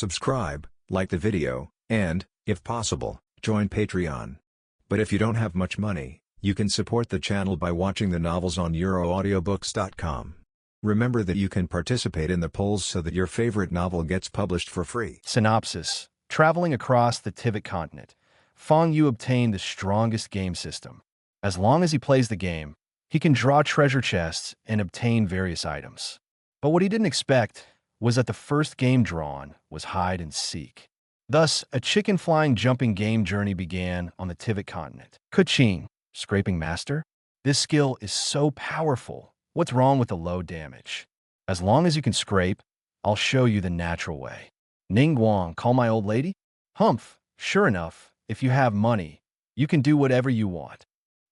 subscribe, like the video, and, if possible, join Patreon. But if you don't have much money, you can support the channel by watching the novels on euroaudiobooks.com. Remember that you can participate in the polls so that your favorite novel gets published for free. Synopsis. Traveling across the Tivat continent, Fang Yue obtained the strongest game system. As long as he plays the game, he can draw treasure chests and obtain various items. But what he didn't expect was that the first game drawn was hide and seek. Thus, a chicken-flying jumping game journey began on the Tivat continent. Qing, scraping master? This skill is so powerful. What's wrong with the low damage? As long as you can scrape, I'll show you the natural way. Ning Guang, call my old lady? Humph, sure enough, if you have money, you can do whatever you want.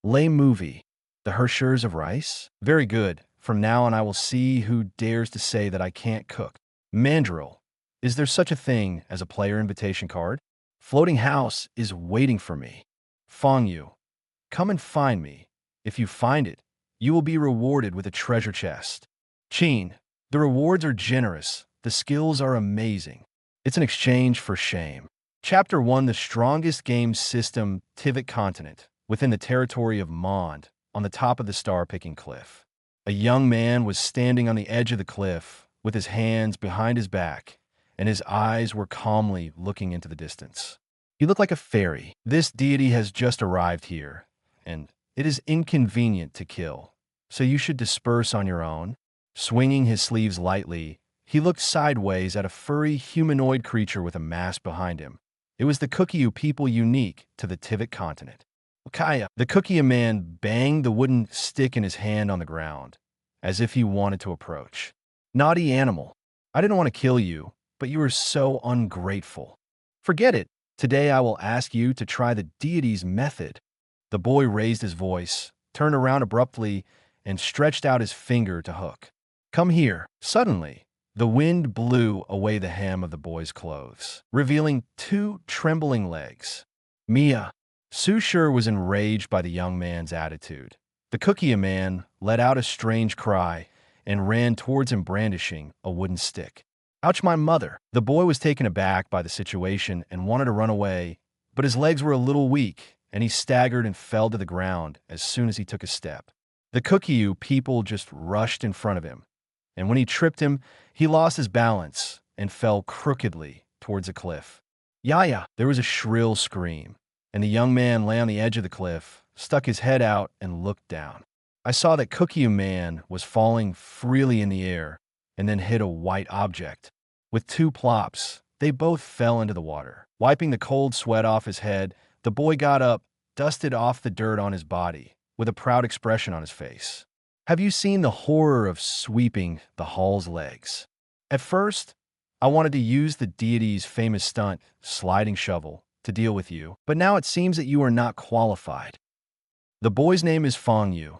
Lei Movie, the Herrschers of Rice? Very good. From now on I will see who dares to say that I can't cook. Mandrill, is there such a thing as a player invitation card? Floating house is waiting for me. Fang Yue, come and find me. If you find it, you will be rewarded with a treasure chest. Qing, the rewards are generous. The skills are amazing. It's an exchange for shame. Chapter 1, the strongest game system, Tivat continent, within the territory of Mond, on the top of the star-picking cliff. A young man was standing on the edge of the cliff, with his hands behind his back, and his eyes were calmly looking into the distance. He looked like a fairy. This deity has just arrived here, and it is inconvenient to kill, so you should disperse on your own. Swinging his sleeves lightly, he looked sideways at a furry humanoid creature with a mask behind him. It was the Qing people unique to the Tivat continent. Kaya, the Qing man banged the wooden stick in his hand on the ground, as if he wanted to approach. Naughty animal, I didn't want to kill you, but you were so ungrateful. Forget it. Today I will ask you to try the deity's method. The boy raised his voice, turned around abruptly, and stretched out his finger to hook. Come here. Suddenly, the wind blew away the hem of the boy's clothes, revealing two trembling legs. Mia. Su Shi was enraged by the young man's attitude. The Qing man let out a strange cry and ran towards him brandishing a wooden stick. Ouch, my mother! The boy was taken aback by the situation and wanted to run away, but his legs were a little weak, and he staggered and fell to the ground as soon as he took a step. The Qing people just rushed in front of him, and when he tripped him, he lost his balance and fell crookedly towards a cliff. Yaya! There was a shrill scream, and the young man lay on the edge of the cliff, stuck his head out, and looked down. I saw that Qing man was falling freely in the air and then hit a white object. With two plops, they both fell into the water. Wiping the cold sweat off his head, the boy got up, dusted off the dirt on his body, with a proud expression on his face. Have you seen the horror of sweeping the hall's legs? At first, I wanted to use the deity's famous stunt, sliding shovel, to deal with you, but now it seems that you are not qualified. The boy's name is Fang Yue,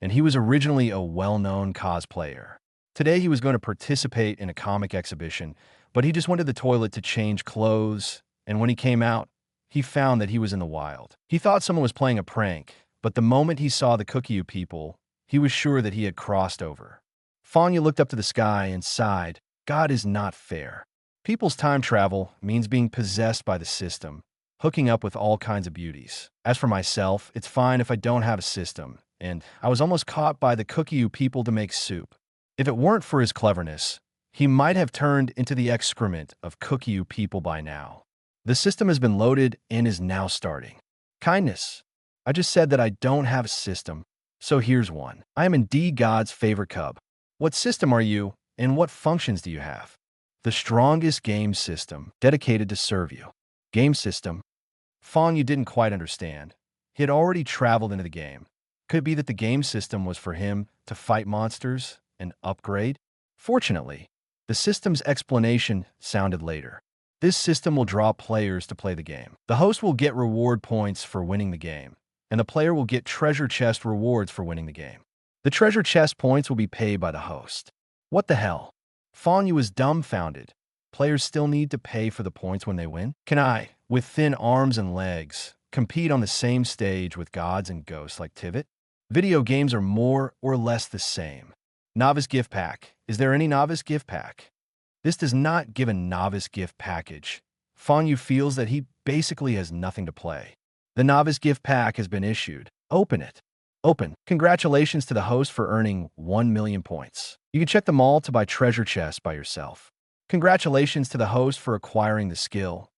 and he was originally a well-known cosplayer. Today he was going to participate in a comic exhibition, but he just went to the toilet to change clothes, and when he came out, he found that he was in the wild. He thought someone was playing a prank, but the moment he saw the Qing people, he was sure that he had crossed over. Fang Yue looked up to the sky and sighed. God is not fair. People's time travel means being possessed by the system, hooking up with all kinds of beauties. As for myself, it's fine if I don't have a system, and I was almost caught by the Qing people to make soup. If it weren't for his cleverness, he might have turned into the excrement of Qing people by now. The system has been loaded and is now starting. Kindness. I just said that I don't have a system, so here's one. I am indeed God's favorite cub. What system are you, and what functions do you have? The strongest game system, dedicated to serve you. Game system. Fang Yue didn't quite understand. He had already traveled into the game. Could it be that the game system was for him to fight monsters and upgrade? Fortunately, the system's explanation sounded later. This system will draw players to play the game. The host will get reward points for winning the game, and the player will get treasure chest rewards for winning the game. The treasure chest points will be paid by the host. What the hell? Fang Yue was dumbfounded. Players still need to pay for the points when they win? Can I, with thin arms and legs, compete on the same stage with gods and ghosts like Tivat? Video games are more or less the same. Novice gift pack. Is there any novice gift pack? This does not give a novice gift package. Fang Yue feels that he basically has nothing to play. The novice gift pack has been issued. Open it. Open. Congratulations to the host for earning 1 million points. You can check them all to buy treasure chests by yourself. Congratulations to the host for acquiring the skill,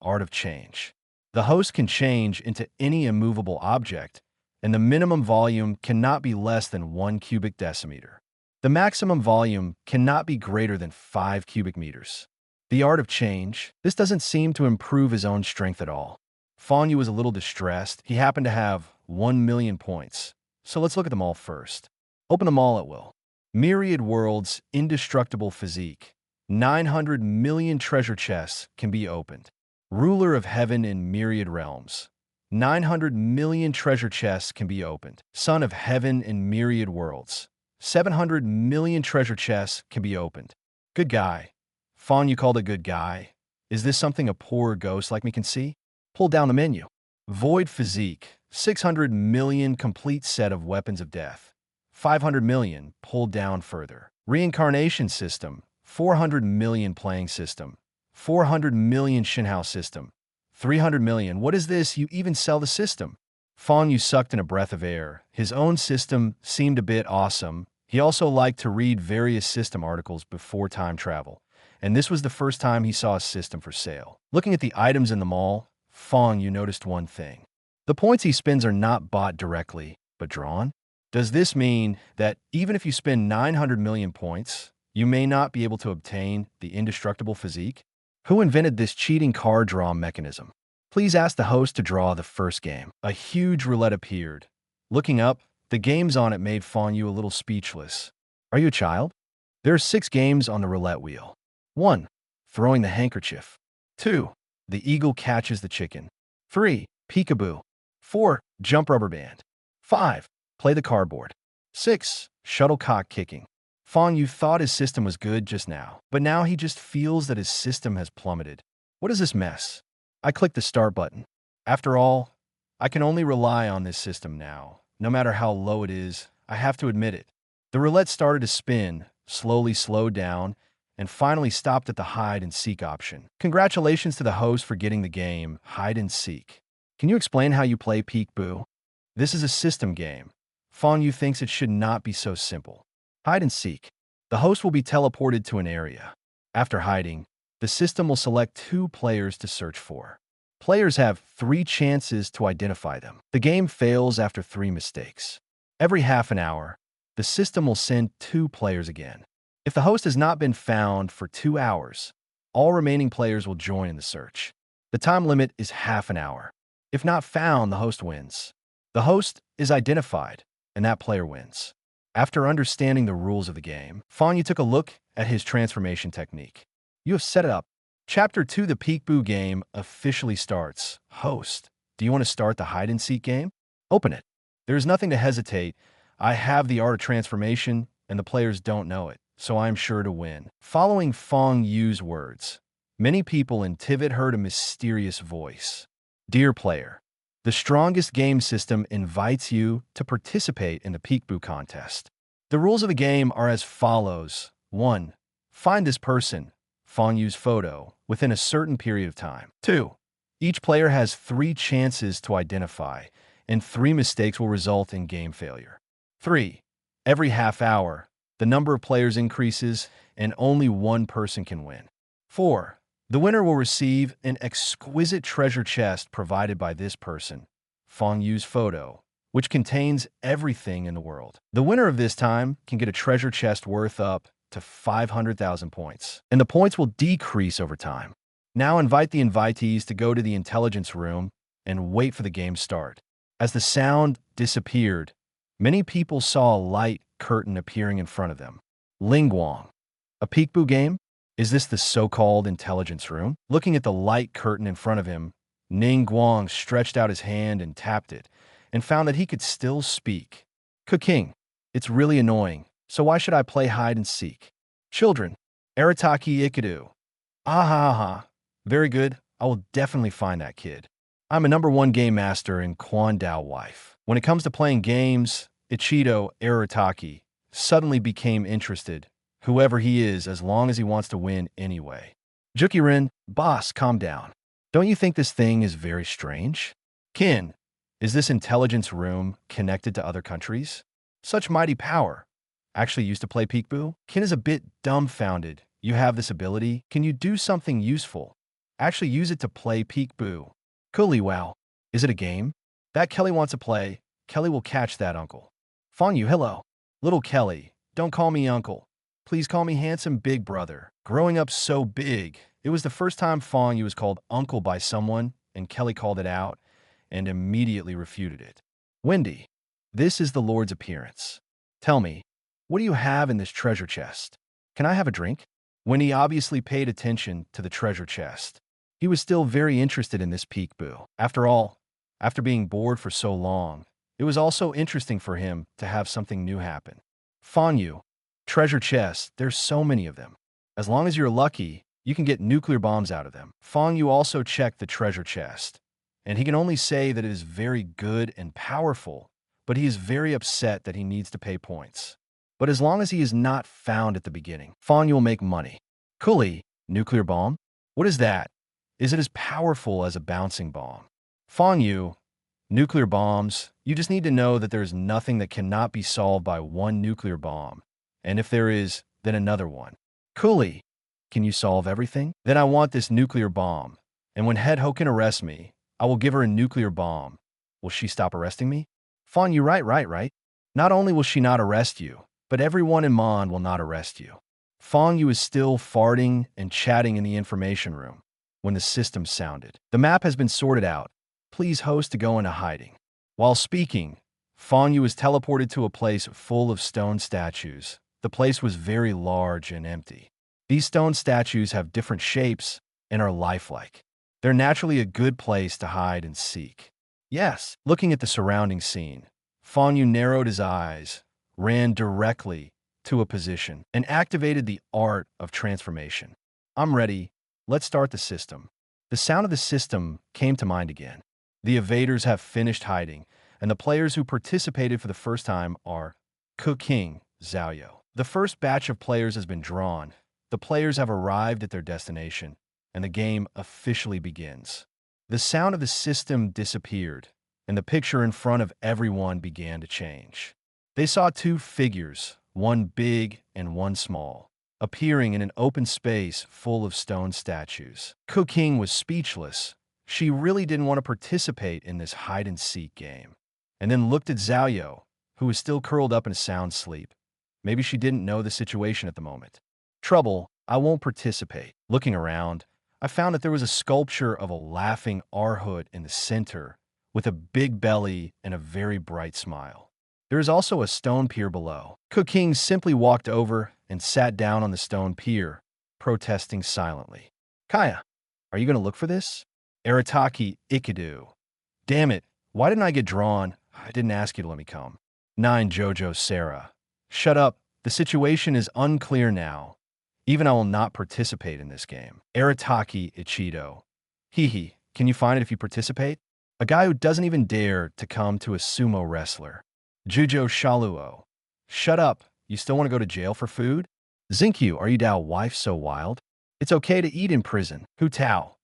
Art of Change. The host can change into any immovable object, and the minimum volume cannot be less than 1 cubic decimeter. The maximum volume cannot be greater than 5 cubic meters. The Art of Change. This doesn't seem to improve his own strength at all. Fang Yue was a little distressed. He happened to have 1 million points. So let's look at them all first. Open them all at will. Myriad Worlds, Indestructible Physique. 900 million treasure chests can be opened. Ruler of Heaven in Myriad Realms. 900 million treasure chests can be opened. Son of Heaven in Myriad Worlds. 700 million treasure chests can be opened. Good guy. Fang Yue called a good guy. Is this something a poor ghost like me can see? Pull down the menu. Void Physique. 600 million complete set of weapons of death. 500 million pulled down further. Reincarnation System. 400 million playing system. 400 million Shinhao system. 300 million. What is this? You even sell the system? Fang Yue sucked in a breath of air. His own system seemed a bit awesome. He also liked to read various system articles before time travel, and this was the first time he saw a system for sale. Looking at the items in the mall, Fang Yue noticed one thing. The points he spends are not bought directly, but drawn? Does this mean that even if you spend 900 million points, you may not be able to obtain the indestructible physique? Who invented this cheating card draw mechanism? Please ask the host to draw the first game. A huge roulette appeared. Looking up, the games on it made Fang Yue a little speechless. Are you a child? There are 6 games on the roulette wheel. 1. Throwing the handkerchief. 2. The eagle catches the chicken. 3. Peekaboo. 4. Jump rubber band. 5. Play the cardboard. 6. Shuttlecock kicking. Fang Yue thought his system was good just now, but now he just feels that his system has plummeted. What is this mess? I clicked the start button. After all, I can only rely on this system now. No matter how low it is, I have to admit it. The roulette started to spin, slowly slowed down, and finally stopped at the hide and seek option. Congratulations to the host for getting the game, hide and seek. Can you explain how you play Peekaboo? This is a system game. Fang Yue thinks it should not be so simple. Hide and seek. The host will be teleported to an area. After hiding, the system will select 2 players to search for. Players have 3 chances to identify them. The game fails after 3 mistakes. Every half an hour, the system will send 2 players again. If the host has not been found for 2 hours, all remaining players will join in the search. The time limit is half an hour. If not found, the host wins. The host is identified, and that player wins. After understanding the rules of the game, Fang Yue took a look at his transformation technique. You have set it up. Chapter 2, the Peekaboo game, officially starts. Host, do you want to start the hide-and-seek game? Open it. There is nothing to hesitate. I have the art of transformation, and the players don't know it, so I am sure to win. Following Fang Yue's words, many people in Tivat heard a mysterious voice. Dear player, the strongest game system invites you to participate in the Peekaboo contest. The rules of the game are as follows. 1. Find this person, Fang Yue's photo, within a certain period of time. 2. Each player has 3 chances to identify, and 3 mistakes will result in game failure. 3. Every half hour, the number of players increases, and only 1 person can win. 4. The winner will receive an exquisite treasure chest provided by this person, Fang Yue's photo, which contains everything in the world. The winner of this time can get a treasure chest worth up to 500,000 points, and the points will decrease over time. Now invite the invitees to go to the intelligence room and wait for the game start. As the sound disappeared, many people saw a light curtain appearing in front of them. Ning Guang. A Peekaboo game? Is this the so-called intelligence room? Looking at the light curtain in front of him, Ning Guang stretched out his hand and tapped it, and found that he could still speak. Qing. It's really annoying. So why should I play hide and seek? Children. Arataki Ikadu. Aha. Very good. I will definitely find that kid. I'm a #1 game master in Quan Dao wife. When it comes to playing games, Ichido Arataki suddenly became interested. whoever he is, as long as he wants to win anyway. Jukirin, boss, calm down. Don't you think this thing is very strange? Qin, is this intelligence room connected to other countries? Such mighty power. Actually used to play peekaboo? Qin is a bit dumbfounded. You have this ability? Can you do something useful? Actually use it to play peekaboo. Coolly, wow. Is it a game? That Kelly wants to play. Kelly will catch that, uncle. Fang Yue, hello. Little Kelly, don't call me uncle. Please call me handsome big brother. Growing up so big, it was the first time Fang Yue was called uncle by someone, and Kelly called it out and immediately refuted it. Wendy, this is the Lord's appearance. Tell me, what do you have in this treasure chest? Can I have a drink? Wendy obviously paid attention to the treasure chest. He was still very interested in this peekaboo. After all, after being bored for so long, it was also interesting for him to have something new happen. Fang Yue, treasure chests, there's so many of them. As long as you're lucky, you can get nuclear bombs out of them. Fang Yue also checked the treasure chest, and he can only say that it is very good and powerful, but he is very upset that he needs to pay points. But as long as he is not found at the beginning, Fang Yue will make money. Coolly, nuclear bomb? What is that? Is it as powerful as a bouncing bomb? Fang Yue, nuclear bombs, you just need to know that there is nothing that cannot be solved by one nuclear bomb. And if there is, then another one. Coolly, can you solve everything? Then I want this nuclear bomb. And when Head Hoken arrests me, I will give her a nuclear bomb. Will she stop arresting me? Fang Yue, right. Not only will she not arrest you, but everyone in Mon will not arrest you. Fang Yue is still farting and chatting in the information room when the system sounded. The map has been sorted out. Please host to go into hiding. While speaking, Fang Yue was teleported to a place full of stone statues. The place was very large and empty. These stone statues have different shapes and are lifelike. They're naturally a good place to hide and seek. Yes, looking at the surrounding scene, Fang Yue narrowed his eyes, ran directly to a position, and activated the art of transformation. I'm ready. Let's start the system. The sound of the system came to mind again. The evaders have finished hiding, and the players who participated for the first time are Qing, Xiaoyou. The first batch of players has been drawn. The players have arrived at their destination, and the game officially begins. The sound of the system disappeared, and the picture in front of everyone began to change. They saw two figures, one big and one small, appearing in an open space full of stone statues. Qing was speechless. She really didn't want to participate in this hide-and-seek game, and then looked at Xiaoyou, who was still curled up in a sound sleep. Maybe she didn't know the situation at the moment. Trouble, I won't participate. Looking around, I found that there was a sculpture of a laughing Arhut in the center, with a big belly and a very bright smile. There is also a stone pier below. Qing simply walked over and sat down on the stone pier, protesting silently. Kaya, are you going to look for this? Arataki Ikidu. Damn it, why didn't I get drawn? I didn't ask you to let me come. 9 Jojo Sarah. Shut up, the situation is unclear now. Even I will not participate in this game. Arataki Ichido. Hee, can you find it if you participate? A guy who doesn't even dare to come to a sumo wrestler. Jujo Shaluo. Shut up, you still want to go to jail for food? Zinkyu, are you Dao wife so wild? It's okay to eat in prison. Hu Tao.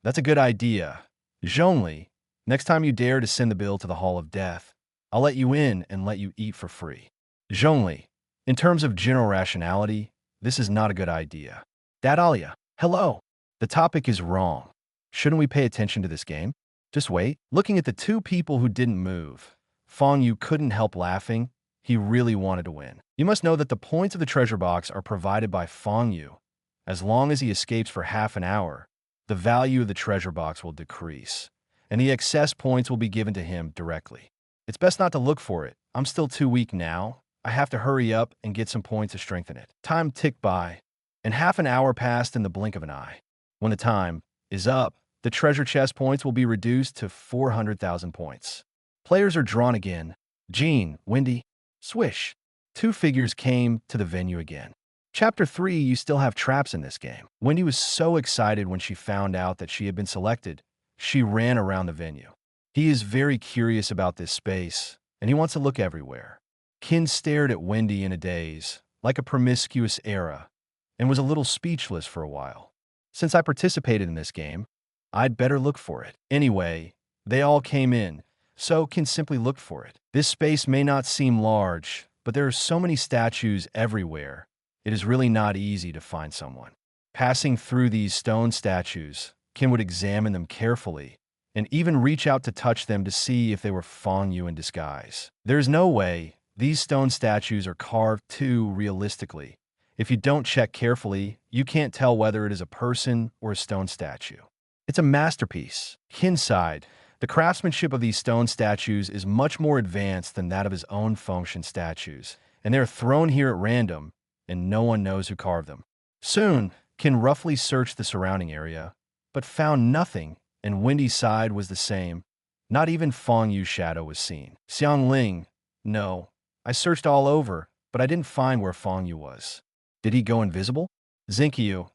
That's a good idea. Zhongli, next time you dare to send the bill to the Hall of Death, I'll let you in and let you eat for free. Zhongli, in terms of general rationality, this is not a good idea. Dad Alia, hello. The topic is wrong. Shouldn't we pay attention to this game? Just wait. Looking at the two people who didn't move, Fang Yue couldn't help laughing. He really wanted to win. You must know that the points of the treasure box are provided by Fang Yue. As long as he escapes for half an hour, the value of the treasure box will decrease, and the excess points will be given to him directly. It's best not to look for it. I'm still too weak now. I have to hurry up and get some points to strengthen it. Time ticked by, and half an hour passed in the blink of an eye. When the time is up, the treasure chest points will be reduced to 400,000 points. Players are drawn again. Jean, Wendy, swish. Two figures came to the venue again. Chapter 3, you still have traps in this game. Wendy was so excited when she found out that she had been selected. She ran around the venue. He is very curious about this space, and he wants to look everywhere. Qin stared at Wendy in a daze. like a promiscuous era, and was a little speechless for a while. Since I participated in this game, I'd better look for it. Anyway, they all came in, so can simply look for it. This space may not seem large, but there are so many statues everywhere, it is really not easy to find someone. Passing through these stone statues, Qin would examine them carefully, and even reach out to touch them to see if they were Fang Yue in disguise. There's no way these stone statues are carved too realistically. If you don't check carefully, you can't tell whether it is a person or a stone statue. It's a masterpiece. Qin sighed. The craftsmanship of these stone statues is much more advanced than that of his own Fengshan statues, and they are thrown here at random, and no one knows who carved them. Soon, Qin roughly searched the surrounding area, but found nothing, and Wendy's side was the same. Not even Fang Yue's shadow was seen. Xiangling, no. I searched all over, but I didn't find where Fang Yue was. Did he go invisible? Xinkyu,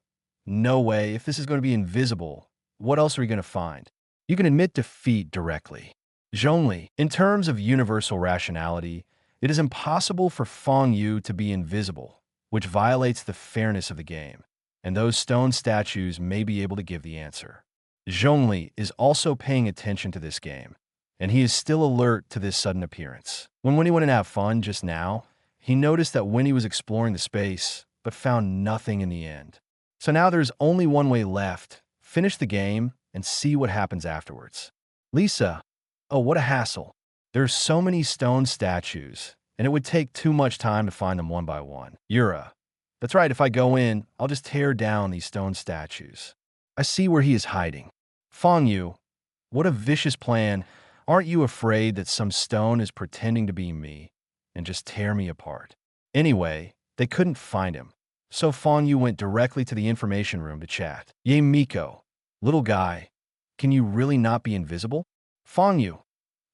no way. If this is going to be invisible, what else are we going to find? You can admit defeat directly. Zhongli, in terms of universal rationality, it is impossible for Fang Yue to be invisible, which violates the fairness of the game, and those stone statues may be able to give the answer. Zhongli is also paying attention to this game, and he is still alert to this sudden appearance. When Winnie went to have fun just now, he noticed that Winnie was exploring the space, but found nothing in the end. So now there's only one way left: finish the game and see what happens afterwards. Lisa, oh, what a hassle. There's so many stone statues, and it would take too much time to find them one by one. Yura, that's right, if I go in, I'll just tear down these stone statues. I see where he is hiding. Fang Yue, what a vicious plan. Aren't you afraid that some stone is pretending to be me and just tear me apart? Anyway, they couldn't find him, so Fang Yue went directly to the information room to chat. Ye Miko, little guy, can you really not be invisible? Fang Yue,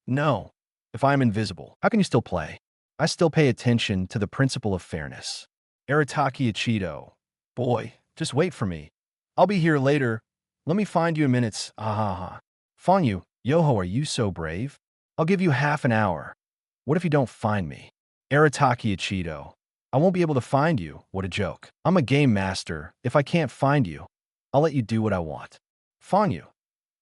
no. If I am invisible, how can you still play? I still pay attention to the principle of fairness. Arataki Ichido, boy, just wait for me. I'll be here later. Let me find you in minutes. Ah. Fang Yue, Yoho, are you so brave? I'll give you half an hour. What if you don't find me? Arataki Ichido, I won't be able to find you. What a joke. I'm a game master. If I can't find you, I'll let you do what I want. Fang Yue,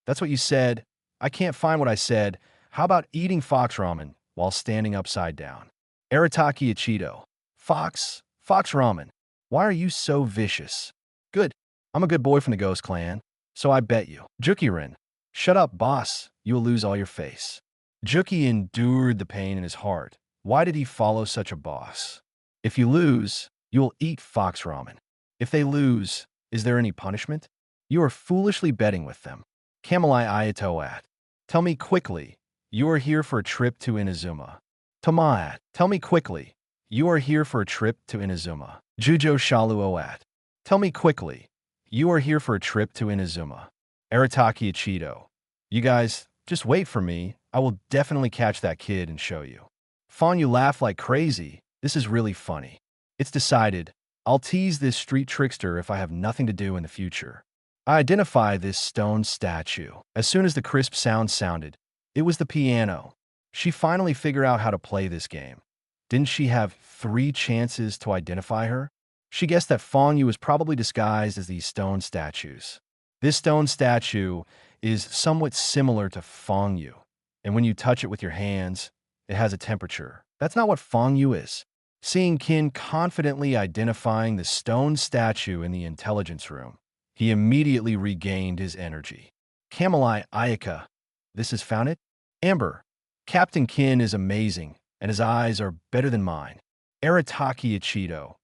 that's what you said. I can't find what I said. How about eating fox ramen while standing upside down? Arataki Ichido, Fox ramen. Why are you so vicious? Good. I'm a good boy from the Ghost Clan, so I bet you. Jukirin, shut up, boss. You will lose all your face. Juki endured the pain in his heart. Why did he follow such a boss? If you lose, you will eat fox ramen. If they lose, is there any punishment? You are foolishly betting with them. Kamelai Ayatoat, tell me quickly, you are here for a trip to Inazuma. Tamaat, tell me quickly, you are here for a trip to Inazuma. Jujo Shaluoat, tell me quickly, you are here for a trip to Inazuma. Arataki Ichido, you guys, just wait for me. I will definitely catch that kid and show you. Fang Yue laughed like crazy. This is really funny. It's decided. I'll tease this street trickster if I have nothing to do in the future. I identify this stone statue. As soon as the crisp sound sounded, it was the piano. She finally figured out how to play this game. Didn't she have 3 chances to identify her? She guessed that Fang Yue was probably disguised as these stone statues. This stone statue is somewhat similar to Fang Yue, and when you touch it with your hands, it has a temperature. That's not what Fang Yue is. Seeing Qin confidently identifying the stone statue in the intelligence room, he immediately regained his energy. Kamelai Ayaka, this has found it? Amber, Captain Qin is amazing, and his eyes are better than mine. Arataki Ichido,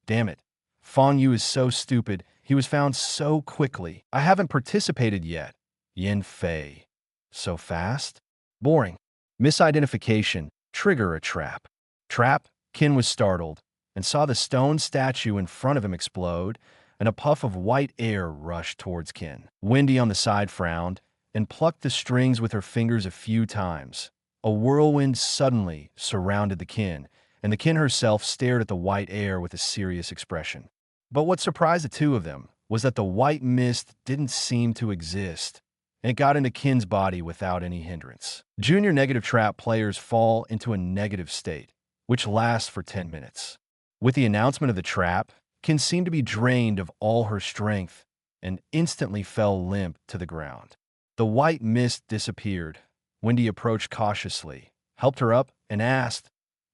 damn it. Fang Yue is so stupid. He was found so quickly. I haven't participated yet. Yin Fei. So fast? Boring. Misidentification. Trigger a trap. Trap? Qin was startled and saw the stone statue in front of him explode, and a puff of white air rushed towards Qin. Wendy on the side frowned and plucked the strings with her fingers a few times. A whirlwind suddenly surrounded the Qin, and the Qin herself stared at the white air with a serious expression. But what surprised the two of them was that the white mist didn't seem to exist, and it got into Qin's body without any hindrance. Junior negative trap players fall into a negative state, which lasts for 10 minutes. With the announcement of the trap, Qin seemed to be drained of all her strength and instantly fell limp to the ground. The white mist disappeared. Wendy approached cautiously, helped her up, and asked,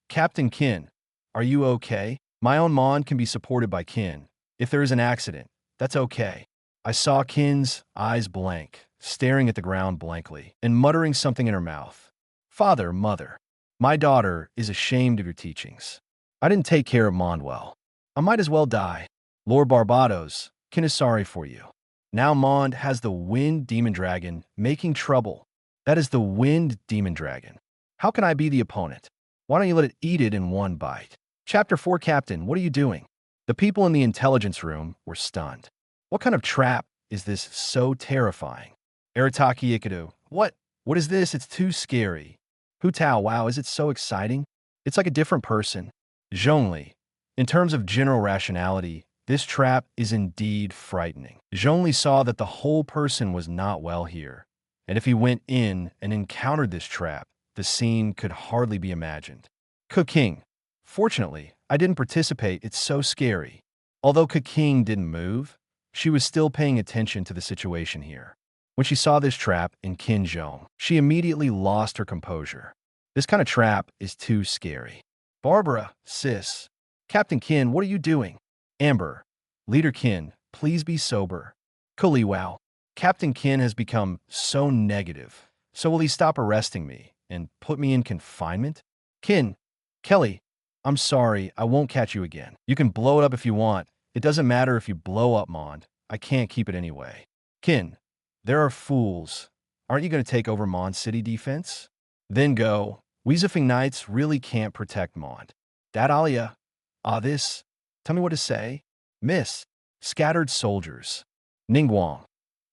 "Captain Qin, are you okay? My own Mon can be supported by Qin. If there is an accident, that's okay." I saw Qin's eyes blank, staring at the ground blankly, and muttering something in her mouth. "Father, mother, my daughter is ashamed of your teachings. I didn't take care of Mon well. I might as well die. Lord Barbados, Qin is sorry for you. Now Mond has the Wind Demon Dragon making trouble. That is the Wind Demon Dragon. How can I be the opponent? Why don't you let it eat it in one bite?" Chapter 4. Captain, what are you doing? The people in the intelligence room were stunned. What kind of trap is this so terrifying? Arataki Ikadu, What is this? It's too scary. Hu Tao, wow, is it so exciting? It's like a different person. Zhongli, in terms of general rationality, this trap is indeed frightening. Zhongli saw that the whole person was not well here, and if he went in and encountered this trap, the scene could hardly be imagined. Qing, fortunately, I didn't participate, it's so scary. Although Qing didn't move, she was still paying attention to the situation here. When she saw this trap in Qin Zhong, she immediately lost her composure. This kind of trap is too scary. Barbara, sis. Captain Qin, what are you doing? Amber, Leader Qin, please be sober. Kuli, wow. Captain Qin has become so negative. So will he stop arresting me and put me in confinement? Qin, Kelly, I'm sorry, I won't catch you again. You can blow it up if you want. It doesn't matter if you blow up Mond. I can't keep it anyway. Qin, there are fools. Aren't you going to take over Mond City defense? Then go. We Zifeng Knights really can't protect Mond. That Alia. This. Tell me what to say. Miss. Scattered soldiers. Ning Guang.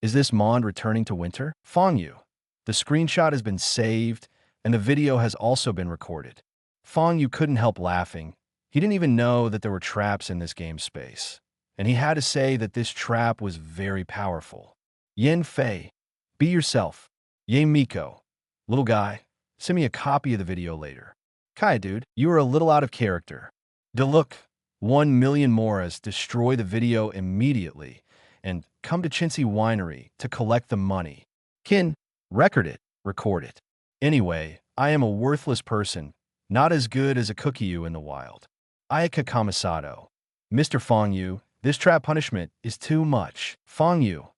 Is this Mond returning to winter? Fang Yue. The screenshot has been saved, and the video has also been recorded. Fang Yue couldn't help laughing. He didn't even know that there were traps in this game space, and he had to say that this trap was very powerful. Yen Fei, be yourself. Ye Miko, little guy, send me a copy of the video later. Kai, dude, you are a little out of character. Delook, 1 million moras, destroy the video immediately, and come to Chintzy Winery to collect the money. Qin, record it. Anyway, I am a worthless person, not as good as a Cookie-Yu in the wild. Ayaka Kamisato. Mr. Fang Yue, this trap punishment is too much. Fang Yue,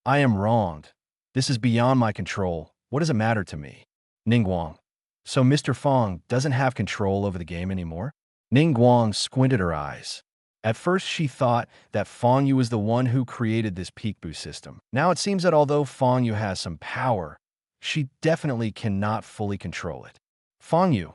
I am wronged. This is beyond my control. What does it matter to me? Ning Guang. So Mr. Fang doesn't have control over the game anymore? Ning Guang squinted her eyes. At first she thought that Fang Yue was the one who created this peekaboo system. Now it seems that although Fang Yue has some power, she definitely cannot fully control it. Fang Yue,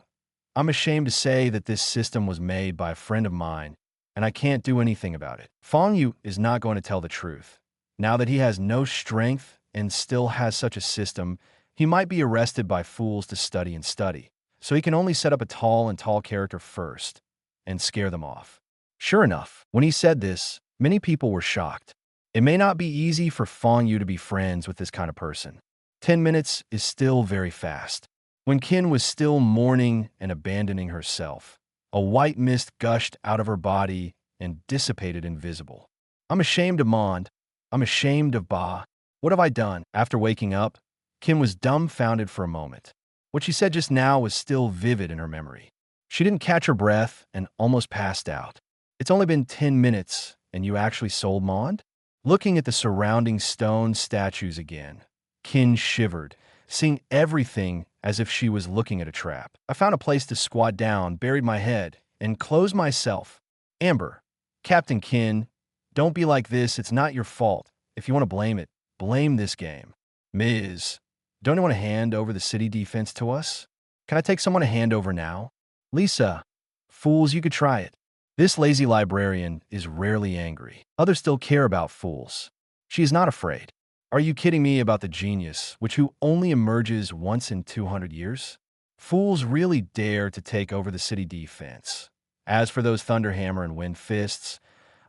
I'm ashamed to say that this system was made by a friend of mine, and I can't do anything about it. Fang Yue is not going to tell the truth. Now that he has no strength and still has such a system, he might be arrested by fools to study and study. So he can only set up a tall character first and scare them off. Sure enough, when he said this, many people were shocked. It may not be easy for Fang Yue to be friends with this kind of person. 10 minutes is still very fast. When Qin was still mourning and abandoning herself, a white mist gushed out of her body and dissipated invisible. I'm ashamed of Mond. I'm ashamed of Ba. What have I done? After waking up, Qin was dumbfounded for a moment. What she said just now was still vivid in her memory. She didn't catch her breath and almost passed out. It's only been 10 minutes, and you actually sold Mond? Looking at the surrounding stone statues again, Qin shivered, seeing everything as if she was looking at a trap. I found a place to squat down, buried my head, and closed myself. Amber, Captain Qin, don't be like this. It's not your fault. If you want to blame it, blame this game. Ms., don't you want to hand over the city defense to us? Can I take someone to hand over now? Lisa, fools, you could try it. This lazy librarian is rarely angry. Others still care about fools. She is not afraid. Are you kidding me about the genius, who only emerges once in 200 years? Fools really dare to take over the city defense. As for those Thunderhammer and Wind Fists,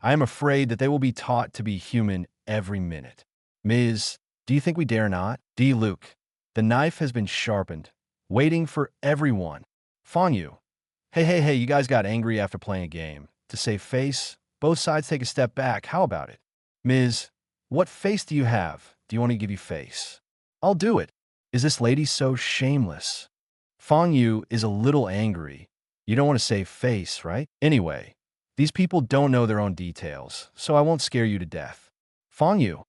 I am afraid that they will be taught to be human every minute. Ms., do you think we dare not? D. Luke, the knife has been sharpened, waiting for everyone. Fang Yue, hey, you guys got angry after playing a game. To save face, both sides take a step back. How about it? Ms., what face do you have? Do you want me to give you face? I'll do it. Is this lady so shameless? Fang Yue is a little angry. You don't want to save face, right? Anyway, these people don't know their own details, so I won't scare you to death. Fang Yue,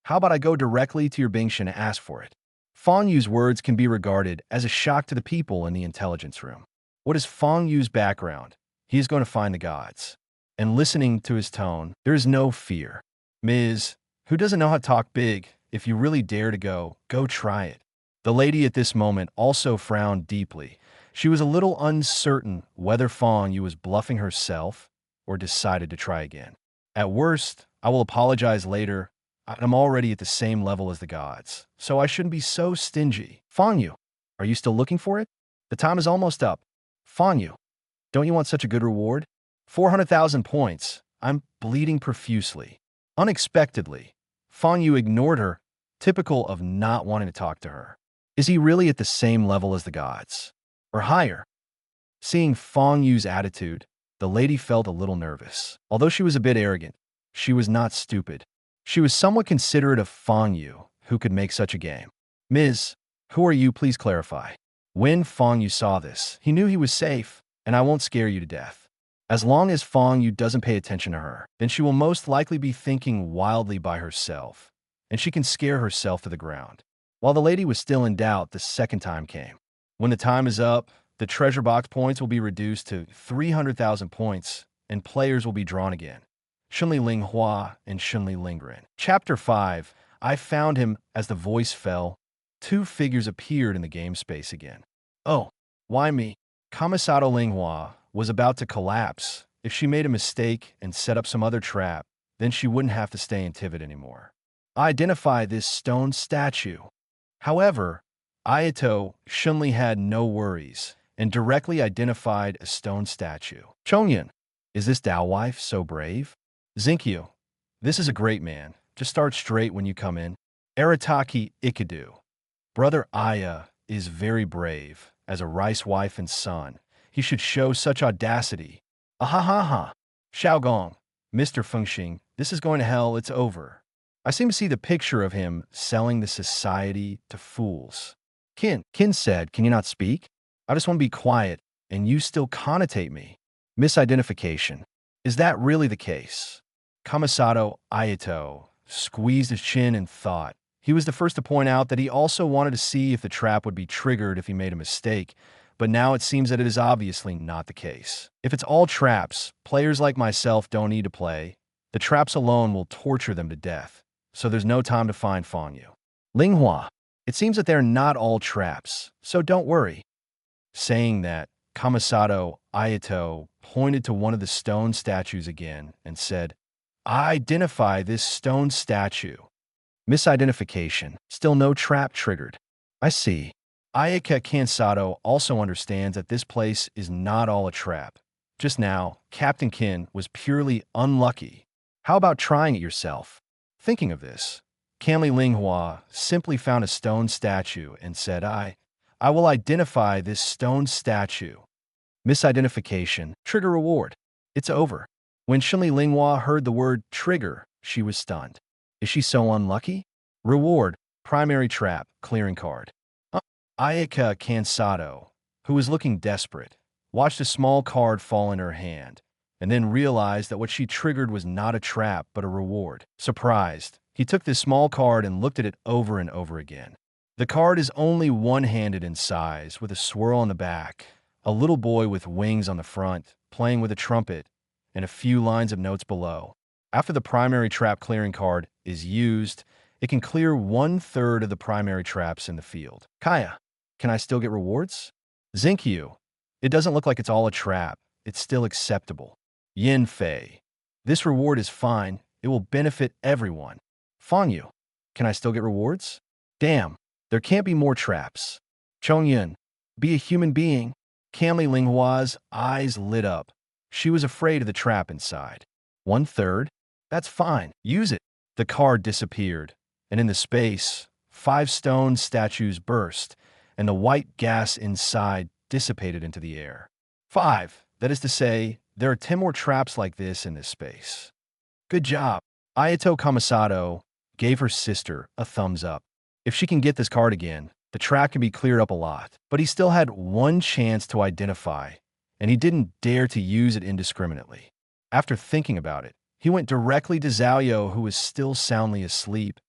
how about I go directly to your Bingshan and ask for it? Fang Yue's words can be regarded as a shock to the people in the intelligence room. What is Fang Yue's background? He is going to find the gods. And listening to his tone, there is no fear. Ms., who doesn't know how to talk big, if you really dare to go try it. The lady at this moment also frowned deeply. She was a little uncertain whether Fang Yue was bluffing herself or decided to try again. At worst, I will apologize later. I'm already at the same level as the gods, so I shouldn't be so stingy. Fang Yue, are you still looking for it? The time is almost up. Fang Yue, don't you want such a good reward? 400,000 points. I'm bleeding profusely. Unexpectedly, Fang Yue ignored her, typical of not wanting to talk to her. Is he really at the same level as the gods? Or higher? Seeing Fang Yue's attitude, the lady felt a little nervous. Although she was a bit arrogant, she was not stupid. She was somewhat considerate of Fang Yue, who could make such a game. Ms., who are you? Please clarify. When Fang Yue saw this, he knew he was safe, and I won't scare you to death. As long as Fang Yue doesn't pay attention to her, then she will most likely be thinking wildly by herself, and she can scare herself to the ground. While the lady was still in doubt, the second time came. When the time is up, the treasure box points will be reduced to 300,000 points, and players will be drawn again. Shunli Linghua and Shunli Lingren. Chapter 5. I found him. As the voice fell, two figures appeared in the game space again. Oh, why me? Kamisato Linghua was about to collapse. If she made a mistake and set up some other trap, then she wouldn't have to stay in Tivat anymore. I identify this stone statue. However, Ayato Shunli had no worries and directly identified a stone statue. Chongyan, is this Dao wife so brave? Zinkyu, this is a great man. Just start straight when you come in. Arataki Ikadu, brother Aya is very brave. As a rice wife and son, he should show such audacity. Ahahaha. Xiaogong, Mr. Fengxing, this is going to hell, it's over. I seem to see the picture of him selling the society to fools. Qin said, can you not speak? I just want to be quiet, and you still connotate me. Misidentification. Is that really the case? Kamisato Ayato squeezed his chin and thought. He was the first to point out that he also wanted to see if the trap would be triggered if he made a mistake, but now it seems that it is obviously not the case. If it's all traps, players like myself don't need to play. The traps alone will torture them to death, so there's no time to find Fang Yue. Linghua, it seems that they're not all traps, so don't worry. Saying that, Kamisato Ayato pointed to one of the stone statues again and said, I identify this stone statue. Misidentification. Still no trap triggered. I see. Ayaka Kansato also understands that this place is not all a trap. Just now, Captain Qin was purely unlucky. How about trying it yourself? Thinking of this, Canli Linghua simply found a stone statue and said, I will identify this stone statue. Misidentification. Trigger reward. It's over. When Shunli Linghua heard the word trigger, she was stunned. Is she so unlucky? Reward, primary trap, clearing card. Ayaka Kansato, who was looking desperate, watched a small card fall in her hand, and then realized that what she triggered was not a trap but a reward. Surprised, he took this small card and looked at it over and over again. The card is only one-handed in size, with a swirl on the back, a little boy with wings on the front, playing with a trumpet, and a few lines of notes below. After the primary trap clearing card is used, it can clear 1/3 of the primary traps in the field. Kaya, can I still get rewards? Zinkyu, it doesn't look like it's all a trap. It's still acceptable. Yin Fei, this reward is fine. It will benefit everyone. Fang Yue, can I still get rewards? Damn, there can't be more traps. Chongyun, be a human being. Canli Linghua's eyes lit up. She was afraid of the trap inside. 1/3? That's fine. Use it. The card disappeared, and in the space, 5 stone statues burst, and the white gas inside dissipated into the air. 5, that is to say, There are 10 more traps like this in this space. Good job. Ayato Kamisato gave her sister a thumbs up. If she can get this card again, the trap can be cleared up a lot. But he still had one chance to identify, and he didn't dare to use it indiscriminately. After thinking about it, he went directly to Xiaoyo, who was still soundly asleep,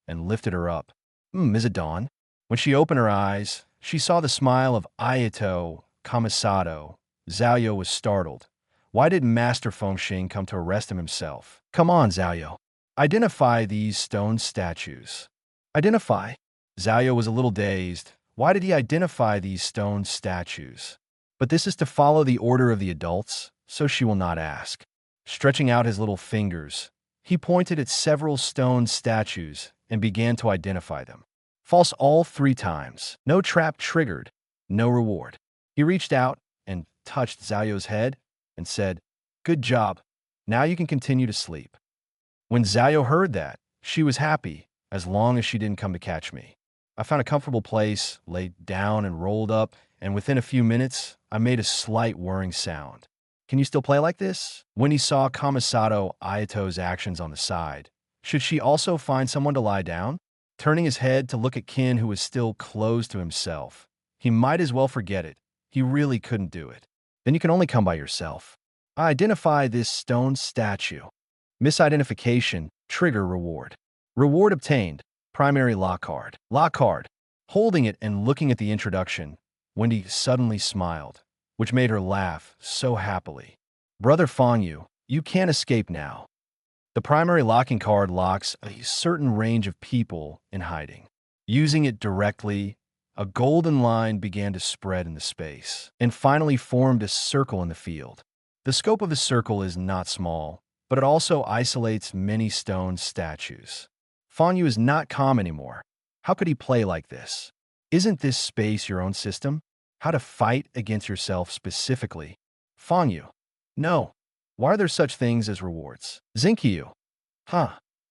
and lifted her up. Is it dawn? When she opened her eyes, she saw the smile of Ayato Kamisato. Xiaoyo was startled. Why did Master Fengxing come to arrest him himself? Come on, Xiaoyo. Identify these stone statues. Identify? Xiaoyo was a little dazed. Why did he identify these stone statues? But this is to follow the order of the adults, so she will not ask. Stretching out his little fingers, he pointed at several stone statues and began to identify them. False all 3 times. No trap triggered. No reward. He reached out and touched Xiaoyo's head and said, "Good job. Now you can continue to sleep." When Xiaoyo heard that, she was happy, as long as she didn't come to catch me. I found a comfortable place, laid down and rolled up, and within a few minutes, I made a slight whirring sound. Can you still play like this? When he saw Kamisato Ayato's actions on the side, should she also find someone to lie down? Turning his head to look at Kin, who was still closed to himself, he might as well forget it. He really couldn't do it. Then you can only come by yourself. I identify this stone statue. Misidentification, trigger reward. Reward obtained, primary lock card. Lock card. Holding it and looking at the introduction, Wendy suddenly smiled, which made her laugh so happily. Brother Fang Yue, you can't escape now. The primary locking card locks a certain range of people in hiding. Using it directly, a golden line began to spread in the space, and finally formed a circle in the field. The scope of the circle is not small, but it also isolates many stone statues. Fang Yue is not calm anymore. How could he play like this? Isn't this space your own system? How to fight against yourself specifically? Fang Yue. No. Why are there such things as rewards? Zinkyu.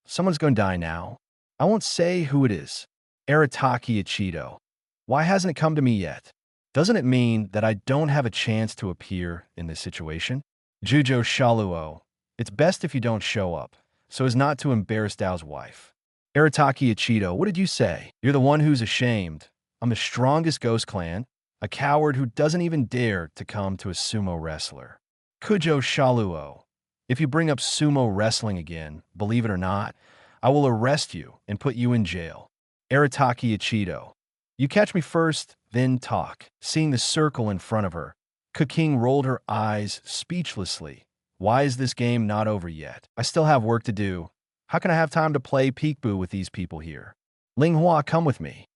Someone's going to die now. I won't say who it is. Arataki Ichido. Why hasn't it come to me yet? Doesn't it mean that I don't have a chance to appear in this situation? Jujo Shaluo. It's best if you don't show up, so as not to embarrass Dao's wife. Arataki Ichido, what did you say? You're the one who's ashamed. I'm the strongest ghost clan, a coward who doesn't even dare to come to a sumo wrestler. Kujo Shaluo. If you bring up sumo wrestling again, believe it or not, I will arrest you and put you in jail. Arataki Ichido. You catch me first, then talk. Seeing the circle in front of her, Qing rolled her eyes speechlessly. Why is this game not over yet? I still have work to do. How can I have time to play peekaboo with these people here? Linghua, come with me.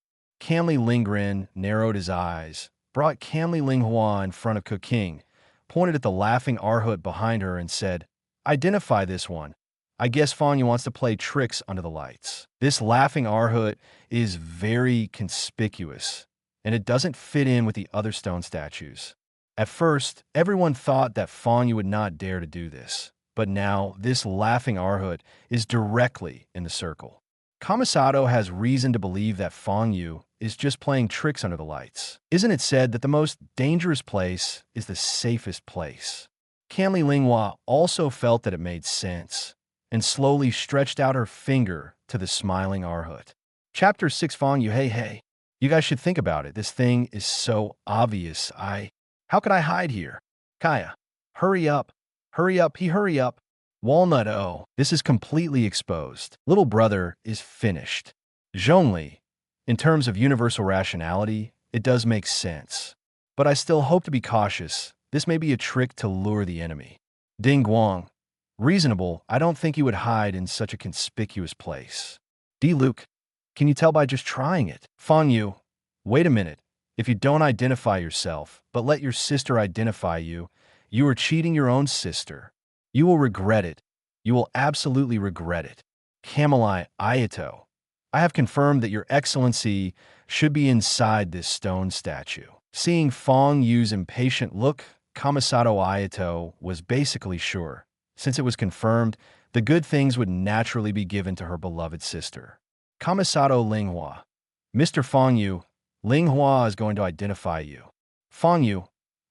Camly Lingren narrowed his eyes, brought Camly Linghua in front of Qing, pointed at the laughing Arhut behind her and said, "Identify this one. I guess Fang Yue wants to play tricks under the lights." This laughing Arhut is very conspicuous, and it doesn't fit in with the other stone statues. At first, everyone thought that Fang Yue would not dare to do this, but now this laughing Arhut is directly in the circle. Kamisato has reason to believe that Fang Yue is just playing tricks under the lights. Isn't it said that the most dangerous place is the safest place? Camly Linghua also felt that it made sense, and slowly stretched out her finger to the smiling Arhut. Chapter 6 Fang Yue, hey. You guys should think about it. This thing is so obvious. How could I hide here? Kaya. Hurry up. Hurry up. Walnut, oh. This is completely exposed. Little brother is finished. Zhongli. In terms of universal rationality, it does make sense. But I still hope to be cautious. This may be a trick to lure the enemy. Ning Guang. Reasonable, I don't think you would hide in such a conspicuous place. D. Luke. Can you tell by just trying it? Fang Yue. Wait a minute. If you don't identify yourself, but let your sister identify you, you are cheating your own sister. You will regret it. You will absolutely regret it. Camelai Ayato. I have confirmed that your excellency should be inside this stone statue. Seeing Fang Yue's impatient look, Kamisato Ayato was basically sure. Since it was confirmed, the good things would naturally be given to her beloved sister. Kamisato Linghua. Mr. Fang Yue, Linghua is going to identify you. Fang Yue.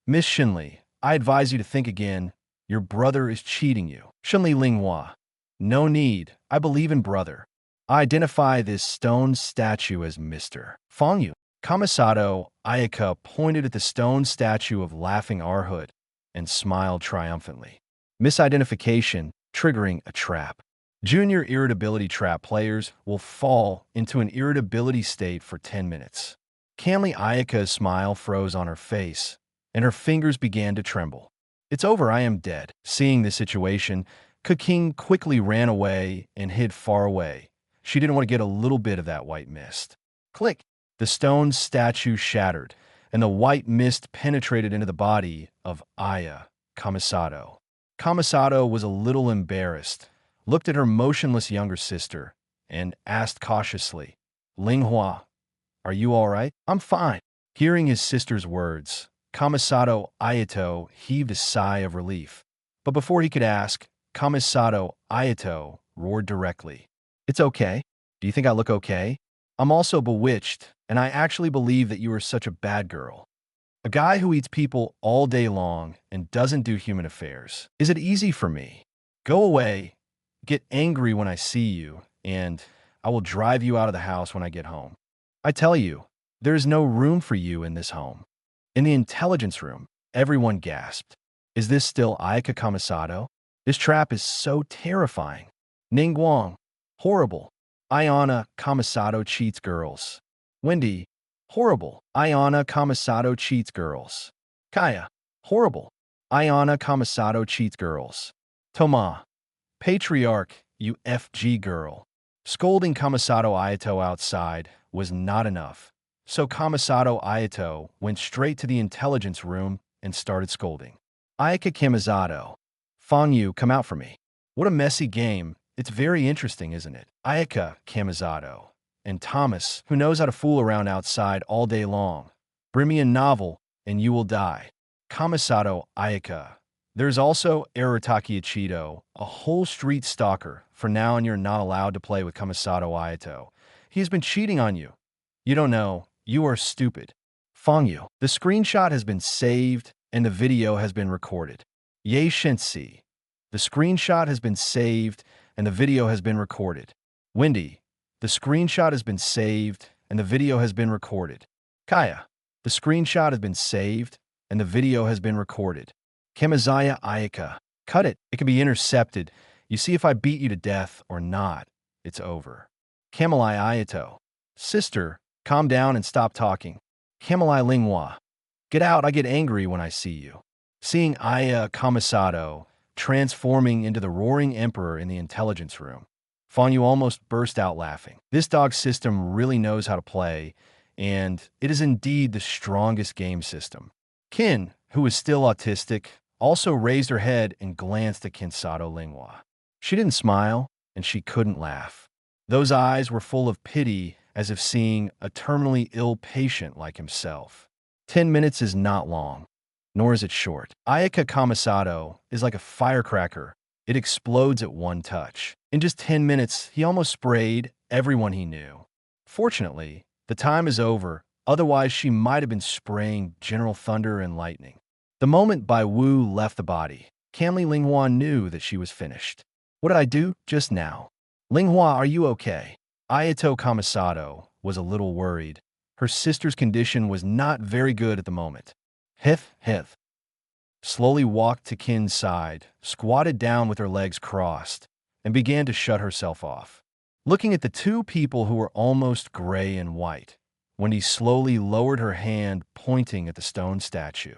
Miss Shinli, I advise you to think again. Your brother is cheating you. Shenli Linghua. No need. I believe in brother. I identify this stone statue as Mr. Fang Yue. Kamisato Ayaka pointed at the stone statue of laughing Arhood and smiled triumphantly. Misidentification triggering a trap. Junior irritability trap players will fall into an irritability state for 10 minutes. Kamli Ayaka's smile froze on her face, and her fingers began to tremble. It's over, I am dead. Seeing this situation, Qing quickly ran away and hid far away. She didn't want to get a little bit of that white mist. Click! The stone statue shattered, and the white mist penetrated into the body of Aya Kamisato. Kamisato was a little embarrassed, looked at her motionless younger sister, and asked cautiously, Linghua, are you all right? I'm fine. Hearing his sister's words, Kamisato Ayato heaved a sigh of relief. But before he could ask, Kamisato Ayato roared directly. It's okay. Do you think I look okay? I'm also bewitched, and I actually believe that you are such a bad girl. A guy who eats people all day long and doesn't do human affairs. Is it easy for me? Go away, get angry when I see you, and I will drive you out of the house when I get home. I tell you, there is no room for you in this home. In the intelligence room, everyone gasped. Is this still Ayaka Kamisato? This trap is so terrifying. Ning Guang, horrible. Ayana Kamisato cheats girls. Wendy, horrible. Ayana Kamisato cheats girls. Kaya, horrible. Ayana Kamisato cheats girls. Toma, patriarch, you FG girl. Scolding Kamisato Ayato outside was not enough, so Kamisato Ayato went straight to the intelligence room and started scolding. Ayaka Kamisato, Fang Yue, come out for me. What a messy game. It's very interesting, isn't it? Ayaka Kamisato and Thomas, who knows how to fool around outside all day long. Bring me a novel, and you will die. Kamisato Ayaka. There's also Arataki Ichido, a whole street stalker. For now, and you're not allowed to play with Kamisato Ayato. He has been cheating on you. You don't know. You are stupid. Fang Yue. The screenshot has been saved, and the video has been recorded. Ye Shensi. The screenshot has been saved, and the video has been recorded. Wendy. The screenshot has been saved, and the video has been recorded. Kaya. The screenshot has been saved, and the video has been recorded. Kamizaya Ayaka. Cut it. It can be intercepted. You see if I beat you to death or not. It's over. Kamilai Ayato. Sister, calm down and stop talking. Kamilai Linghua. Get out, I get angry when I see you. Seeing Aya Kamisato transforming into the roaring emperor in the intelligence room, Fang Yue almost burst out laughing. This dog system really knows how to play, and it is indeed the strongest game system. Kin, who is still autistic, also raised her head and glanced at Kinsato Linghua. She didn't smile, and she couldn't laugh. Those eyes were full of pity, as if seeing a terminally ill patient like himself. 10 minutes is not long, nor is it short. Ayaka Kamisato is like a firecracker. It explodes at one touch. In just 10 minutes, he almost sprayed everyone he knew. Fortunately, the time is over, otherwise she might have been spraying General Thunder and Lightning. The moment Bai Wu left the body, Kamli Linghua knew that she was finished. What did I do just now? Linghua, are you okay? Ayato Kamisato was a little worried. Her sister's condition was not very good at the moment. Hith. Slowly walked to Kin's side, squatted down with her legs crossed, and began to shut herself off. Looking at the two people who were almost gray and white, Wendy slowly lowered her hand, pointing at the stone statue.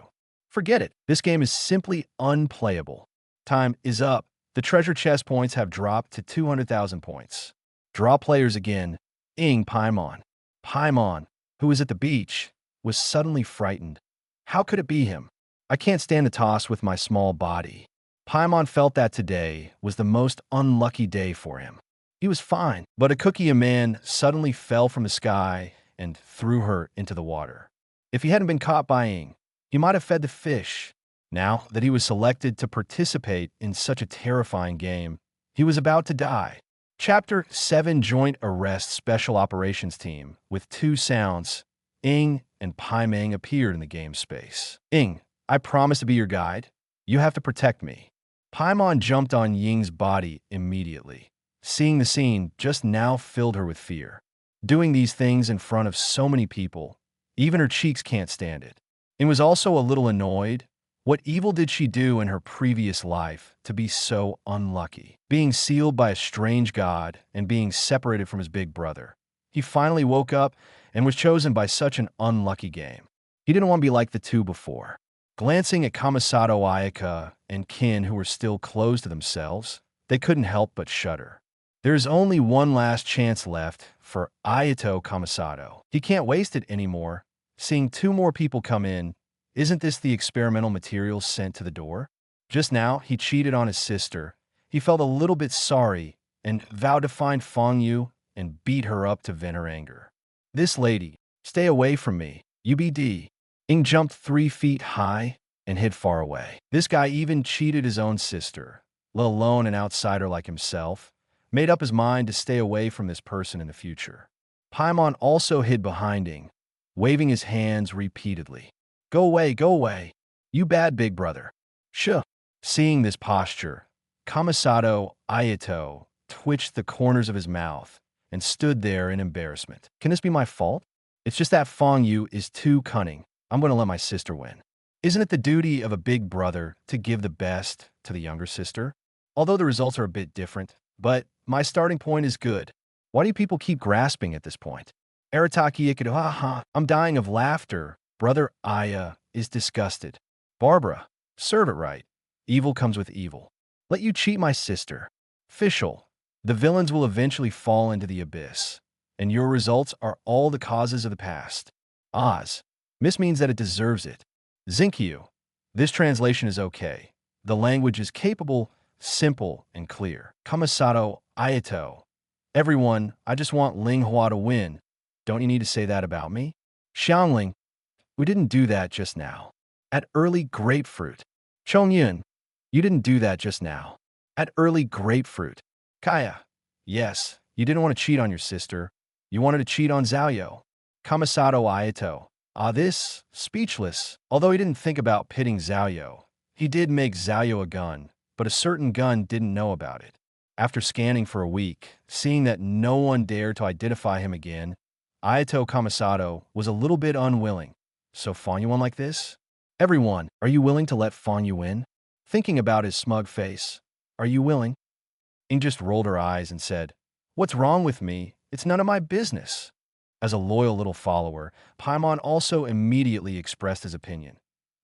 Forget it. This game is simply unplayable. Time is up. The treasure chest points have dropped to 200,000 points. Draw players again. Ing Paimon. Paimon, who was at the beach, was suddenly frightened. How could it be him? I can't stand a toss with my small body. Paimon felt that today was the most unlucky day for him. He was fine, but a cookie man suddenly fell from the sky and threw her into the water. If he hadn't been caught by Ing, he might have fed the fish. Now that he was selected to participate in such a terrifying game, he was about to die. Chapter 7 Joint Arrest Special Operations Team with two sounds, Ing and Pai Meng appeared in the game space. Ing, I promise to be your guide. You have to protect me. Paimon jumped on Ying's body immediately. Seeing the scene just now filled her with fear. Doing these things in front of so many people, even her cheeks can't stand it. And was also a little annoyed. What evil did she do in her previous life to be so unlucky? Being sealed by a strange god and being separated from his big brother. He finally woke up and was chosen by such an unlucky game. He didn't want to be like the two before. Glancing at Kamisato Ayaka and Kin, who were still closed to themselves, they couldn't help but shudder. There's only one last chance left for Ayato Kamisato. He can't waste it anymore. Seeing two more people come in, isn't this the experimental materials sent to the door? Just now, he cheated on his sister. He felt a little bit sorry and vowed to find Fang Yue and beat her up to vent her anger. This lady, stay away from me, UBD. Ing jumped 3 feet high and hid far away. This guy even cheated his own sister, let alone an outsider like himself, made up his mind to stay away from this person in the future. Paimon also hid behind Ing, waving his hands repeatedly. Go away, you bad big brother. Shh. Seeing this posture, Kamisato Ayato twitched the corners of his mouth and stood there in embarrassment. Can this be my fault? It's just that Fang Yue is too cunning. I'm going to let my sister win. Isn't it the duty of a big brother to give the best to the younger sister? Although the results are a bit different, but my starting point is good. Why do people keep grasping at this point? Arataki Ikudo, haha, I'm dying of laughter. Brother Aya is disgusted. Barbara, serve it right. Evil comes with evil. Let you cheat my sister. Fischl, the villains will eventually fall into the abyss, and your results are all the causes of the past. Oz, Miss means that it deserves it. Zinkyu, this translation is okay. The language is capable, simple, and clear. Kamisato Ayato, everyone, I just want Ling Hua to win. Don't you need to say that about me? Xiangling, we didn't do that just now. At early grapefruit. Chongyun, you didn't do that just now. At early grapefruit. Kaya, yes, you didn't want to cheat on your sister. You wanted to cheat on Xiaoyo. Kamisato Ayato, this, speechless. Although he didn't think about pitting Xiaoyo, he did make Xiaoyo a gun, but a certain gun didn't know about it. After scanning for a week, seeing that no one dared to identify him again, Ayato Kamisato was a little bit unwilling. So Fang Yue won like this? Everyone, are you willing to let Fang Yue win? Thinking about his smug face, are you willing? Ing just rolled her eyes and said, what's wrong with me? It's none of my business. As a loyal little follower, Paimon also immediately expressed his opinion.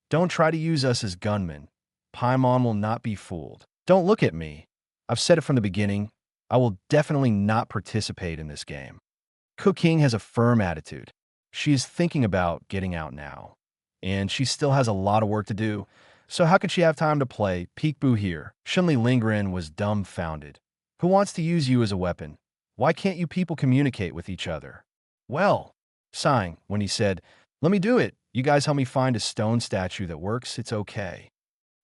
Don't try to use us as gunmen. Paimon will not be fooled. Don't look at me. I've said it from the beginning. I will definitely not participate in this game. Qing has a firm attitude. She is thinking about getting out now, and she still has a lot of work to do, so how could she have time to play peekaboo here? Shunli Lingren was dumbfounded. Who wants to use you as a weapon? Why can't you people communicate with each other? Well, sighing when he said, let me do it. You guys help me find a stone statue that works, it's okay.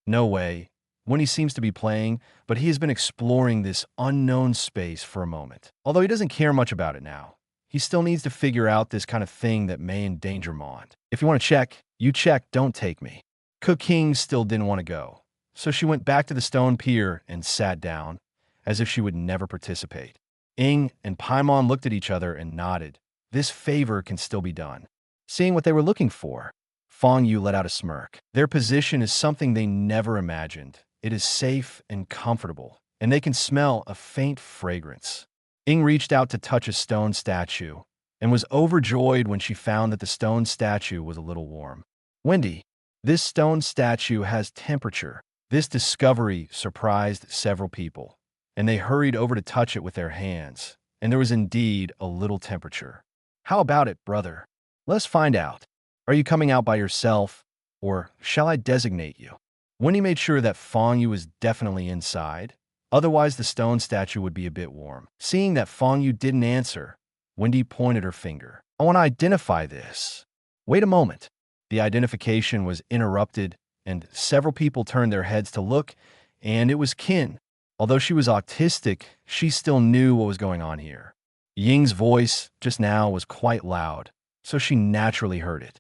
No way. When he seems to be playing, but he has been exploring this unknown space for a moment. Although he doesn't care much about it now. He still needs to figure out this kind of thing that may endanger Mond. If you want to check, you check, don't take me. Qing still didn't want to go, so she went back to the stone pier and sat down, as if she would never participate. Ing and Paimon looked at each other and nodded. This favor can still be done. Seeing what they were looking for, Fang Yue let out a smirk. Their position is something they never imagined. It is safe and comfortable, and they can smell a faint fragrance. Ing reached out to touch a stone statue and was overjoyed when she found that the stone statue was a little warm. Wendy, this stone statue has temperature. This discovery surprised several people, and they hurried over to touch it with their hands, and there was indeed a little temperature. How about it, brother? Let's find out. Are you coming out by yourself, or shall I designate you? Wendy made sure that Fang Yue was definitely inside. Otherwise, the stone statue would be a bit warm. Seeing that Fang Yue didn't answer, Wendy pointed her finger. I want to identify this. Wait a moment. The identification was interrupted, and several people turned their heads to look, and it was Qin. Although she was autistic, she still knew what was going on here. Ying's voice just now was quite loud, so she naturally heard it.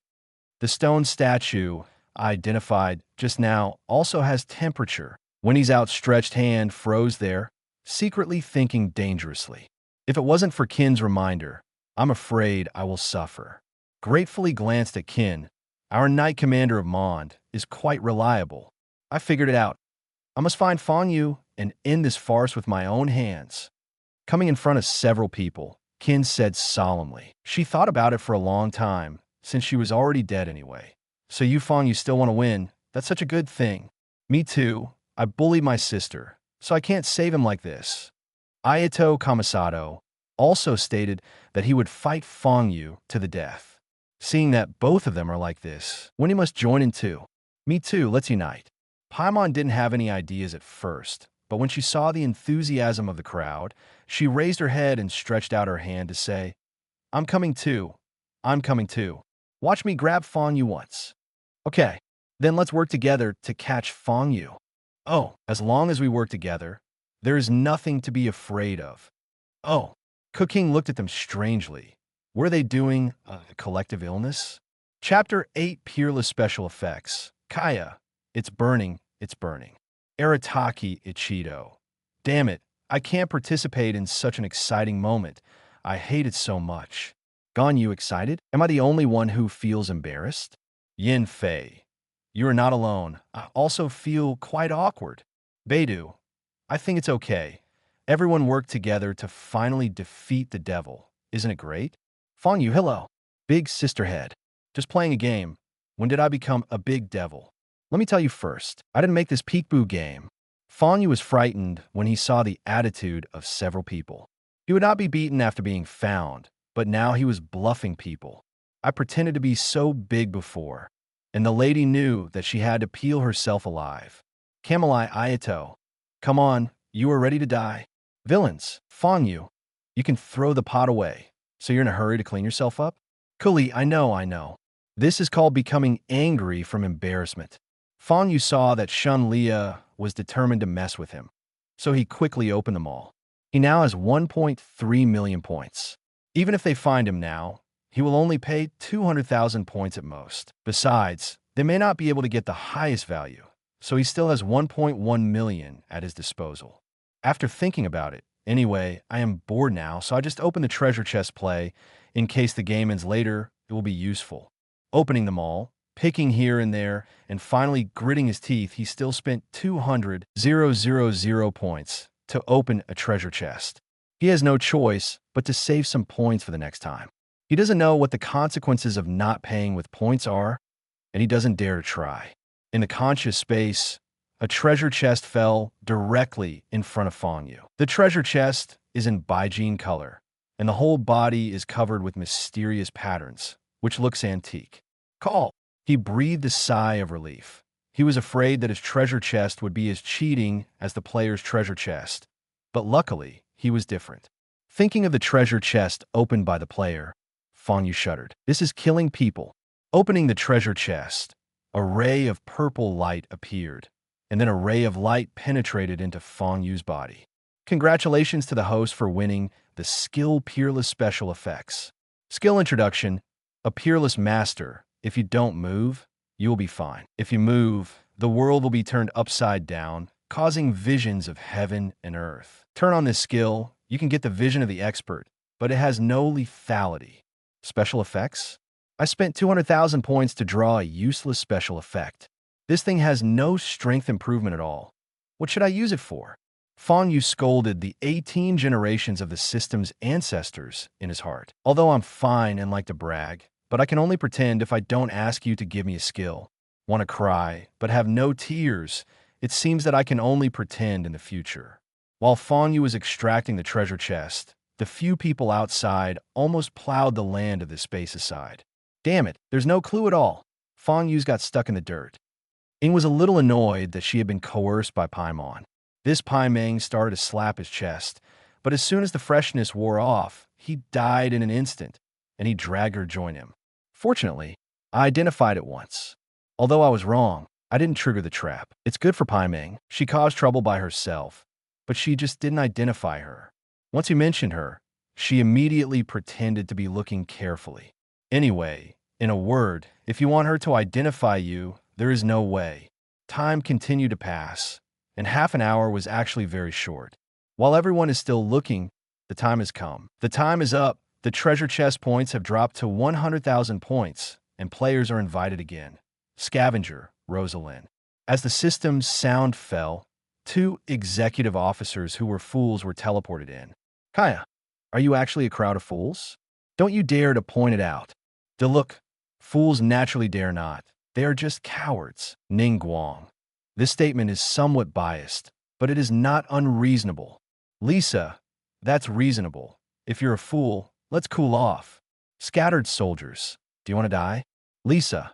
The stone statue, identified just now, also has temperature. Winnie's outstretched hand froze there, secretly thinking dangerously. If it wasn't for Qin's reminder, I'm afraid I will suffer. Gratefully glanced at Qin. Our knight commander of Mond is quite reliable. I figured it out. I must find Fang Yue and end this farce with my own hands. Coming in front of several people, Qin said solemnly. She thought about it for a long time, since she was already dead anyway. So you, Fang Yue, still want to win? That's such a good thing. Me too. I bullied my sister, so I can't save him like this. Ayato Kamisato also stated that he would fight Fang Yue to the death. Seeing that both of them are like this, Winnie must join in too. Me too, let's unite. Paimon didn't have any ideas at first, but when she saw the enthusiasm of the crowd, she raised her head and stretched out her hand to say, I'm coming too. I'm coming too. Watch me grab Fang Yue once. Okay, then let's work together to catch Fang Yue. Oh, as long as we work together, there is nothing to be afraid of. Oh, King looked at them strangely. Were they doing a collective illness? Chapter 8 Peerless Special Effects. Kaya. It's burning, it's burning. Arataki Ichido. Damn it, I can't participate in such an exciting moment. I hate it so much. Gon, you excited? Am I the only one who feels embarrassed? Yin Fei. You are not alone. I also feel quite awkward. Beidou. I think it's okay. Everyone worked together to finally defeat the devil. Isn't it great? Fang Yue, hello. Big sister head. Just playing a game. When did I become a big devil? Let me tell you first, I didn't make this peekaboo game. Fang Yue was frightened when he saw the attitude of several people. He would not be beaten after being found, but now he was bluffing people. I pretended to be so big before, and the lady knew that she had to peel herself alive. Kamilai Ayato. Come on, you are ready to die. Villains, Fang Yue. You can throw the pot away, so you're in a hurry to clean yourself up? Kuli, I know. This is called becoming angry from embarrassment. Fang Yue saw that Shun Lia was determined to mess with him, so he quickly opened them all. He now has 1.3 million points. Even if they find him now, he will only pay 200,000 points at most. Besides, they may not be able to get the highest value, so he still has 1.1 million at his disposal. After thinking about it, anyway, I am bored now, so I just opened the treasure chest play. In case the game ends later, it will be useful. Opening them all, picking here and there, and finally gritting his teeth, he still spent 200,000 points to open a treasure chest. He has no choice but to save some points for the next time. He doesn't know what the consequences of not paying with points are, and he doesn't dare to try. In the conscious space, a treasure chest fell directly in front of Fang Yue. The treasure chest is in Baijin color, and the whole body is covered with mysterious patterns, which looks antique. Call! He breathed a sigh of relief. He was afraid that his treasure chest would be as cheating as the player's treasure chest, but luckily, he was different. Thinking of the treasure chest opened by the player, Fang Yue shuddered. This is killing people. Opening the treasure chest, a ray of purple light appeared, and then a ray of light penetrated into Fang Yue's body. Congratulations to the host for winning the Skill Peerless Special Effects. Skill Introduction. A peerless master. If you don't move, you will be fine. If you move, the world will be turned upside down, causing visions of heaven and earth. Turn on this skill, you can get the vision of the expert, but it has no lethality. Special effects? I spent 200,000 points to draw a useless special effect. This thing has no strength improvement at all. What should I use it for? Fang Yue scolded the 18 generations of the system's ancestors in his heart. Although I'm fine and like to brag, but I can only pretend if I don't ask you to give me a skill. Want to cry, but have no tears. It seems that I can only pretend in the future. While Fang Yue was extracting the treasure chest, the few people outside almost plowed the land of this space aside. Damn it, there's no clue at all. Fang Yue's got stuck in the dirt. Ying was a little annoyed that she had been coerced by Paimon. This Paimeng started to slap his chest, but as soon as the freshness wore off, he died in an instant, and he dragged her to join him. Fortunately, I identified it once. Although I was wrong, I didn't trigger the trap. It's good for Paimeng. She caused trouble by herself, but she just didn't identify her. Once he mentioned her, she immediately pretended to be looking carefully. Anyway, in a word, if you want her to identify you, there is no way. Time continued to pass, and half an hour was actually very short. While everyone is still looking, the time has come. The time is up. The treasure chest points have dropped to 100,000 points, and players are invited again. Scavenger, Rosalind. As the system's sound fell, two executive officers who were fools were teleported in. Kaya, are you actually a crowd of fools? Don't you dare to point it out. Look, fools naturally dare not. They are just cowards. Ning Guang. This statement is somewhat biased, but it is not unreasonable. Lisa, that's reasonable. If you're a fool, let's cool off. Scattered soldiers. Do you want to die? Lisa,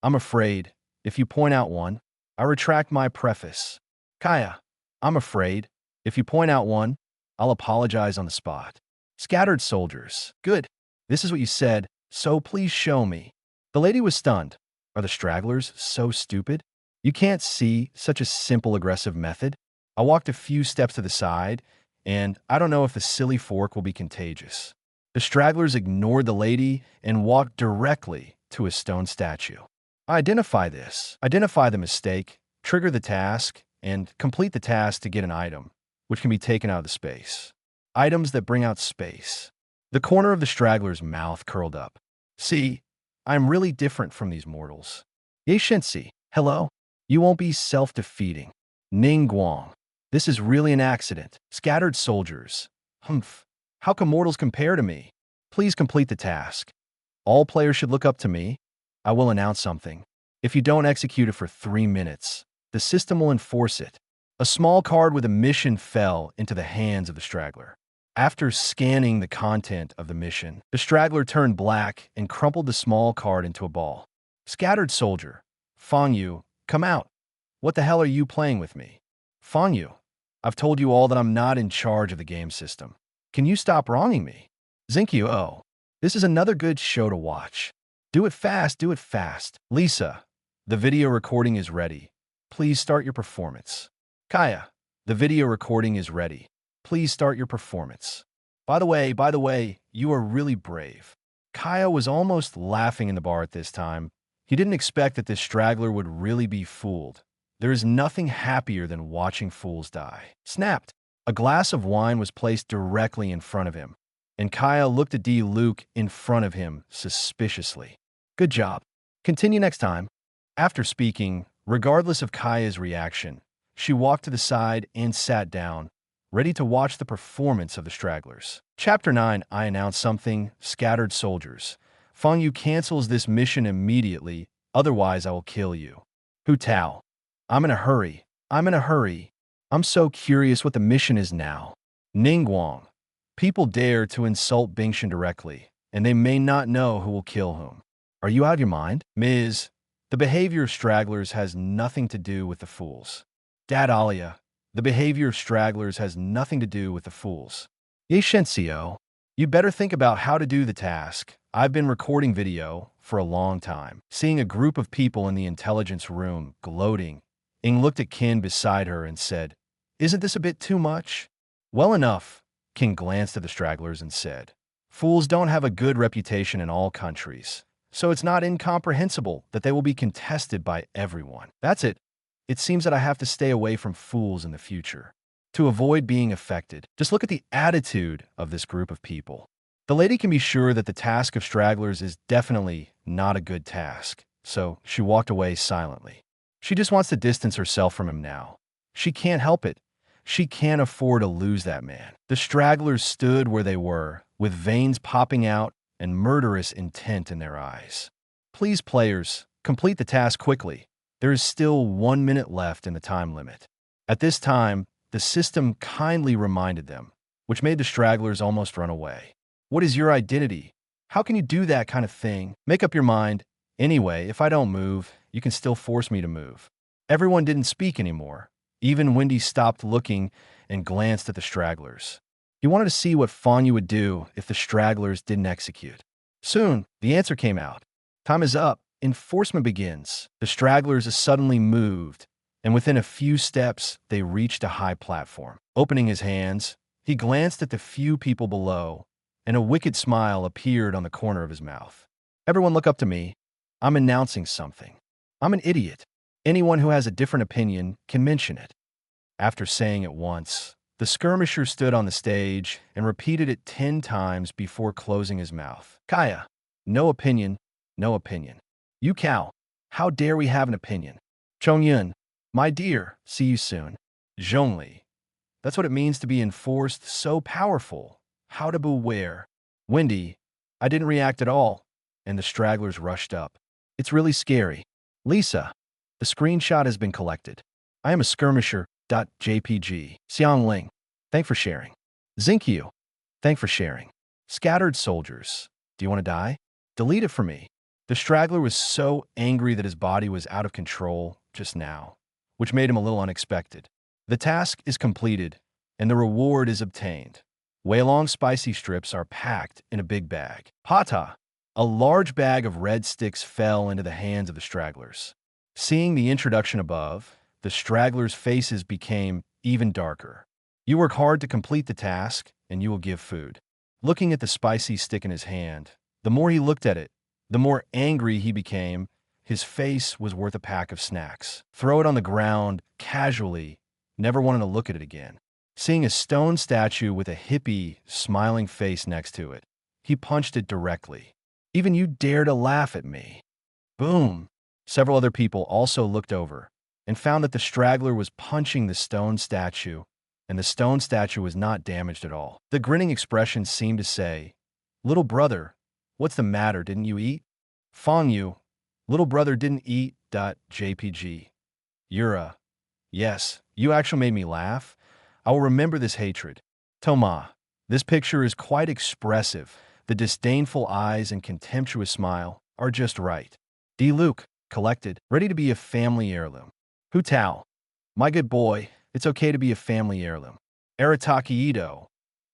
I'm afraid. If you point out one, I retract my preface. Kaya, I'm afraid. If you point out one, I'll apologize on the spot. Scattered soldiers. Good. This is what you said, so please show me. The lady was stunned. Are the stragglers so stupid? You can't see such a simple aggressive method? I walked a few steps to the side, and I don't know if the silly fork will be contagious. The stragglers ignored the lady and walked directly to a stone statue. Identify this. Identify the mistake, trigger the task, and complete the task to get an item, which can be taken out of the space. Items that bring out space. The corner of the straggler's mouth curled up. See, I'm really different from these mortals. Ye Shensi, hello? You won't be self-defeating. Ning Guang. This is really an accident. Scattered soldiers. Humph. How can mortals compare to me? Please complete the task. All players should look up to me. I will announce something. If you don't execute it for 3 minutes, the system will enforce it. A small card with a mission fell into the hands of the straggler. After scanning the content of the mission, the straggler turned black and crumpled the small card into a ball. Scattered soldier. Fang Yue, come out. What the hell are you playing with me? Fang Yue, I've told you all that I'm not in charge of the game system. Can you stop wronging me? Zinkyu, oh, this is another good show to watch. Do it fast, do it fast. Lisa, the video recording is ready. Please start your performance. Kaya, the video recording is ready. Please start your performance. By the way, you are really brave. Kaya was almost laughing in the bar at this time. He didn't expect that this straggler would really be fooled. There is nothing happier than watching fools die. Snapped. A glass of wine was placed directly in front of him, and Kaya looked at D. Luke in front of him suspiciously. Good job. Continue next time. After speaking, regardless of Kaya's reaction, she walked to the side and sat down, ready to watch the performance of the stragglers. Chapter 9, I announce something, scattered soldiers. Fang Yue cancels this mission immediately, otherwise I will kill you. Hu Tao. I'm in a hurry. I'm so curious what the mission is now. Ning Guang. People dare to insult Bingshan directly, and they may not know who will kill whom. Are you out of your mind? Ms. The behavior of stragglers has nothing to do with the fools. Dad Alia. The behavior of stragglers has nothing to do with the fools. Ye Shencio. You better think about how to do the task. I've been recording video for a long time. Seeing a group of people in the intelligence room gloating, Ing looked at Qin beside her and said, Isn't this a bit too much? Well enough. Qin glanced at the stragglers and said, Fools don't have a good reputation in all countries, so it's not incomprehensible that they will be contested by everyone. That's it. It seems that I have to stay away from fools in the future. To avoid being affected, just look at the attitude of this group of people. The lady can be sure that the task of stragglers is definitely not a good task, so she walked away silently. She just wants to distance herself from him now. She can't help it. She can't afford to lose that man. The stragglers stood where they were, with veins popping out and murderous intent in their eyes. Please, players, complete the task quickly. There is still 1 minute left in the time limit. At this time, the system kindly reminded them, which made the stragglers almost run away. What is your identity? How can you do that kind of thing? Make up your mind. Anyway, if I don't move, you can still force me to move. Everyone didn't speak anymore. Even Wendy stopped looking and glanced at the stragglers. He wanted to see what Fang Yue would do if the stragglers didn't execute. Soon, the answer came out. Time is up. Enforcement begins. The stragglers suddenly moved, and within a few steps, they reached a high platform. Opening his hands, he glanced at the few people below, and a wicked smile appeared on the corner of his mouth. Everyone look up to me. I'm announcing something. I'm an idiot. Anyone who has a different opinion can mention it. After saying it once, the skirmisher stood on the stage and repeated it 10 times before closing his mouth. Kaya, no opinion, no opinion. You cow, how dare we have an opinion? Chongyun, my dear, see you soon. Zhongli, that's what it means to be enforced so powerful. How to beware. Wendy, I didn't react at all, and the stragglers rushed up. It's really scary. Lisa, the screenshot has been collected. I am a skirmisher.jpg. Xiangling, thank for sharing. Zinkyu, thank for sharing. Scattered soldiers, do you want to die? Delete it for me. The straggler was so angry that his body was out of control just now, which made him a little unexpected. The task is completed, and the reward is obtained. Weilong spicy strips are packed in a big bag. Pata, a large bag of red sticks fell into the hands of the stragglers. Seeing the introduction above, the stragglers' faces became even darker. You work hard to complete the task, and you will give food. Looking at the spicy stick in his hand, the more he looked at it, the more angry he became. His face was worth a pack of snacks. Throw it on the ground, casually, never wanting to look at it again. Seeing a stone statue with a hippie, smiling face next to it, he punched it directly. Even you dare to laugh at me. Boom! Several other people also looked over and found that the straggler was punching the stone statue, and the stone statue was not damaged at all. The grinning expression seemed to say, "Little brother, what's the matter, didn't you eat?" Fang Yue, little brother didn't eat. JPG. Yura, yes, you actually made me laugh. I will remember this hatred. Toma, this picture is quite expressive. The disdainful eyes and contemptuous smile are just right. D. Luke, collected, ready to be a family heirloom. Hu Tao, my good boy, it's okay to be a family heirloom. Arataki Ito,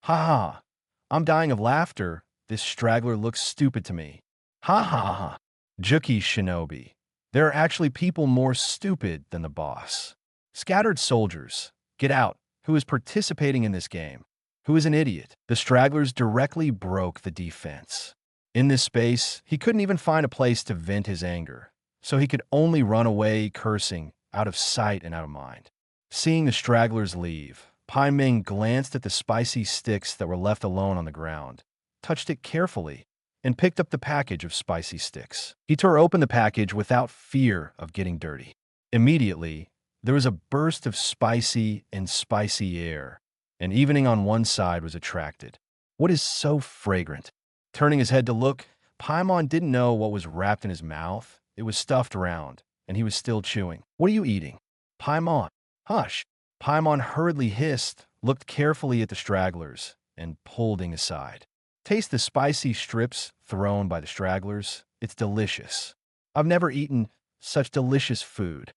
ha ha, I'm dying of laughter. This straggler looks stupid to me. Ha ha ha. Juki Shinobi, there are actually people more stupid than the boss. Scattered soldiers, get out. Who is participating in this game? Who is an idiot? The stragglers directly broke the defense. In this space, he couldn't even find a place to vent his anger, so he could only run away, cursing, out of sight and out of mind. Seeing the stragglers leave, Pai Ming glanced at the spicy sticks that were left alone on the ground, touched it carefully, and picked up the package of spicy sticks. He tore open the package without fear of getting dirty. Immediately, there was a burst of spicy air, and evening on one side was attracted. What is so fragrant? Turning his head to look, Paimon didn't know what was wrapped in his mouth. It was stuffed round, and he was still chewing. What are you eating? Paimon, hush. Paimon hurriedly hissed, looked carefully at the stragglers, and pulled Ing aside. Taste the spicy strips thrown by the stragglers. It's delicious. I've never eaten such delicious food.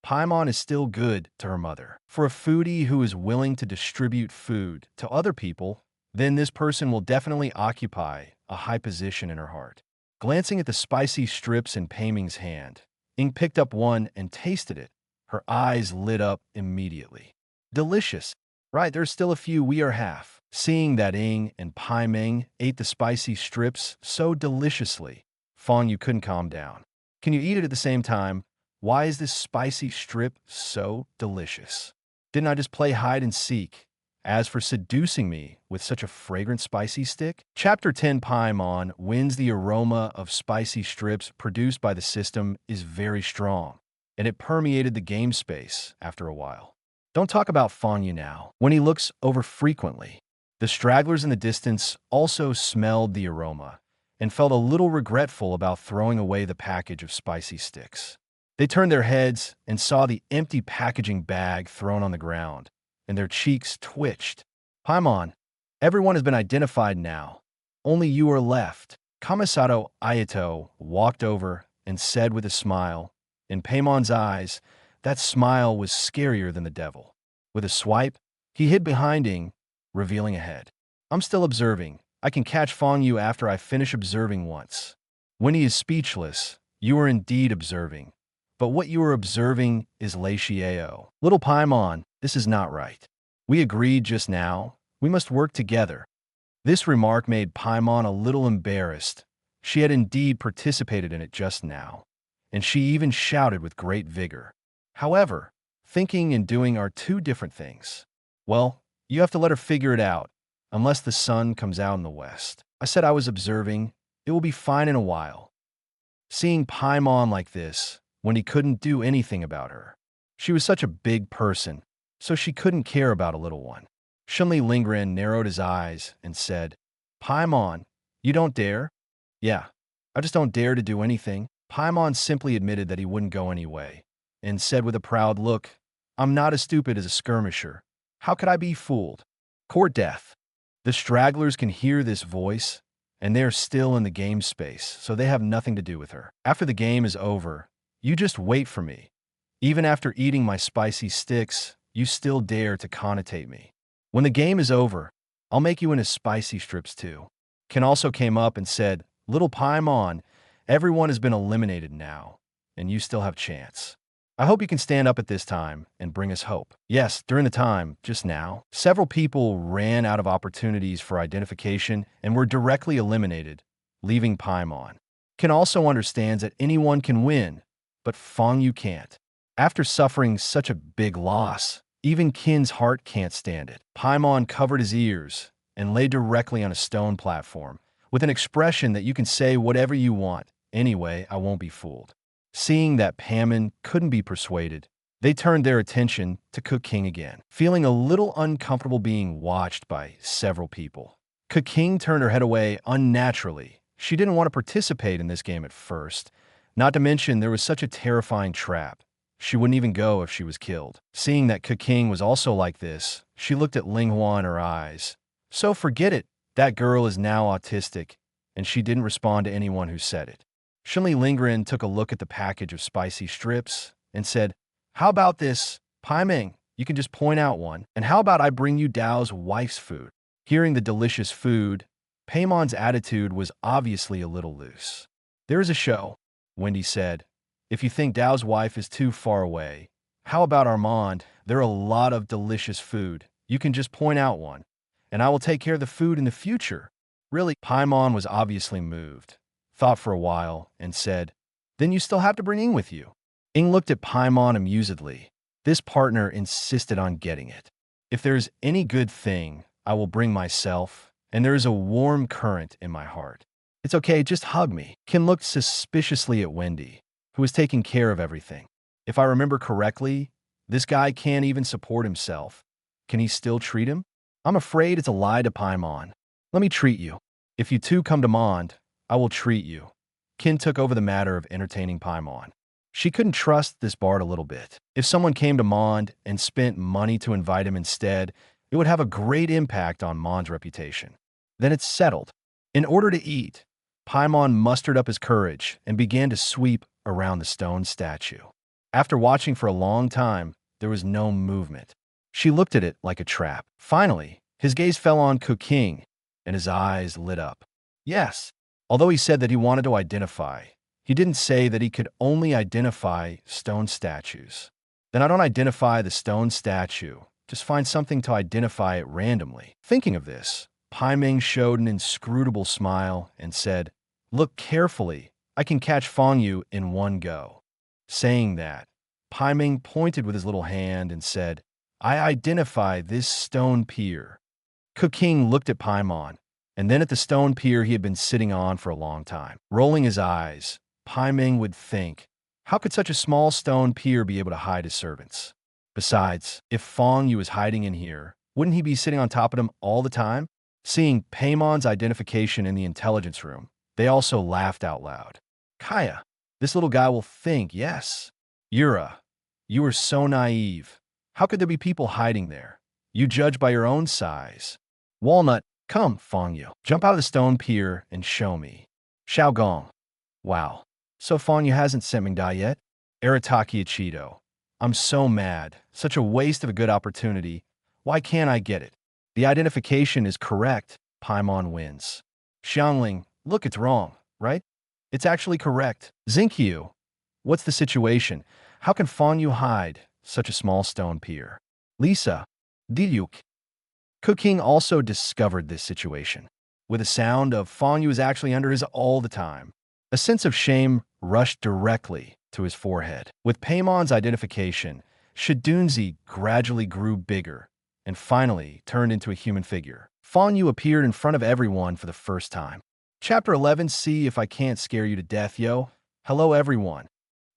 Paimon is still good to her mother. For a foodie who is willing to distribute food to other people, then this person will definitely occupy a high position in her heart. Glancing at the spicy strips in Pei Ming's hand, Ing picked up one and tasted it. Her eyes lit up immediately. Delicious. Right, there's still a few we are half. Seeing that Ing and Pai Ming ate the spicy strips so deliciously, Fang Yue couldn't calm down. Can you eat it at the same time? Why is this spicy strip so delicious? Didn't I just play hide and seek? As for seducing me with such a fragrant spicy stick? Chapter 10 Paimon wins. The aroma of spicy strips produced by the system is very strong, and it permeated the game space after a while. Don't talk about Fang Yue now. When he looks over frequently, the stragglers in the distance also smelled the aroma and felt a little regretful about throwing away the package of spicy sticks. They turned their heads and saw the empty packaging bag thrown on the ground, and their cheeks twitched. Paimon, everyone has been identified now. Only you are left. Kamisato Ayato walked over and said with a smile. In Paimon's eyes, that smile was scarier than the devil. With a swipe, he hid behind Ing, revealing a head. I'm still observing. I can catch Fang Yue after I finish observing once. When he is speechless, you are indeed observing. But what you are observing is Lei Xiao. Little Paimon, this is not right. We agreed just now. We must work together. This remark made Paimon a little embarrassed. She had indeed participated in it just now, and she even shouted with great vigor. However, Thinking and doing are two different things. Well, you have to let her figure it out, unless the sun comes out in the west. I said I was observing. It will be fine in a while. Seeing Paimon like this, when he couldn't do anything about her. She was such a big person, so she couldn't care about a little one. Shenli Lingren narrowed his eyes and said, Paimon, you don't dare? Yeah, I just don't dare to do anything. Paimon simply admitted that he wouldn't go anyway, and said with a proud look, I'm not as stupid as a skirmisher. How could I be fooled? Court death. The stragglers can hear this voice, and they're still in the game space, so they have nothing to do with her. After the game is over, you just wait for me. Even after eating my spicy sticks, you still dare to connotate me. When the game is over, I'll make you into spicy strips too. Ken also came up and said, Little Paimon, everyone has been eliminated now, and you still have chance. I hope you can stand up at this time and bring us hope. Yes, during the time, just now, several people ran out of opportunities for identification and were directly eliminated, leaving Paimon. Ken also understands that anyone can win, but Fang Yue can't. After suffering such a big loss, even Qin's heart can't stand it. Paimon covered his ears and lay directly on a stone platform, with an expression that you can say whatever you want. Anyway, I won't be fooled. Seeing that Paimon couldn't be persuaded, they turned their attention to Qing again, feeling a little uncomfortable being watched by several people. Qing turned her head away unnaturally. She didn't want to participate in this game at first, not to mention there was such a terrifying trap. She wouldn't even go if she was killed. Seeing that Qing was also like this, she looked at Ling Hua in her eyes. So forget it, that girl is now autistic, and she didn't respond to anyone who said it. Shenli Lingren took a look at the package of spicy strips and said, How about this, Paimon? You can just point out one. And how about I bring you Dao's wife's food? Hearing the delicious food, Paimon's attitude was obviously a little loose. There is a show, Wendy said. If you think Dao's wife is too far away, how about Armand? There are a lot of delicious food. You can just point out one, and I will take care of the food in the future. Really? Paimon was obviously moved, thought for a while, and said, Then you still have to bring Ing with you. Ing looked at Paimon amusedly. This partner insisted on getting it. If there's any good thing, I will bring myself, and there is a warm current in my heart. It's okay, just hug me. Ken looked suspiciously at Wendy, who was taking care of everything. If I remember correctly, this guy can't even support himself. Can he still treat him? I'm afraid it's a lie to Paimon. Let me treat you. If you two come to Mond, I will treat you. Kin took over the matter of entertaining Paimon. She couldn't trust this bard a little bit. If someone came to Mond and spent money to invite him instead, it would have a great impact on Mond's reputation. Then it's settled. In order to eat, Paimon mustered up his courage and began to sweep around the stone statue. After watching for a long time, there was no movement. She looked at it like a trap. Finally, his gaze fell on Qing, and his eyes lit up. Yes, although he said that he wanted to identify, he didn't say that he could only identify stone statues. Then I don't identify the stone statue. Just find something to identify it randomly. Thinking of this, Paimon showed an inscrutable smile and said, Look carefully. I can catch Fang Yue in one go. Saying that, Paimon pointed with his little hand and said, I identify this stone pier. Qing looked at Paimon, and then at the stone pier he had been sitting on for a long time. Rolling his eyes, Paimon would think, how could such a small stone pier be able to hide his servants? Besides, if Fang Yue was hiding in here, wouldn't he be sitting on top of them all the time? Seeing Paimon's identification in the intelligence room, they also laughed out loud. Kaya, this little guy will think, yes. Yura, you are so naive. How could there be people hiding there? You judge by your own size. Walnut, come, Fang Yue. Jump out of the stone pier and show me. Xiaogong. Wow. So Fang Yue hasn't sent Ming Dai yet? Arataki Ichido. I'm so mad. Such a waste of a good opportunity. Why can't I get it? The identification is correct. Paimon wins. Xiangling, look, it's wrong, right? It's actually correct. Zinkyu, what's the situation? How can Fang Yue hide such a small stone pier? Lisa, Diuk. Qing also discovered this situation. With a sound of Fang Yue is actually under his all the time. A sense of shame rushed directly to his forehead. With Paimon's identification, Shadunzi gradually grew bigger and finally turned into a human figure. Fang Yue appeared in front of everyone for the first time. Chapter 11, See If I Can't Scare You to Death, Yo. Hello, everyone.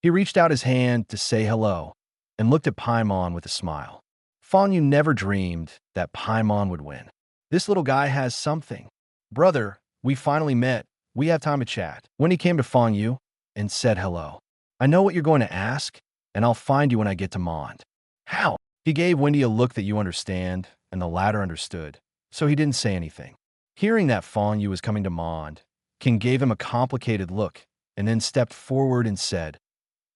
He reached out his hand to say hello and looked at Paimon with a smile. Fang Yue never dreamed that Paimon would win. This little guy has something. Brother, we finally met. We have time to chat. When he came to Fang Yue and said hello. I know what you're going to ask, and I'll find you when I get to Mond. How? He gave Wendy a look that you understand, and the latter understood, so he didn't say anything. Hearing that Fang Yue was coming to Mond, Qing gave him a complicated look, and then stepped forward and said,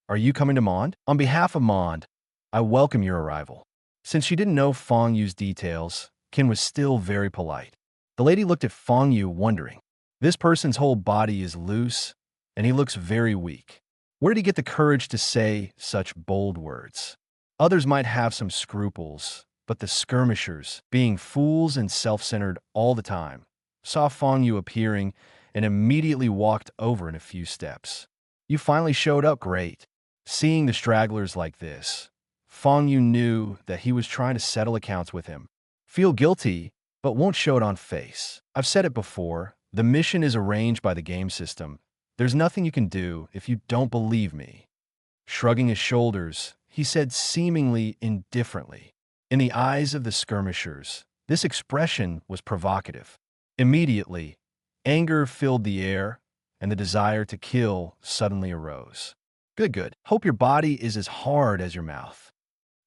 Are you coming to Mond? On behalf of Mond, I welcome your arrival. Since she didn't know Fang Yue's details, Qin was still very polite. The lady looked at Fang Yue, wondering, this person's whole body is loose, and he looks very weak. Where did he get the courage to say such bold words? Others might have some scruples, but the skirmishers, being fools and self-centered all the time, saw Fang Yue appearing and immediately walked over in a few steps. You finally showed up, great. Seeing the stragglers like this, Fang Yue knew that he was trying to settle accounts with him. Feel guilty, but won't show it on face. I've said it before, the mission is arranged by the game system. There's nothing you can do if you don't believe me. Shrugging his shoulders, he said seemingly indifferently. In the eyes of the skirmishers, this expression was provocative. Immediately, anger filled the air, and the desire to kill suddenly arose. Good. Hope your body is as hard as your mouth.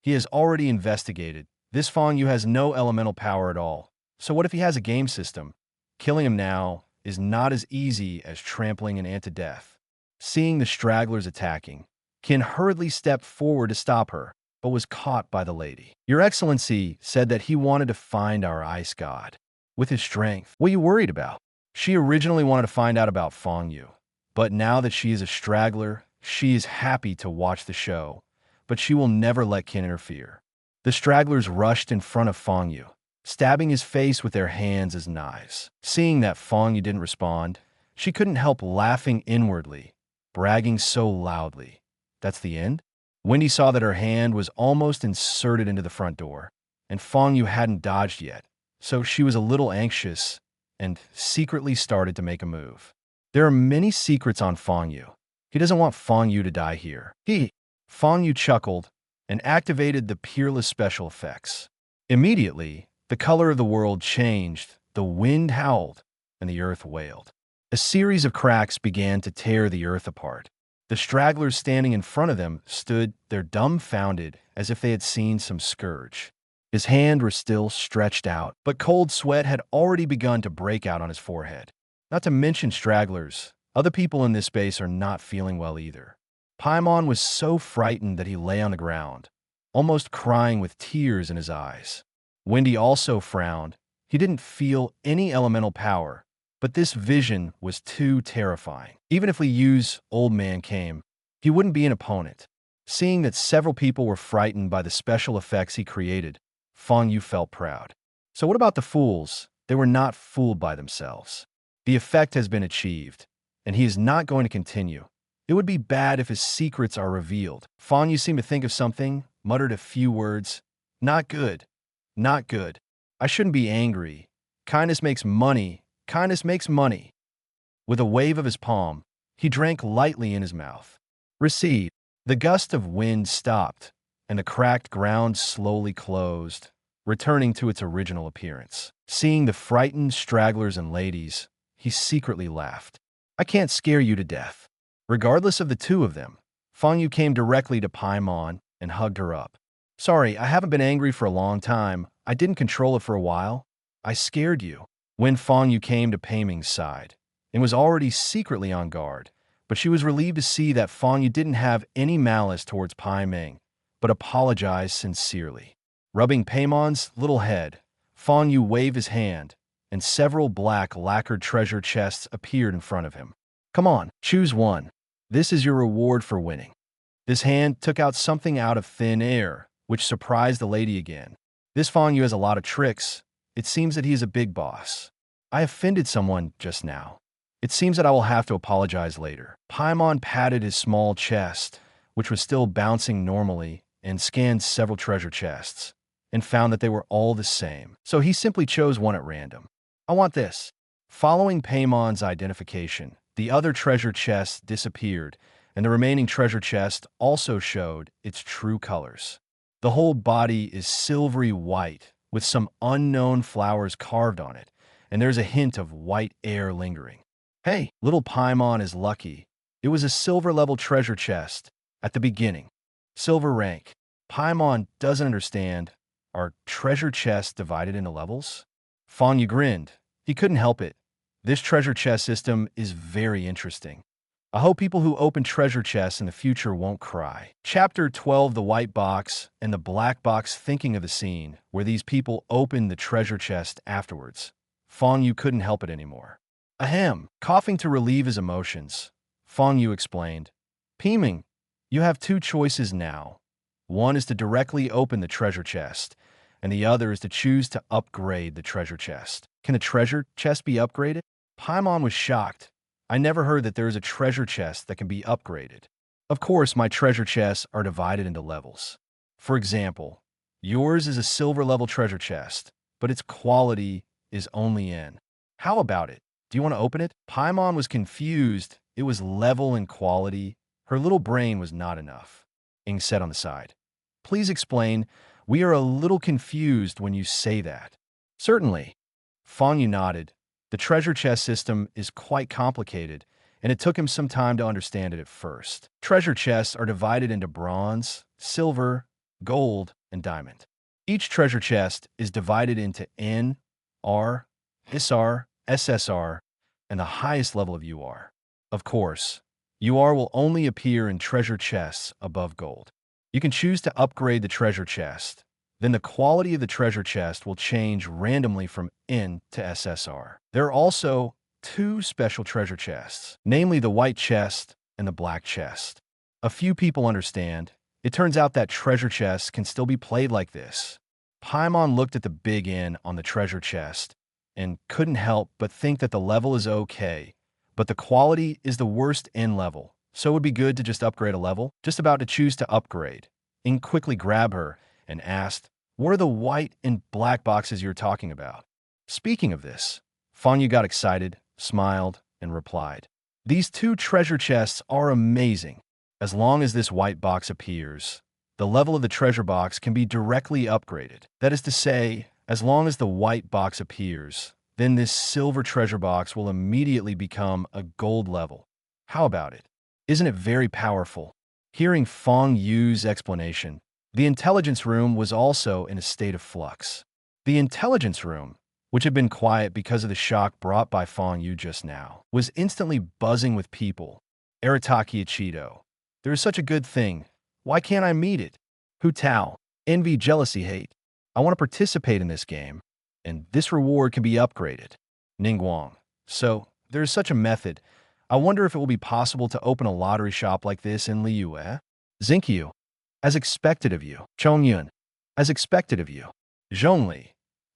He has already investigated. This Fang Yue has no elemental power at all. So what if he has a game system? Killing him now is not as easy as trampling an ant to death. Seeing the stragglers attacking, Qin hurriedly stepped forward to stop her, but was caught by the lady. Your Excellency said that he wanted to find our ice god. With his strength, what are you worried about? She originally wanted to find out about Fang Yue, but now that she is a straggler, she is happy to watch the show, but she will never let Qin interfere. The stragglers rushed in front of Fang Yue, stabbing his face with their hands as knives. Seeing that Fang Yue didn't respond, she couldn't help laughing inwardly, bragging so loudly. That's the end? Wendy saw that her hand was almost inserted into the front door, and Fang Yue hadn't dodged yet, so she was a little anxious and secretly started to make a move. There are many secrets on Fang Yue. He doesn't want Fang Yue to die here. Fang Yue chuckled and activated the peerless special effects. Immediately, the color of the world changed, the wind howled, and the earth wailed. A series of cracks began to tear the earth apart. The stragglers standing in front of them stood there dumbfounded as if they had seen some scourge. His hands were still stretched out, but cold sweat had already begun to break out on his forehead. Not to mention stragglers, other people in this space are not feeling well either. Paimon was so frightened that he lay on the ground, almost crying with tears in his eyes. Wendy also frowned. He didn't feel any elemental power, but this vision was too terrifying. Even if Li Yu's old man came, he wouldn't be an opponent. Seeing that several people were frightened by the special effects he created, Fang Yue felt proud. So what about the fools? They were not fooled by themselves. The effect has been achieved, and he is not going to continue. It would be bad if his secrets are revealed. Fang Yue seemed to think of something, muttered a few words. Not good. Not good. I shouldn't be angry. Kindness makes money. Kindness makes money. With a wave of his palm, he drank lightly in his mouth. Receive. The gust of wind stopped, and the cracked ground slowly closed, returning to its original appearance. Seeing the frightened stragglers and ladies, he secretly laughed. I can't scare you to death. Regardless of the two of them, Fang Yue came directly to Paimon and hugged her up. Sorry, I haven't been angry for a long time. I didn't control it for a while. I scared you. When Fang Yue came to Pei Ming's side and was already secretly on guard, but she was relieved to see that Fang Yue didn't have any malice towards Pei Ming, but apologized sincerely. Rubbing Peimon's little head, Fang Yue waved his hand, and several black lacquered treasure chests appeared in front of him. Come on, choose one. This is your reward for winning. This hand took out something out of thin air, which surprised the lady again. This Fang Yue has a lot of tricks. It seems that he is a big boss. I offended someone just now. It seems that I will have to apologize later. Paimon patted his small chest, which was still bouncing normally, and scanned several treasure chests and found that they were all the same. So he simply chose one at random. I want this. Following Paymon's identification, the other treasure chests disappeared, and the remaining treasure chest also showed its true colors. The whole body is silvery white, with some unknown flowers carved on it, and there's a hint of white air lingering. Hey, little Paimon is lucky. It was a silver-level treasure chest at the beginning. Silver rank. Paimon doesn't understand. Are treasure chests divided into levels? Fang Yue grinned. He couldn't help it. This treasure chest system is very interesting. I hope people who open treasure chests in the future won't cry. Chapter 12, The White Box and the Black Box. Thinking of the scene where these people opened the treasure chest afterwards, Fang Yue couldn't help it anymore. Ahem, coughing to relieve his emotions, Fang Yue explained. Peeming, you have two choices now. One is to directly open the treasure chest, and the other is to choose to upgrade the treasure chest. Can a treasure chest be upgraded? Paimon was shocked. I never heard that there is a treasure chest that can be upgraded. Of course, my treasure chests are divided into levels. For example, yours is a silver-level treasure chest, but its quality is only N. How about it? Do you want to open it? Paimon was confused. It was level and quality. Her little brain was not enough. Ing said on the side. Please explain. We are a little confused when you say that. Certainly. Fang Yue nodded. The treasure chest system is quite complicated, and it took him some time to understand it at first. Treasure chests are divided into bronze, silver, gold, and diamond. Each treasure chest is divided into N, R, SR, SSR, and the highest level of UR. Of course, UR will only appear in treasure chests above gold. You can choose to upgrade the treasure chest. Then the quality of the treasure chest will change randomly from N to SSR. There are also two special treasure chests, namely the white chest and the black chest. A few people understand. It turns out that treasure chests can still be played like this. Paimon looked at the big N on the treasure chest and couldn't help but think that the level is okay, but the quality is the worst N level, so it would be good to just upgrade a level. Just about to choose to upgrade, Ing quickly grabbed her and asked, what are the white and black boxes you're talking about? Speaking of this, Fang Yue got excited, smiled, and replied, these two treasure chests are amazing. As long as this white box appears, the level of the treasure box can be directly upgraded. That is to say, as long as the white box appears, then this silver treasure box will immediately become a gold level. How about it? Isn't it very powerful? Hearing Fang Yue's explanation, the intelligence room was also in a state of flux. The intelligence room, which had been quiet because of the shock brought by Fang Yue just now, was instantly buzzing with people. Arataki Ichido. There is such a good thing. Why can't I meet it? Hu Tao. Envy, jealousy, hate. I want to participate in this game, and this reward can be upgraded. Ning Guang. So, there is such a method. I wonder if it will be possible to open a lottery shop like this in Liyue. Zinkyu. As expected of you. Chongyun. As expected of you. Zhongli.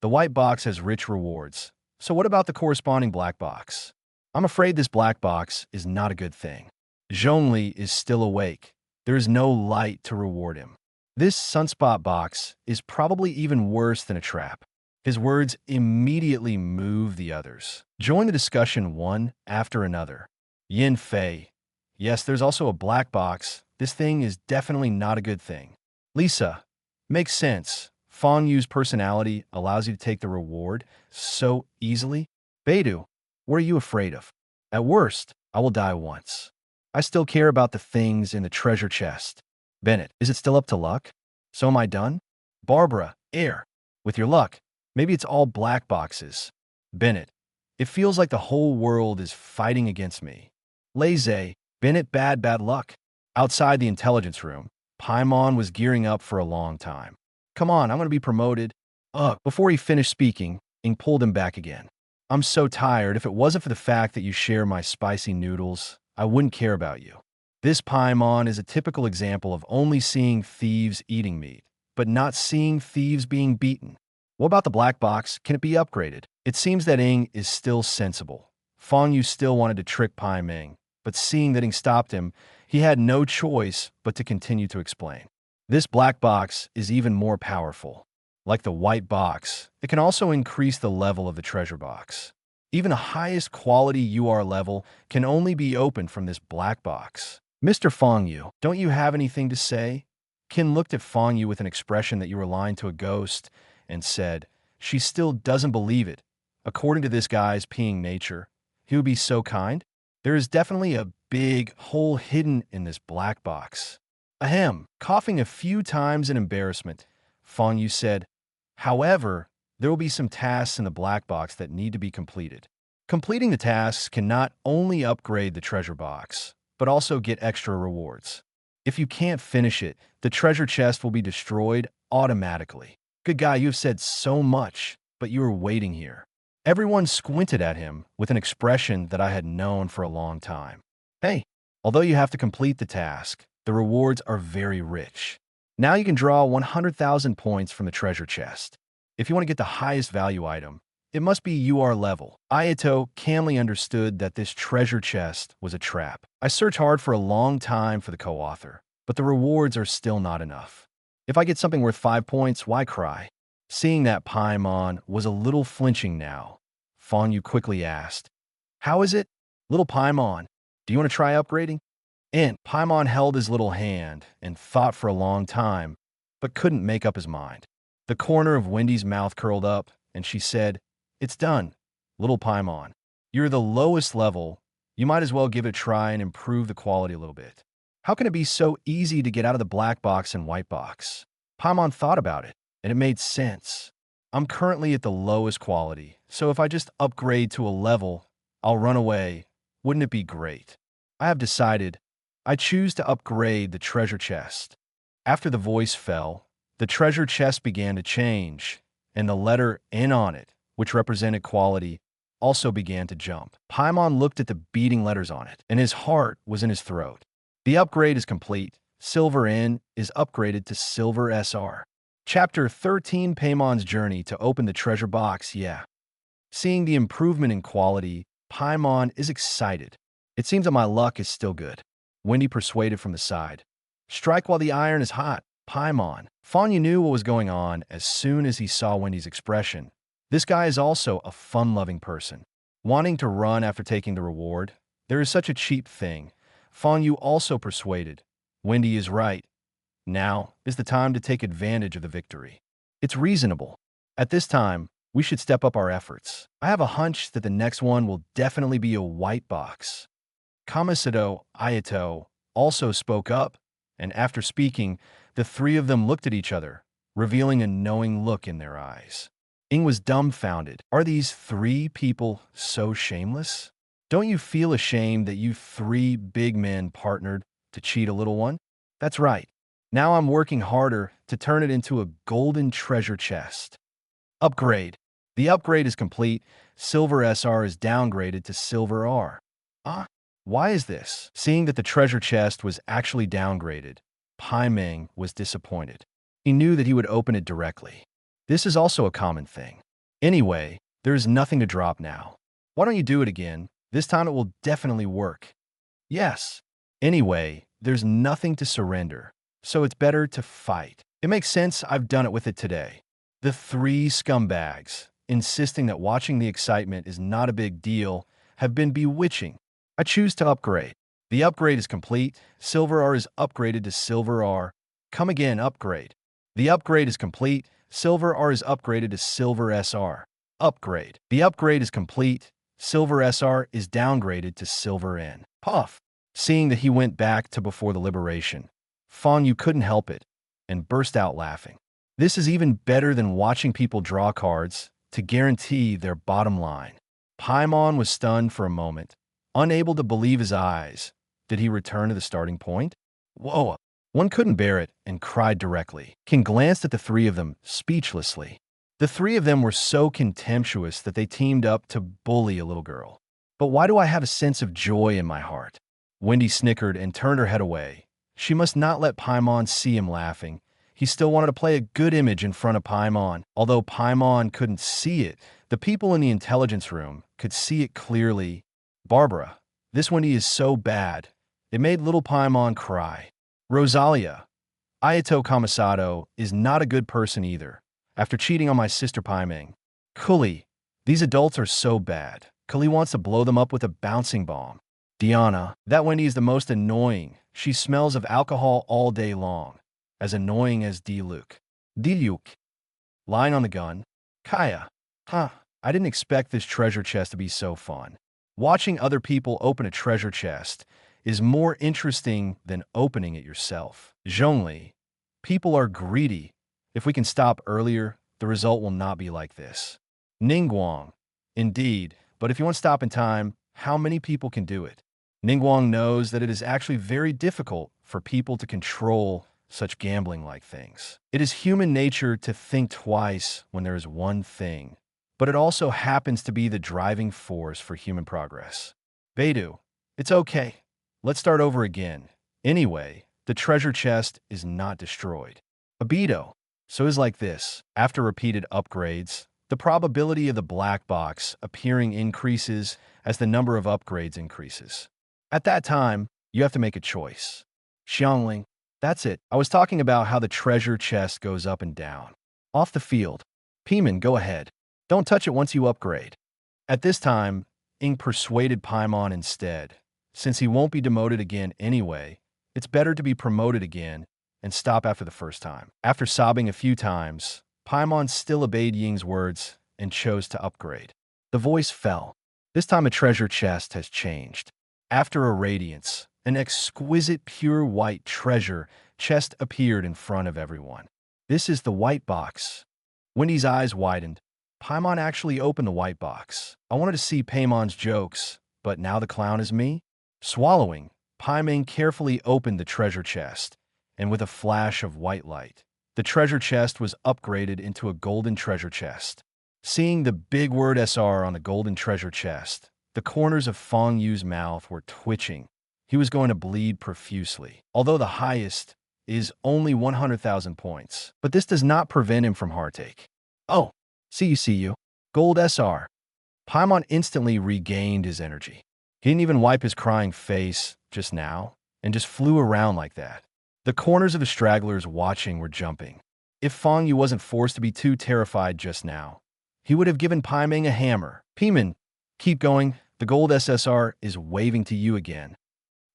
The white box has rich rewards. So what about the corresponding black box? I'm afraid this black box is not a good thing. Zhongli is still awake. There is no light to reward him. This sunspot box is probably even worse than a trap. His words immediately move the others. Join the discussion one after another. Yin Fei. Yes, there's also a black box. This thing is definitely not a good thing. Lisa. Makes sense. Fang Yue's personality allows you to take the reward so easily. Beidou. What are you afraid of? At worst, I will die once. I still care about the things in the treasure chest. Bennett. Is it still up to luck? So am I done? Barbara. Air. With your luck, maybe it's all black boxes. Bennett. It feels like the whole world is fighting against me. Lazy. Bennett. Bad luck. Outside the intelligence room, Paimon was gearing up for a long time. Come on, I'm going to be promoted. Before he finished speaking, Ing pulled him back again. I'm so tired. If it wasn't for the fact that you share my spicy noodles, I wouldn't care about you. This Paimon is a typical example of only seeing thieves eating meat, but not seeing thieves being beaten. What about the black box? Can it be upgraded? It seems that Ing is still sensible. Fang Yue still wanted to trick Pai Ming, but seeing that Ing stopped him, he had no choice but to continue to explain. This black box is even more powerful. Like the white box, it can also increase the level of the treasure box. Even the highest quality UR level can only be opened from this black box. Mr. Fang Yue, don't you have anything to say? Qin looked at Fang Yue with an expression that you were lying to a ghost and said, she still doesn't believe it. According to this guy's peeing nature, he would be so kind. There is definitely a big hole hidden in this black box. Ahem, coughing a few times in embarrassment, Fang Yue said, however, there will be some tasks in the black box that need to be completed. Completing the tasks can not only upgrade the treasure box, but also get extra rewards. If you can't finish it, the treasure chest will be destroyed automatically. Good guy, you've said so much, but you were waiting here. Everyone squinted at him with an expression that I had known for a long time. Hey, although you have to complete the task, the rewards are very rich. Now you can draw 100,000 points from the treasure chest. If you want to get the highest value item, it must be UR level. Ayato calmly understood that this treasure chest was a trap. I searched hard for a long time for the co-author, but the rewards are still not enough. If I get something worth 5 points, why cry? Seeing that Paimon was a little flinching now, Fang Yue quickly asked, how is it? Little Paimon, do you want to try upgrading? And Paimon held his little hand and thought for a long time, but couldn't make up his mind. The corner of Wendy's mouth curled up, and she said, it's done, little Paimon. You're the lowest level. You might as well give it a try and improve the quality a little bit. How can it be so easy to get out of the black box and white box? Paimon thought about it, and it made sense. I'm currently at the lowest quality, so if I just upgrade to a level, I'll run away. Wouldn't it be great? I have decided. I choose to upgrade the treasure chest. After the voice fell, the treasure chest began to change, and the letter N on it, which represented quality, also began to jump. Paimon looked at the beating letters on it, and his heart was in his throat. The upgrade is complete. Silver N is upgraded to Silver SR. Chapter 13, Paimon's Journey to Open the Treasure Box, yeah. Seeing the improvement in quality, Paimon is excited. It seems that my luck is still good. Wendy persuaded from the side. Strike while the iron is hot, Paimon. Fang Yue knew what was going on as soon as he saw Wendy's expression. This guy is also a fun-loving person. Wanting to run after taking the reward, there is such a cheap thing. Fang Yue also persuaded. Wendy is right. Now is the time to take advantage of the victory. It's reasonable. At this time, we should step up our efforts. I have a hunch that the next one will definitely be a white box. Kamisado Ayato also spoke up, and after speaking, the three of them looked at each other, revealing a knowing look in their eyes. Ing was dumbfounded. Are these three people so shameless? Don't you feel ashamed that you three big men partnered to cheat a little one? That's right. Now I'm working harder to turn it into a golden treasure chest. Upgrade. The upgrade is complete. Silver SR is downgraded to Silver R. Why is this? Seeing that the treasure chest was actually downgraded, Pai Ming was disappointed. He knew that he would open it directly. This is also a common thing. Anyway, there is nothing to drop now. Why don't you do it again? This time it will definitely work. Yes. Anyway, there's nothing to surrender, so it's better to fight. It makes sense I've done it with it today. The three scumbags, insisting that watching the excitement is not a big deal, have been bewitching. I choose to upgrade. The upgrade is complete. Silver R is upgraded to Silver R. Come again, upgrade. The upgrade is complete. Silver R is upgraded to Silver SR. Upgrade. The upgrade is complete. Silver SR is downgraded to Silver N. Puff. Seeing that he went back to before the liberation, Fang Yue couldn't help it and burst out laughing. This is even better than watching people draw cards to guarantee their bottom line. Paimon was stunned for a moment, unable to believe his eyes. Did he return to the starting point? Whoa! One couldn't bear it and cried directly. Qing glanced at the three of them speechlessly. The three of them were so contemptuous that they teamed up to bully a little girl. But why do I have a sense of joy in my heart? Wendy snickered and turned her head away. She must not let Paimon see him laughing. He still wanted to play a good image in front of Paimon. Although Paimon couldn't see it, the people in the intelligence room could see it clearly. Barbara, this Wendy is so bad. It made little Paimon cry. Rosalia, Ayato Kamisato is not a good person either. After cheating on my sister Paimeng. Kuli, these adults are so bad. Kuli wants to blow them up with a bouncing bomb. Diana, that Wendy is the most annoying. She smells of alcohol all day long. As annoying as Diluc. Diluc, lying on the gun. Kaya, I didn't expect this treasure chest to be so fun. Watching other people open a treasure chest is more interesting than opening it yourself. Zhongli, people are greedy. If we can stop earlier, the result will not be like this. Ning Guang, indeed, but if you want to stop in time, how many people can do it? Ning Guang knows that it is actually very difficult for people to control such gambling-like things. It is human nature to think twice when there is one thing, but it also happens to be the driving force for human progress. Beidou, it's okay. Let's start over again. Anyway, the treasure chest is not destroyed. Abito, so it's like this. After repeated upgrades, the probability of the black box appearing increases as the number of upgrades increases. At that time, you have to make a choice. Xiangling, that's it. I was talking about how the treasure chest goes up and down. Off the field. Pieman, go ahead. Don't touch it once you upgrade. At this time, Ing persuaded Paimon instead. Since he won't be demoted again anyway, it's better to be promoted again and stop after the first time. After sobbing a few times, Paimon still obeyed Ying's words and chose to upgrade. The voice fell. This time a treasure chest has changed. After a radiance, an exquisite pure white treasure chest appeared in front of everyone. This is the white box. Wendy's eyes widened. Paimon actually opened the white box. I wanted to see Paimon's jokes, but now the clown is me? Swallowing, Paimon carefully opened the treasure chest, and with a flash of white light, the treasure chest was upgraded into a golden treasure chest. Seeing the big word SR on the golden treasure chest, the corners of Fang Yue's mouth were twitching. He was going to bleed profusely. Although the highest is only 100,000 points, but this does not prevent him from heartache. Oh, see you. Gold SR. Paimon instantly regained his energy. He didn't even wipe his crying face just now, and just flew around like that. The corners of the stragglers watching were jumping. If Fang Yue wasn't forced to be too terrified just now, he would have given Paimeng a hammer. Pieman, keep going. The gold SSR is waving to you again.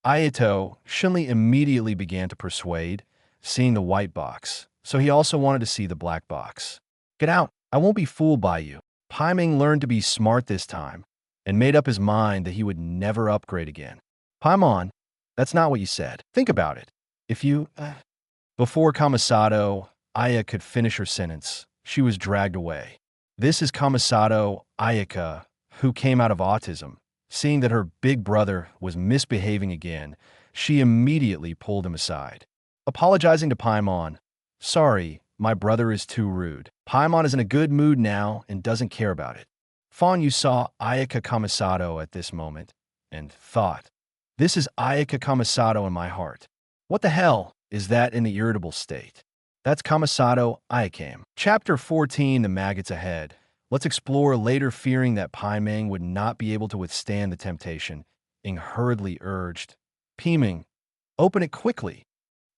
Ayato, Shunli immediately began to persuade, seeing the white box, so he also wanted to see the black box. Get out. I won't be fooled by you. Paimeng learned to be smart this time, and made up his mind that he would never upgrade again. Paimon, that's not what you said. Think about it. If you... Before Kamisato, Aya could finish her sentence, she was dragged away. This is Kamisato Ayaka, who came out of autism. Seeing that her big brother was misbehaving again, she immediately pulled him aside. Apologizing to Paimon, sorry, my brother is too rude. Paimon is in a good mood now and doesn't care about it. Fang Yue saw Ayaka Kamisato at this moment and thought, this is Ayaka Kamisato in my heart. What the hell is that in the irritable state? That's Kamisato Ayakam. Chapter 14, The Maggots Ahead. Let's explore later. Fearing that Paimeng would not be able to withstand the temptation, Ing hurriedly urged, Pimeng, open it quickly.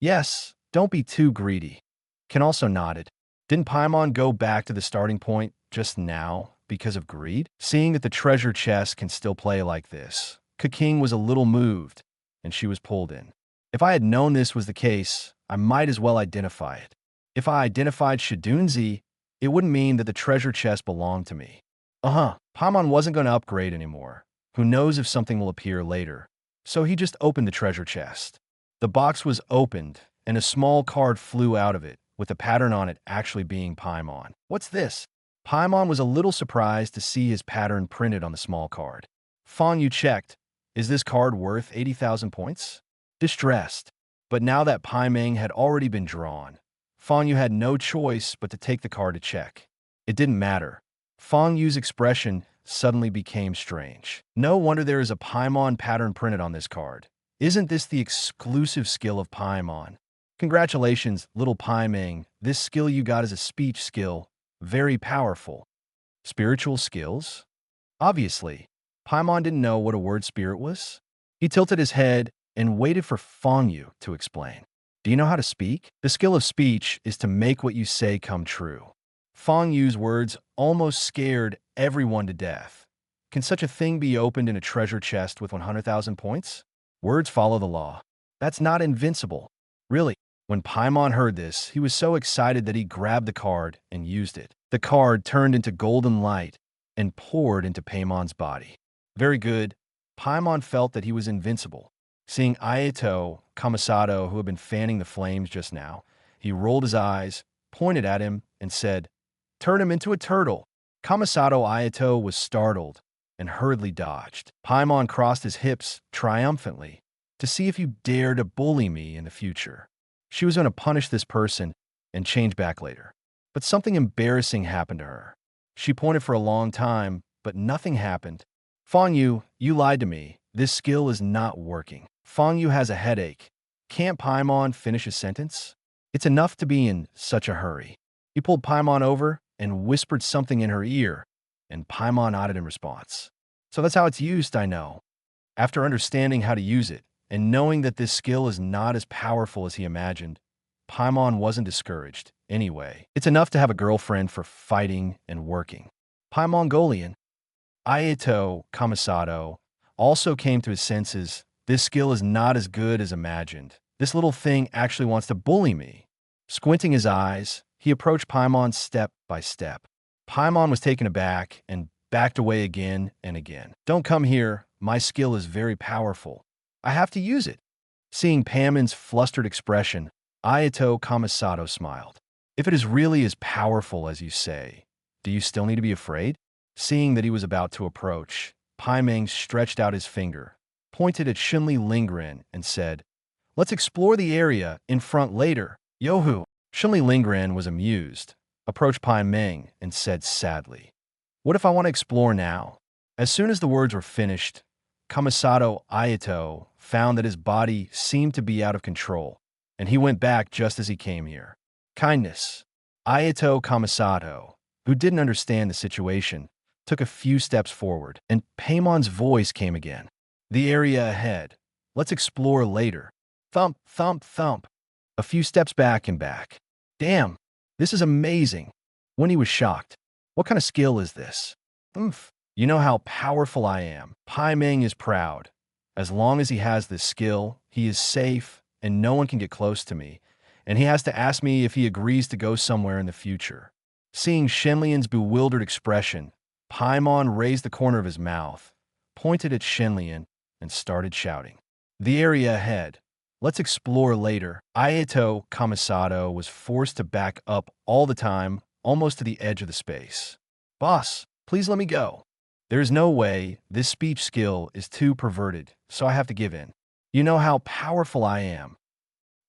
Yes, don't be too greedy. Ken also nodded. Didn't Paimon go back to the starting point just now because of greed? Seeing that the treasure chest can still play like this, Qing was a little moved, and she was pulled in. If I had known this was the case, I might as well identify it. If I identified Shadunzi, it wouldn't mean that the treasure chest belonged to me. Paimon wasn't going to upgrade anymore. Who knows if something will appear later. So he just opened the treasure chest. The box was opened, and a small card flew out of it, with a pattern on it actually being Paimon. What's this? Paimon was a little surprised to see his pattern printed on the small card. Fang Yue checked. Is this card worth 80,000 points? Distressed. But now that Paimeng had already been drawn, Fang Yue had no choice but to take the card to check. It didn't matter. Fang Yue's expression suddenly became strange. No wonder there is a Paimon pattern printed on this card. Isn't this the exclusive skill of Paimon? Congratulations, little Paimeng. This skill you got is a speech skill. Very powerful. Spiritual skills? Obviously, Paimon didn't know what a word spirit was. He tilted his head and waited for Fang Yue to explain. Do you know how to speak? The skill of speech is to make what you say come true. Fang Yue's words almost scared everyone to death. Can such a thing be opened in a treasure chest with 100,000 points? Words follow the law. That's not invincible. Really, when Paimon heard this, he was so excited that he grabbed the card and used it. The card turned into golden light and poured into Paimon's body. Very good. Paimon felt that he was invincible. Seeing Ayato Kamisato, who had been fanning the flames just now, he rolled his eyes, pointed at him, and said, "Turn him into a turtle." Kamisato Ayato was startled and hurriedly dodged. Paimon crossed his hips triumphantly. "To see if you dare to bully me in the future." She was going to punish this person and change back later. But something embarrassing happened to her. She pointed for a long time, but nothing happened. "Fang Yue, you lied to me. This skill is not working." Fang Yue has a headache. Can't Paimon finish a sentence? It's enough to be in such a hurry. He pulled Paimon over and whispered something in her ear, and Paimon nodded in response. "So that's how it's used, I know." After understanding how to use it, and knowing that this skill is not as powerful as he imagined, Paimon wasn't discouraged. Anyway, it's enough to have a girlfriend for fighting and working. Paimongolian. Ayato Kamisato also came to his senses. This skill is not as good as imagined. This little thing actually wants to bully me. Squinting his eyes, he approached Paimon step by step. Paimon was taken aback and backed away again and again. "Don't come here. My skill is very powerful. I have to use it." Seeing Paimon's flustered expression, Ayato Kamisato smiled. "If it is really as powerful as you say, do you still need to be afraid?" Seeing that he was about to approach, Paimon stretched out his finger, pointed at Shinli Lingren, and said, "Let's explore the area in front later, Yohu." Shinli Lingren was amused, approached Paimon, and said sadly, "What if I want to explore now?" As soon as the words were finished, Kamisato Ayato found that his body seemed to be out of control, and he went back just as he came here. Kindness. Ayato Kamisato, who didn't understand the situation, took a few steps forward, and Paimon's voice came again. "The area ahead. Let's explore later." Thump, thump, thump. A few steps back and back. "Damn, this is amazing." When he was shocked. "What kind of skill is this?" "Humph. You know how powerful I am." Paimon is proud. As long as he has this skill, he is safe and no one can get close to me, and he has to ask me if he agrees to go somewhere in the future. Seeing Shenlian's bewildered expression, Paimon raised the corner of his mouth, pointed at Shenlian, and started shouting, "The area ahead. Let's explore later." Ayato Kamisato was forced to back up all the time, almost to the edge of the space. "Boss, please let me go. There is no way. This speech skill is too perverted, so I have to give in. You know how powerful I am."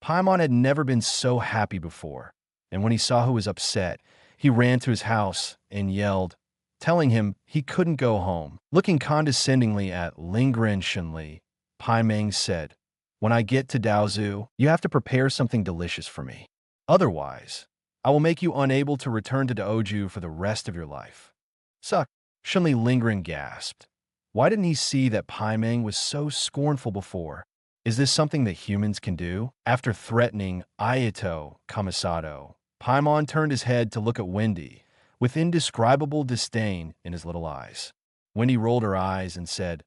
Paimon had never been so happy before, and when he saw who was upset, he ran to his house and yelled, telling him he couldn't go home. Looking condescendingly at Lingren Shenli, Paimon said, "When I get to Daozu, you have to prepare something delicious for me. Otherwise, I will make you unable to return to Daoju for the rest of your life." "Suck." Shenli Lingren gasped. Why didn't he see that Paimon was so scornful before? Is this something that humans can do? After threatening Ayato Kamisato, Paimon turned his head to look at Wendy, with indescribable disdain in his little eyes. Wendy rolled her eyes and said,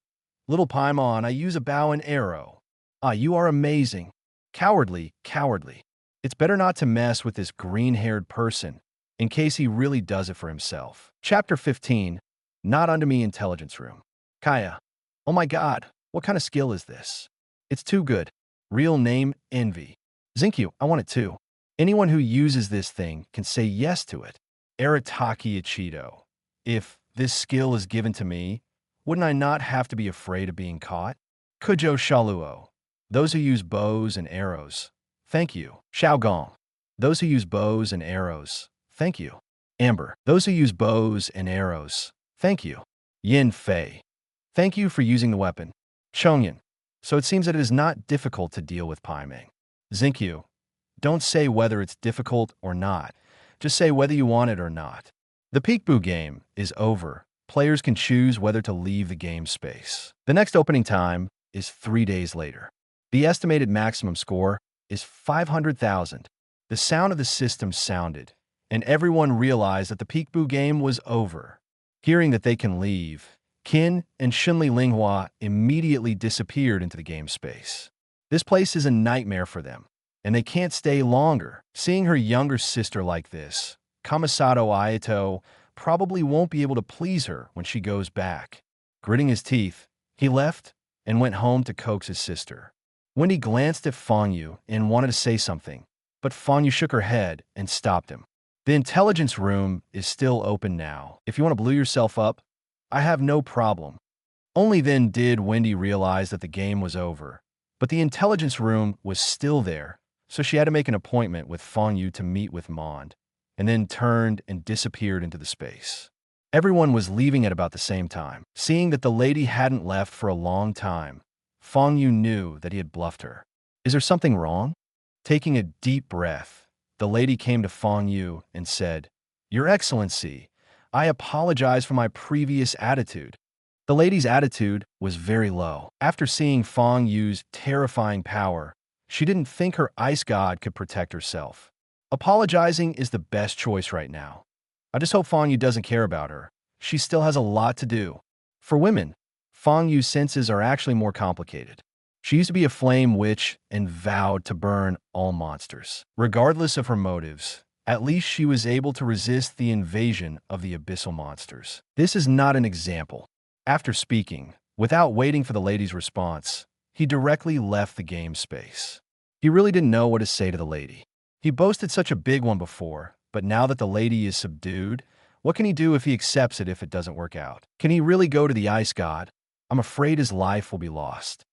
"Little Paimon, I use a bow and arrow." "Ah, you are amazing." "Cowardly, cowardly. It's better not to mess with this green-haired person, in case he really does it for himself." Chapter 15, Not Unto Me Intelligence Room. Kaya. "Oh my god, what kind of skill is this? It's too good." Real name, Envy. "Zinkyu, I want it too. Anyone who uses this thing can say yes to it." Arataki Ichido. "If this skill is given to me, wouldn't I not have to be afraid of being caught?" Kujo Shaluo. "Those who use bows and arrows. Thank you." Xiaogong. "Those who use bows and arrows. Thank you." Amber. "Those who use bows and arrows. Thank you." Yin Fei. "Thank you for using the weapon." Chongyan. "So it seems that it is not difficult to deal with Paimon." Zinkyu. "Don't say whether it's difficult or not. Just say whether you want it or not." The Peekaboo game is over. Players can choose whether to leave the game space. The next opening time is 3 days later. The estimated maximum score is 500,000. The sound of the system sounded, and everyone realized that the peekaboo game was over. Hearing that they can leave, Qin and Shenli Linghua immediately disappeared into the game space. This place is a nightmare for them, and they can't stay longer. Seeing her younger sister like this, Kamisato Ayato probably won't be able to please her when she goes back. Gritting his teeth, he left and went home to coax his sister. Wendy glanced at Fang Yue and wanted to say something, but Fang Yue shook her head and stopped him. The intelligence room is still open now. If you want to blow yourself up, I have no problem. Only then did Wendy realize that the game was over, but the intelligence room was still there, so she had to make an appointment with Fang Yue to meet with Mond, and then turned and disappeared into the space. Everyone was leaving at about the same time. Seeing that the lady hadn't left for a long time, Fang Yue knew that he had bluffed her. Is there something wrong? Taking a deep breath, the lady came to Fang Yue and said, "Your Excellency, I apologize for my previous attitude." The lady's attitude was very low. After seeing Fang Yue's terrifying power, she didn't think her ice god could protect herself. Apologizing is the best choice right now. I just hope Fang Yue doesn't care about her. She still has a lot to do. For women, Fang Yue's senses are actually more complicated. She used to be a flame witch and vowed to burn all monsters. Regardless of her motives, at least she was able to resist the invasion of the abyssal monsters. This is not an example. After speaking, without waiting for the lady's response, he directly left the game space. He really didn't know what to say to the lady. He boasted such a big one before, but now that the lady is subdued, what can he do if he accepts it if it doesn't work out? Can he really go to the ice god? I'm afraid his life will be lost.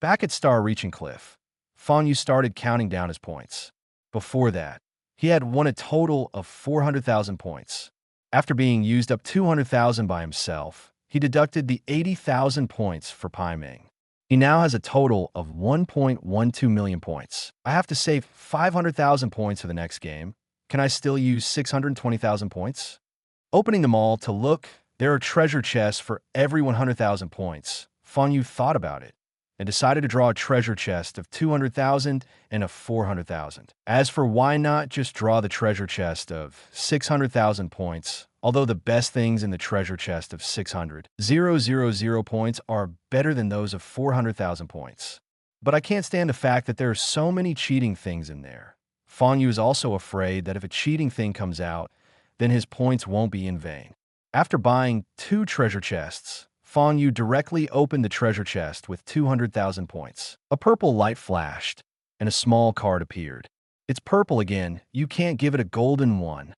Back at Star Reaching Cliff, Fang Yue started counting down his points. Before that, he had won a total of 400,000 points. After being used up 200,000 by himself, he deducted the 80,000 points for Pai Ming. He now has a total of 1.12 million points. I have to save 500,000 points for the next game. Can I still use 620,000 points? Opening them all to look, there are treasure chests for every 100,000 points. Fang Yue thought about it and decided to draw a treasure chest of 200,000 and of 400,000. As for why not just draw the treasure chest of 600,000 points, although the best things in the treasure chest of 600,000 points are better than those of 400,000 points. But I can't stand the fact that there are so many cheating things in there. Fang Yue is also afraid that if a cheating thing comes out, then his points won't be in vain. After buying 2 treasure chests, Fang Yue directly opened the treasure chest with 200,000 points. A purple light flashed, and a small card appeared. It's purple again, you can't give it a golden one.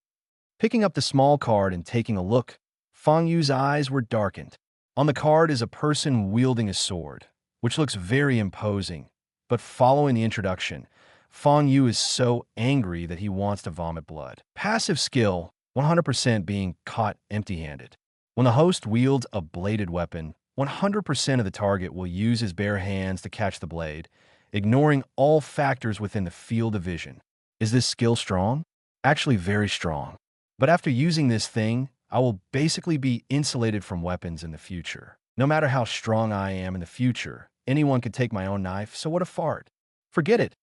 Picking up the small card and taking a look, Fang Yue's eyes were darkened. On the card is a person wielding a sword, which looks very imposing, but following the introduction, Fang Yue is so angry that he wants to vomit blood. Passive skill, 100% being caught empty-handed. When the host wields a bladed weapon, 100% of the target will use his bare hands to catch the blade, ignoring all factors within the field of vision. Is this skill strong? Actually very strong. But after using this thing, I will basically be insulated from weapons in the future. No matter how strong I am in the future, anyone can take my own knife, so what a fart. Forget it.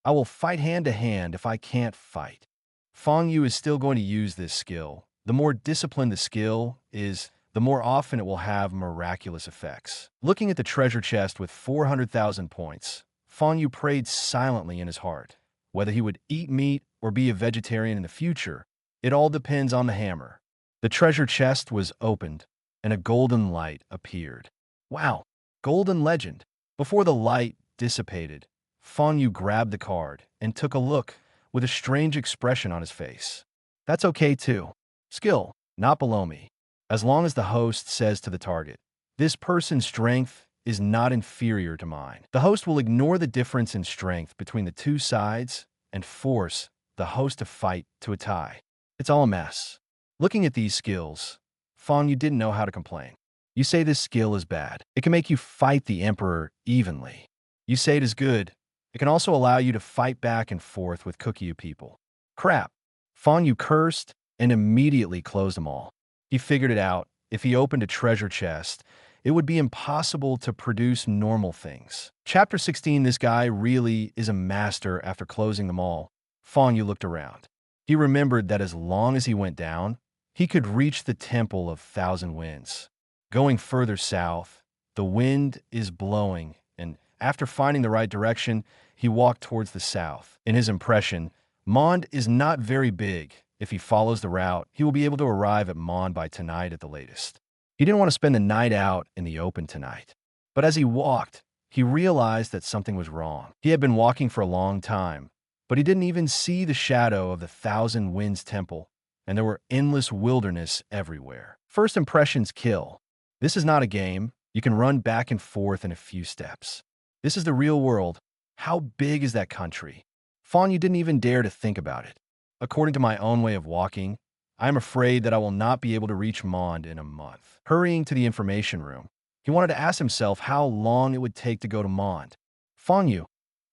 I will fight hand to hand if I can't fight. Fang Yue is still going to use this skill. The more disciplined the skill is, the more often it will have miraculous effects. Looking at the treasure chest with 400,000 points, Fang Yue prayed silently in his heart. Whether he would eat meat or be a vegetarian in the future, it all depends on the hammer. The treasure chest was opened, and a golden light appeared. Wow, golden legend. Before the light dissipated, Fang Yue grabbed the card and took a look with a strange expression on his face. That's okay too. Skill, not below me. As long as the host says to the target, this person's strength is not inferior to mine. The host will ignore the difference in strength between the two sides and force the host to fight to a tie. It's all a mess. Looking at these skills, Fang Yue didn't know how to complain. You say this skill is bad. It can make you fight the emperor evenly. You say it is good. It can also allow you to fight back and forth with Kukyu people. Crap. Fang Yue cursed and immediately closed them all. He figured it out. If he opened a treasure chest, it would be impossible to produce normal things. Chapter 16, this guy really is a master. After closing them all, Fang Yue looked around. He remembered that as long as he went down, he could reach the Temple of Thousand Winds. Going further south, the wind is blowing, and after finding the right direction, he walked towards the south. In his impression, Mond is not very big. If he follows the route, he will be able to arrive at Mond by tonight at the latest. He didn't want to spend the night out in the open tonight. But as he walked, he realized that something was wrong. He had been walking for a long time, but he didn't even see the shadow of the Thousand Winds Temple, and there were endless wilderness everywhere. First impressions kill. This is not a game. You can run back and forth in a few steps. This is the real world. How big is that country? Fang Yue didn't even dare to think about it. According to my own way of walking, I am afraid that I will not be able to reach Mond in a month. Hurrying to the information room, he wanted to ask himself how long it would take to go to Mond. Fang Yue,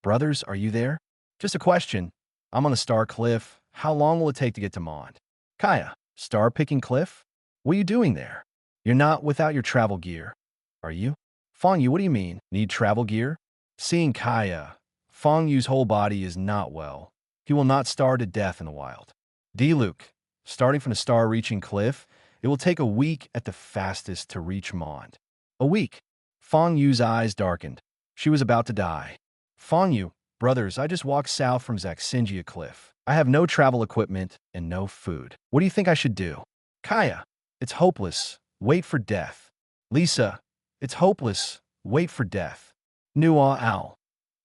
brothers, are you there? Just a question. I'm on the Star Cliff. How long will it take to get to Mond? Kaya, Star Picking Cliff? What are you doing there? You're not without your travel gear, are you? Fang Yue, what do you mean? Need travel gear? Seeing Kaya, Fang Yue's whole body is not well. He will not starve to death in the wild. Diluc, starting from the star-reaching cliff, it will take a week at the fastest to reach Mond. A week? Fang Yue's eyes darkened. She was about to die. Fang Yue, brothers, I just walked south from Zaxingia Cliff. I have no travel equipment and no food. What do you think I should do? Kaya, it's hopeless. Wait for death. Lisa, it's hopeless. Wait for death. Nua Owl,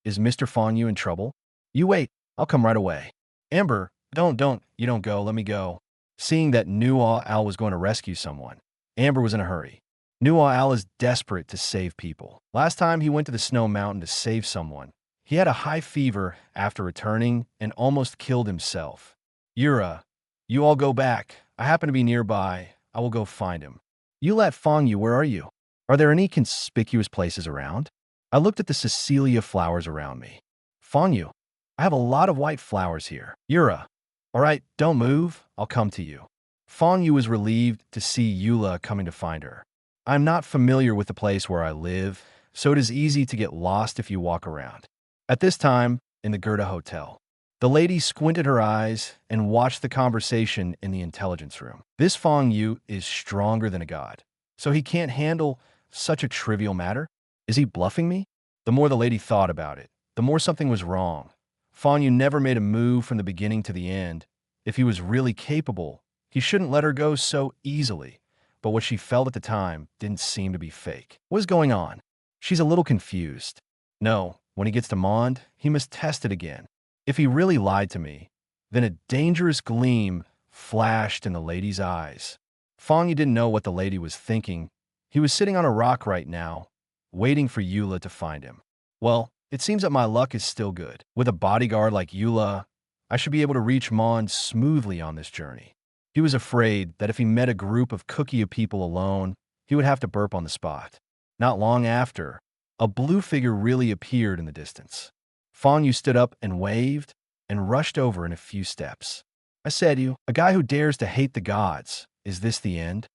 is Mr. Fang Yue in trouble? You wait. I'll come right away. Amber, you don't go, let me go. Seeing that Nua Owl was going to rescue someone, Amber was in a hurry. Nua Owl is desperate to save people. Last time he went to the Snow Mountain to save someone, he had a high fever after returning and almost killed himself. Yura, you all go back. I happen to be nearby. I will go find him. You let Fang Yue, where are you? Are there any conspicuous places around? I looked at the Cecilia flowers around me. Fang Yue, I have a lot of white flowers here. Yura, all right, don't move. I'll come to you. Fang Yue was relieved to see Eula coming to find her. I'm not familiar with the place where I live, so it is easy to get lost if you walk around. At this time, in the Gerda Hotel, the lady squinted her eyes and watched the conversation in the intelligence room. This Fang Yue is stronger than a god, so he can't handle such a trivial matter? Is he bluffing me? The more the lady thought about it, the more something was wrong. Fang Yue never made a move from the beginning to the end. If he was really capable, he shouldn't let her go so easily. But what she felt at the time didn't seem to be fake. What is going on? She's a little confused. No, when he gets to Mond, he must test it again. If he really lied to me, then a dangerous gleam flashed in the lady's eyes. Fang Yue didn't know what the lady was thinking. He was sitting on a rock right now, waiting for Eula to find him. Well, it seems that my luck is still good. With a bodyguard like Eula, I should be able to reach Mond smoothly on this journey. He was afraid that if he met a group of cookie people alone, he would have to burp on the spot. Not long after, a blue figure really appeared in the distance. Fang Yue stood up and waved and rushed over in a few steps. I said, you, a guy who dares to hate the gods. Is this the end?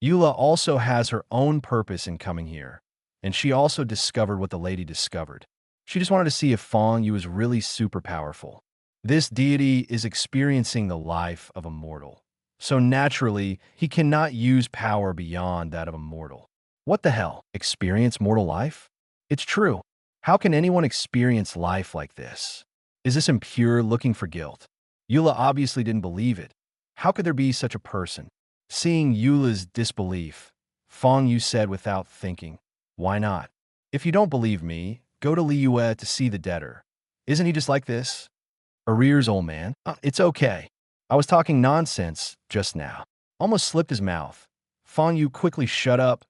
Eula also has her own purpose in coming here, and she also discovered what the lady discovered. She just wanted to see if Fang Yue was really super powerful. This deity is experiencing the life of a mortal, so naturally, he cannot use power beyond that of a mortal. What the hell? Experience mortal life? It's true. How can anyone experience life like this? Is this impure looking for guilt? Eula obviously didn't believe it. How could there be such a person? Seeing Eula's disbelief, Fang Yue said without thinking, why not? If you don't believe me, go to Lei Yue to see the debtor. Isn't he just like this? Arrears, old man. It's okay. I was talking nonsense just now. Almost slipped his mouth. Fang Yue quickly shut up.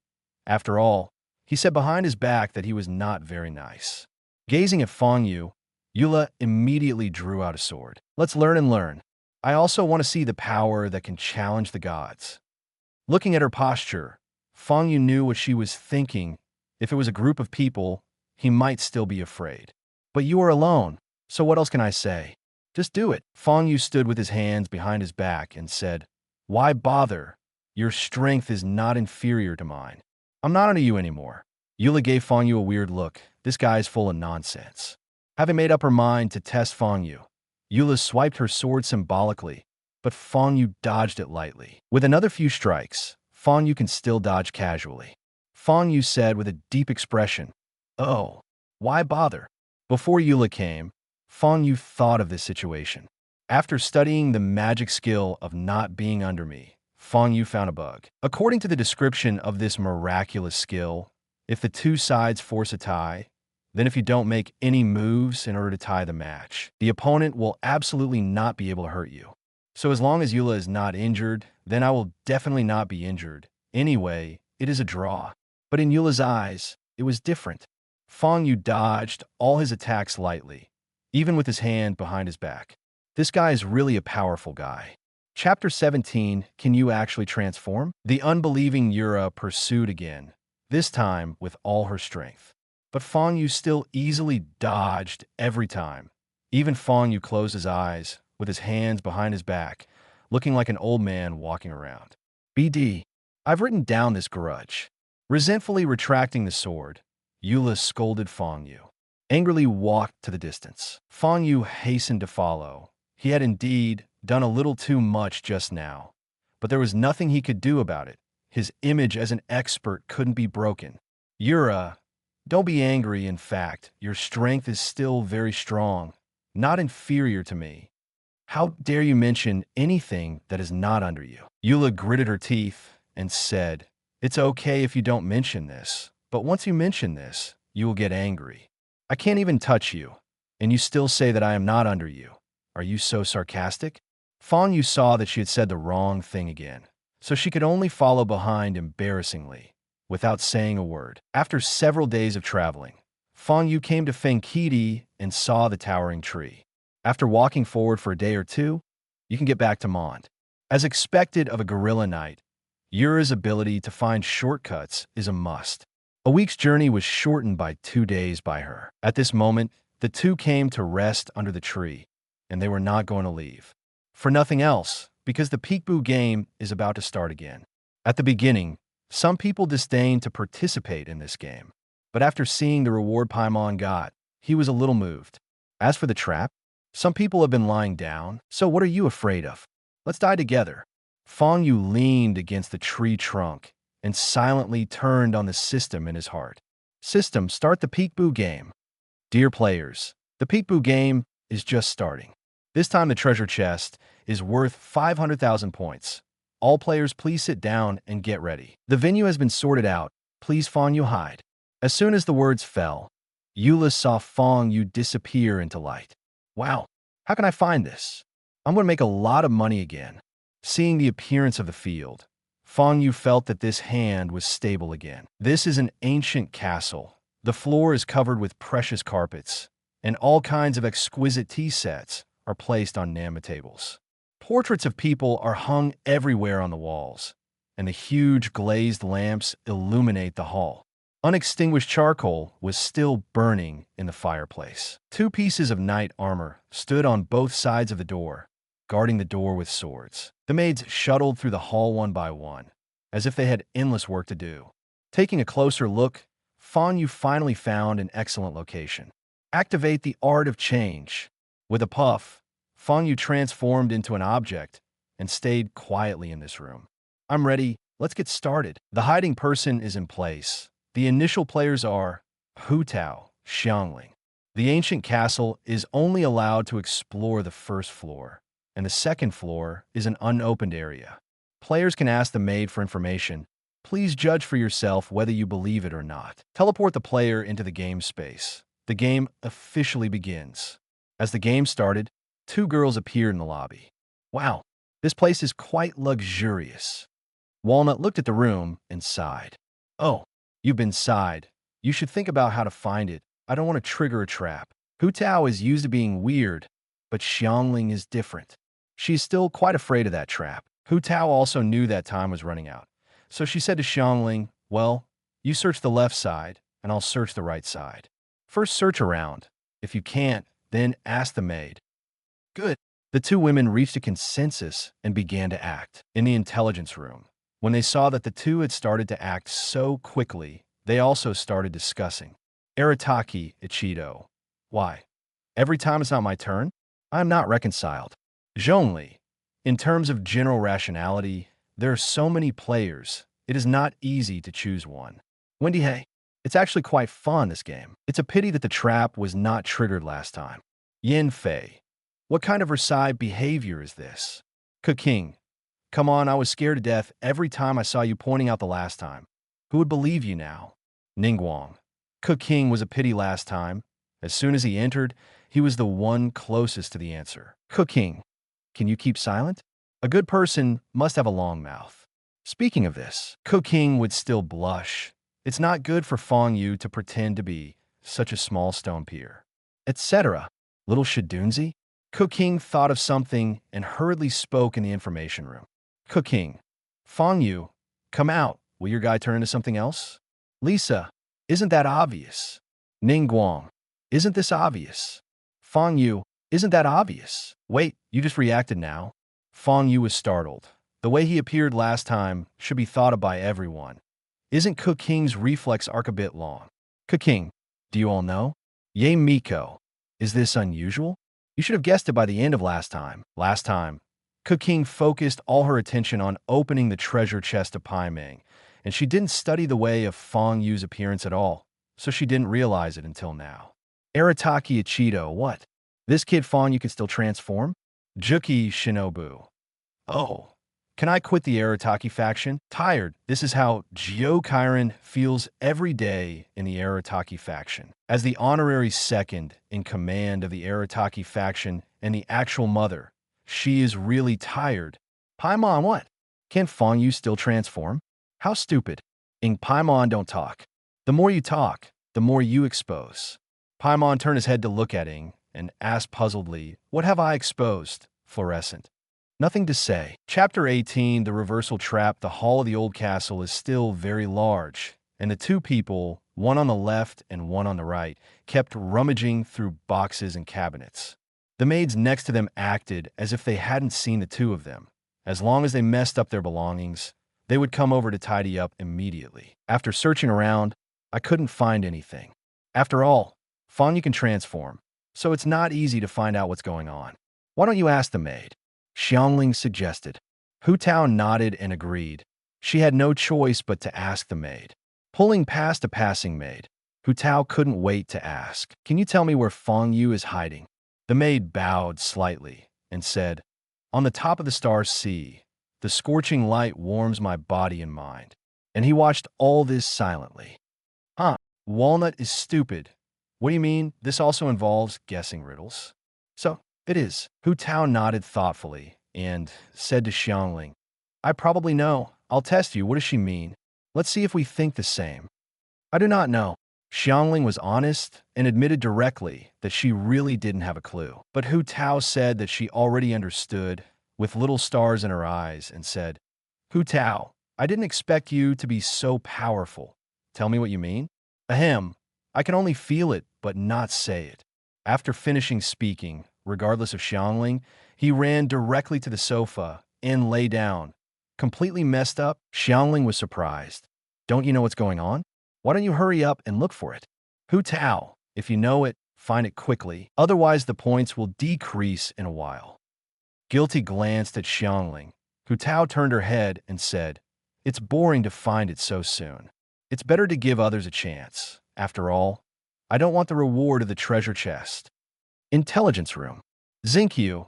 After all, he said behind his back that he was not very nice. Gazing at Fang Yue, Eula immediately drew out a sword. Let's learn and learn. I also want to see the power that can challenge the gods. Looking at her posture, Fang Yue knew what she was thinking. If it was a group of people, he might still be afraid. But you are alone, so what else can I say? Just do it. Fang Yue stood with his hands behind his back and said, why bother? Your strength is not inferior to mine. I'm not into you anymore. Eula gave Fang Yue a weird look. This guy is full of nonsense. Having made up her mind to test Fang Yue, Eula swiped her sword symbolically, but Fang Yue dodged it lightly. With another few strikes, Fang Yue can still dodge casually. Fang Yue said with a deep expression, "Oh, why bother?" Before Eula came, Fang Yue thought of this situation. After studying the magic skill of not being under me, Fang Yue found a bug. According to the description of this miraculous skill, if the two sides force a tie, then if you don't make any moves in order to tie the match, the opponent will absolutely not be able to hurt you. So as long as Eula is not injured, then I will definitely not be injured. Anyway, it is a draw. But in Eula's eyes, it was different. Fang Yue dodged all his attacks lightly, even with his hand behind his back. This guy is really a powerful guy. Chapter 17, Can You Actually Transform? The unbelieving Yura pursued again, this time with all her strength. But Fang Yue still easily dodged every time. Even Fang Yue closed his eyes, with his hands behind his back, looking like an old man walking around. BD, I've written down this grudge. Resentfully retracting the sword, Eula scolded Fang Yue. Angrily walked to the distance. Fang Yue hastened to follow. He had indeed done a little too much just now, but there was nothing he could do about it. His image as an expert couldn't be broken. Yura, don't be angry. In fact, your strength is still very strong, not inferior to me. How dare you mention anything that is not under you? Eula gritted her teeth and said, "It's okay if you don't mention this, but once you mention this, you will get angry. I can't even touch you, and you still say that I am not under you. Are you so sarcastic?" Fang Yue saw that she had said the wrong thing again, so she could only follow behind embarrassingly, without saying a word. After several days of traveling, Fang Yue came to Fengkidi and saw the towering tree. After walking forward for a day or two, you can get back to Mond. As expected of a guerrilla knight, Yura's ability to find shortcuts is a must. A week's journey was shortened by 2 days by her. At this moment, the two came to rest under the tree, and they were not going to leave. For nothing else, because the peekaboo game is about to start again. At the beginning, some people disdained to participate in this game, but after seeing the reward Paimon got, he was a little moved. As for the trap, some people have been lying down, so what are you afraid of? Let's die together. Fang Yue leaned against the tree trunk and silently turned on the system in his heart. System, start the peekaboo game. Dear players, the peekaboo game is just starting. This time the treasure chest is worth 500,000 points. All players please sit down and get ready. The venue has been sorted out. Please Fang Yue hide. As soon as the words fell, Eula saw Fang Yue disappear into light. Wow, how can I find this? I'm going to make a lot of money again. Seeing the appearance of the field, Fang Yue felt that this hand was stable again. This is an ancient castle. The floor is covered with precious carpets, and all kinds of exquisite tea sets are placed on Nama tables. Portraits of people are hung everywhere on the walls, and the huge glazed lamps illuminate the hall. Unextinguished charcoal was still burning in the fireplace. 2 pieces of knight armor stood on both sides of the door, guarding the door with swords. The maids shuttled through the hall one by one, as if they had endless work to do. Taking a closer look, Fang Yue finally found an excellent location. Activate the art of change. With a puff, Fang Yue transformed into an object and stayed quietly in this room. I'm ready. Let's get started. The hiding person is in place. The initial players are Hu Tao, Xiangling. The ancient castle is only allowed to explore the first floor, and the second floor is an unopened area. Players can ask the maid for information. Please judge for yourself whether you believe it or not. Teleport the player into the game space. The game officially begins. As the game started, 2 girls appeared in the lobby. Wow, this place is quite luxurious. Walnut looked at the room and sighed. Oh, you've been sighed. You should think about how to find it. I don't want to trigger a trap. Hu Tao is used to being weird, but Xiangling is different. She's still quite afraid of that trap. Hu Tao also knew that time was running out, so she said to Xiangling, well, you search the left side, and I'll search the right side. First search around. If you can't, then ask the maid. Good. The 2 women reached a consensus and began to act. In the intelligence room, When they saw that the two had started to act so quickly, they also started discussing. Arataki Ichido. Why? Every time it's not my turn? I am not reconciled. Zhongli. In terms of general rationality, there are so many players, it is not easy to choose one. Wendy Hey. It's actually quite fun, this game. It's a pity that the trap was not triggered last time. Yin Fei. What kind of Versailles behavior is this? Qing. Come on, I was scared to death every time I saw you pointing out the last time. Who would believe you now? Ning Guang. Qing was a pity last time. As soon as he entered, he was the one closest to the answer. Qing. Can you keep silent? A good person must have a long mouth. Speaking of this, Qing would still blush. It's not good for Fang Yue to pretend to be such a small stone peer. Etc. Little Shadunzi? Qing thought of something and hurriedly spoke in the information room. Qing. Fang Yue, come out. Will your guy turn into something else? Lisa, isn't that obvious? Ning Guang. Isn't this obvious? Fang Yue, isn't that obvious? Wait, you just reacted now? Fang Yue was startled. The way he appeared last time should be thought of by everyone. Isn't Qing's reflex arc a bit long? Qing, do you all know? Ye Miko. Is this unusual? You should have guessed it by the end of last time. Last time, Qing focused all her attention on opening the treasure chest of Pai Ming, and she didn't study the way of Fang Yue's appearance at all, so she didn't realize it until now. Arataki Ichido, what? This kid Fang Yue can still transform? Juki Shinobu. Oh, can I quit the Arataki faction? Tired. This is how Jio Kairan feels every day in the Arataki faction. As the honorary second in command of the Arataki faction and the actual mother, she is really tired. Paimon, what? Can Fang Yue still transform? How stupid. Paimon, don't talk. The more you talk, the more you expose. Paimon turned his head to look at Ing and asked puzzledly, what have I exposed, fluorescent? Nothing to say. Chapter 18, The Reversal Trap. The hall of the old castle is still very large, and the two people, one on the left and one on the right, kept rummaging through boxes and cabinets. The maids next to them acted as if they hadn't seen the two of them. As long as they messed up their belongings, they would come over to tidy up immediately. After searching around, I couldn't find anything. After all, Fang Yue can transform, so it's not easy to find out what's going on. Why don't you ask the maid? Xiangling suggested. Hu Tao nodded and agreed. She had no choice but to ask the maid. Pulling past a passing maid, Hu Tao couldn't wait to ask, can you tell me where Fang Yue is hiding? The maid bowed slightly and said, on the top of the star sea, the scorching light warms my body and mind. And he watched all this silently. Walnut is stupid. What do you mean? This also involves guessing riddles. So, it is. Hu Tao nodded thoughtfully and said to Xiangling, I probably know. I'll test you. What does she mean? Let's see if we think the same. I do not know. Xiangling was honest and admitted directly that she really didn't have a clue. But Hu Tao said that she already understood, with little stars in her eyes, and said, Hu Tao, I didn't expect you to be so powerful. Tell me what you mean? Ahem. I can only feel it, but not say it. After finishing speaking, regardless of Xiangling, he ran directly to the sofa and lay down. Completely messed up, Xiangling was surprised. Don't you know what's going on? Why don't you hurry up and look for it? Hu Tao, if you know it, find it quickly. Otherwise, the points will decrease in a while. Guilty glanced at Xiangling. Hu Tao turned her head and said, it's boring to find it so soon. It's better to give others a chance. After all, I don't want the reward of the treasure chest. Intelligence room. Zinkyu.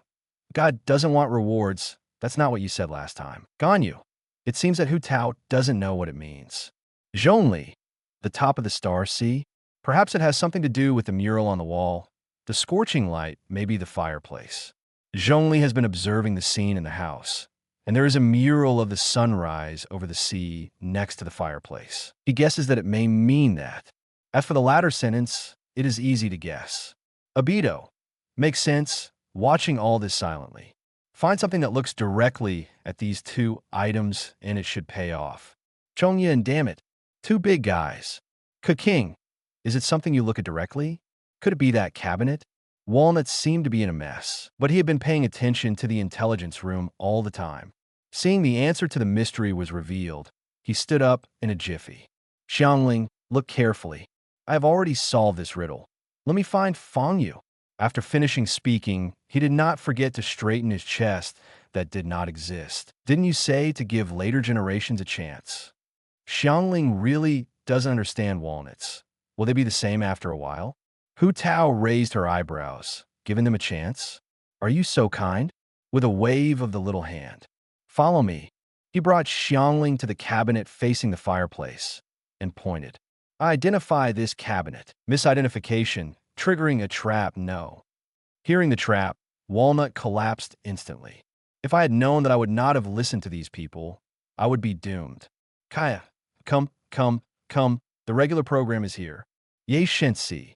God doesn't want rewards. That's not what you said last time. Ganyu. It seems that Hu Tao doesn't know what it means. Zhongli. The top of the star, see? Perhaps it has something to do with the mural on the wall. The scorching light may be the fireplace. Zhongli has been observing the scene in the house, and there is a mural of the sunrise over the sea next to the fireplace. He guesses that it may mean that. As for the latter sentence, it is easy to guess. Abito. Makes sense, watching all this silently. Find something that looks directly at these two items and it should pay off. Chongya and damn it, two big guys. Qing. Is it something you look at directly? Could it be that cabinet? Walnut seemed to be in a mess, but he had been paying attention to the intelligence room all the time. Seeing the answer to the mystery was revealed, he stood up in a jiffy. Xiangling, look carefully. I have already solved this riddle. Let me find Fang Yue. After finishing speaking, he did not forget to straighten his chest that did not exist. Didn't you say to give later generations a chance? Xiangling really doesn't understand walnuts. Will they be the same after a while? Hu Tao raised her eyebrows, giving them a chance. Are you so kind? With a wave of the little hand. Follow me. He brought Xiangling to the cabinet facing the fireplace and pointed. I identify this cabinet. Misidentification, triggering a trap, no. Hearing the trap, Walnut collapsed instantly. If I had known that I would not have listened to these people, I would be doomed. Kaya, come. The regular program is here. Ye Shensi.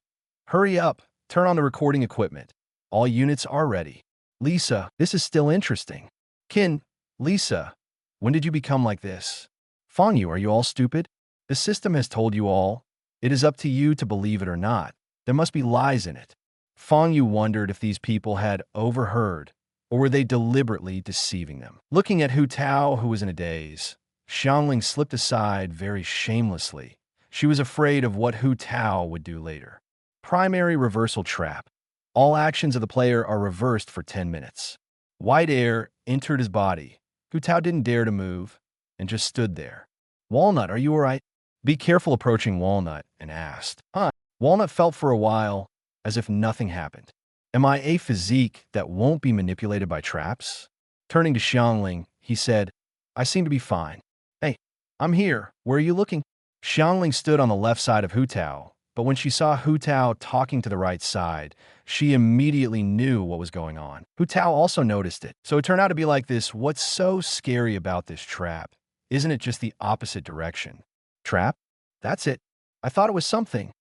Hurry up. Turn on the recording equipment. All units are ready. Lisa, this is still interesting. Kin, Lisa, when did you become like this? Fang Yue, are you all stupid? The system has told you all. It is up to you to believe it or not. There must be lies in it. Fang Yue wondered if these people had overheard, or were they deliberately deceiving them. Looking at Hu Tao, who was in a daze, Xiangling slipped aside very shamelessly. She was afraid of what Hu Tao would do later. Primary reversal trap. All actions of the player are reversed for 10 minutes. White air entered his body. Hu Tao didn't dare to move and just stood there. Walnut, are you all right? Be careful approaching Walnut, and asked. Walnut felt for a while as if nothing happened. Am I a physique that won't be manipulated by traps? Turning to Xiangling, he said, I seem to be fine. Hey, I'm here. Where are you looking? Xiangling stood on the left side of Hu Tao, but when she saw Hu Tao talking to the right side, she immediately knew what was going on. Hu Tao also noticed it. So it turned out to be like this. What's so scary about this trap? Isn't it just the opposite direction? Trap? That's it. I thought it was something.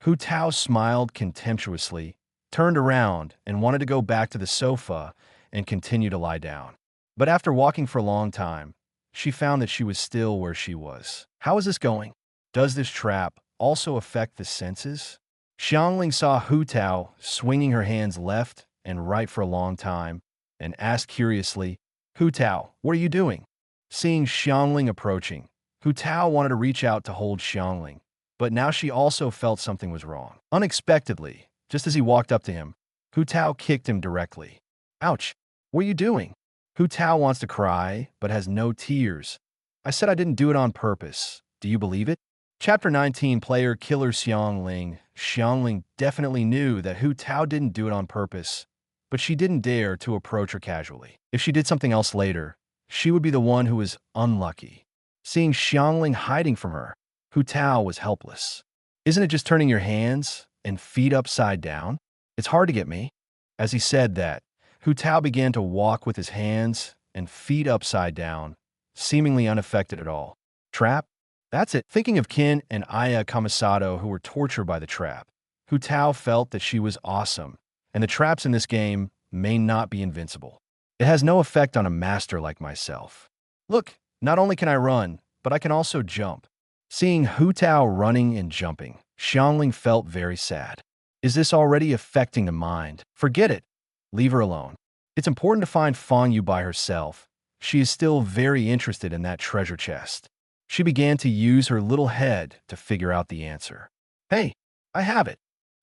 Hu Tao smiled contemptuously, turned around, and wanted to go back to the sofa and continue to lie down. But after walking for a long time, she found that she was still where she was. How is this going? Does this trap also affect the senses? Xiangling saw Hu Tao swinging her hands left and right for a long time and asked curiously, Hu Tao, what are you doing? Seeing Xiangling approaching, Hu Tao wanted to reach out to hold Xiangling, but now she also felt something was wrong. Unexpectedly, just as he walked up to him, Hu Tao kicked him directly. Ouch! What are you doing? Hu Tao wants to cry, but has no tears. I said I didn't do it on purpose. Do you believe it? Chapter 19, Player Killer Xiangling. Xiangling definitely knew that Hu Tao didn't do it on purpose, but she didn't dare to approach her casually. If she did something else later, she would be the one who was unlucky. Seeing Xiangling hiding from her, Hu Tao was helpless. Isn't it just turning your hands and feet upside down? It's hard to get me. As he said that, Hu Tao began to walk with his hands and feet upside down, seemingly unaffected at all. Trap? That's it. Thinking of Kin and Aya Kamisato who were tortured by the trap, Hu Tao felt that she was awesome, and the traps in this game may not be invincible. It has no effect on a master like myself. Look, not only can I run, but I can also jump. Seeing Hu Tao running and jumping, Xiangling felt very sad. Is this already affecting the mind? Forget it. Leave her alone. It's important to find Fang Yue by herself. She is still very interested in that treasure chest. She began to use her little head to figure out the answer. Hey, I have it.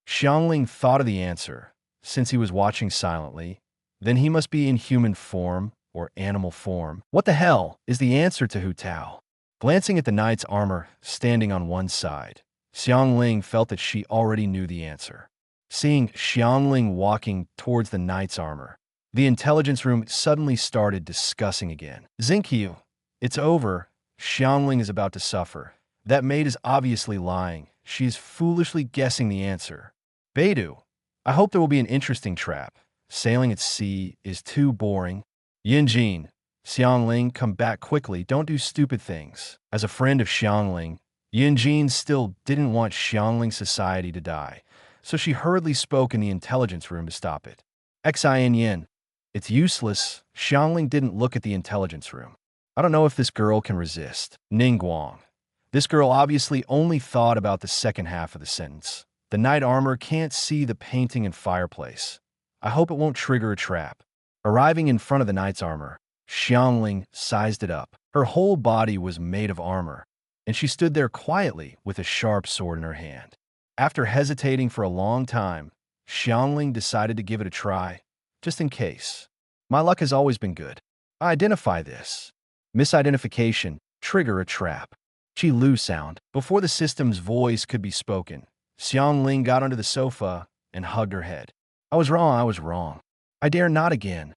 Xiangling thought of the answer, since he was watching silently. Then he must be in human form or animal form. What the hell is the answer to Hu Tao? Glancing at the knight's armor standing on one side, Xiangling felt that she already knew the answer. Seeing Xiangling walking towards the knight's armor, the intelligence room suddenly started discussing again. Xingqiu, it's over. Xiangling is about to suffer. That maid is obviously lying. She is foolishly guessing the answer. Beidou, I hope there will be an interesting trap. Sailing at sea is too boring. Yinjin, Xiangling, come back quickly. Don't do stupid things. As a friend of Xiangling, Yinjin still didn't want Xiangling's society to die, so she hurriedly spoke in the intelligence room to stop it. Xin Yin, it's useless. Xiangling didn't look at the intelligence room. I don't know if this girl can resist. Ning Guang. This girl obviously only thought about the second half of the sentence. The knight armor can't see the painting and fireplace. I hope it won't trigger a trap. Arriving in front of the knight's armor, Xiangling sized it up. Her whole body was made of armor, and she stood there quietly with a sharp sword in her hand. After hesitating for a long time, Xiangling decided to give it a try, just in case. My luck has always been good. I identify this. Misidentification, trigger a trap. Qi Lu sound. Before the system's voice could be spoken, Xiangling got onto the sofa and hugged her head. I was wrong. I dare not again.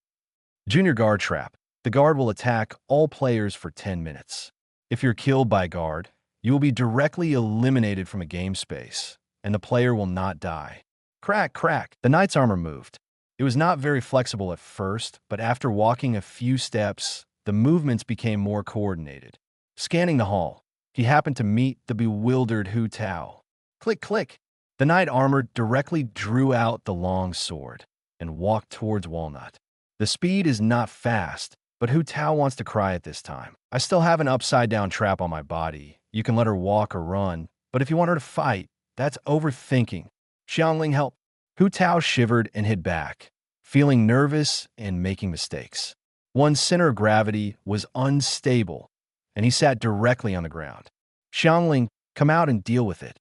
Junior guard trap. The guard will attack all players for 10 minutes. If you're killed by a guard, you will be directly eliminated from a game space, and the player will not die. Crack, crack. The knight's armor moved. It was not very flexible at first, but after walking a few steps, the movements became more coordinated. Scanning the hall, he happened to meet the bewildered Hu Tao. Click, click. The knight armor directly drew out the long sword and walked towards Walnut. The speed is not fast, but Hu Tao wants to cry at this time. I still have an upside-down trap on my body. You can let her walk or run, but if you want her to fight, that's overthinking. Xiangling, help. Hu Tao shivered and hid back, feeling nervous and making mistakes. One's center of gravity was unstable, and he sat directly on the ground. Xiangling, come out and deal with it.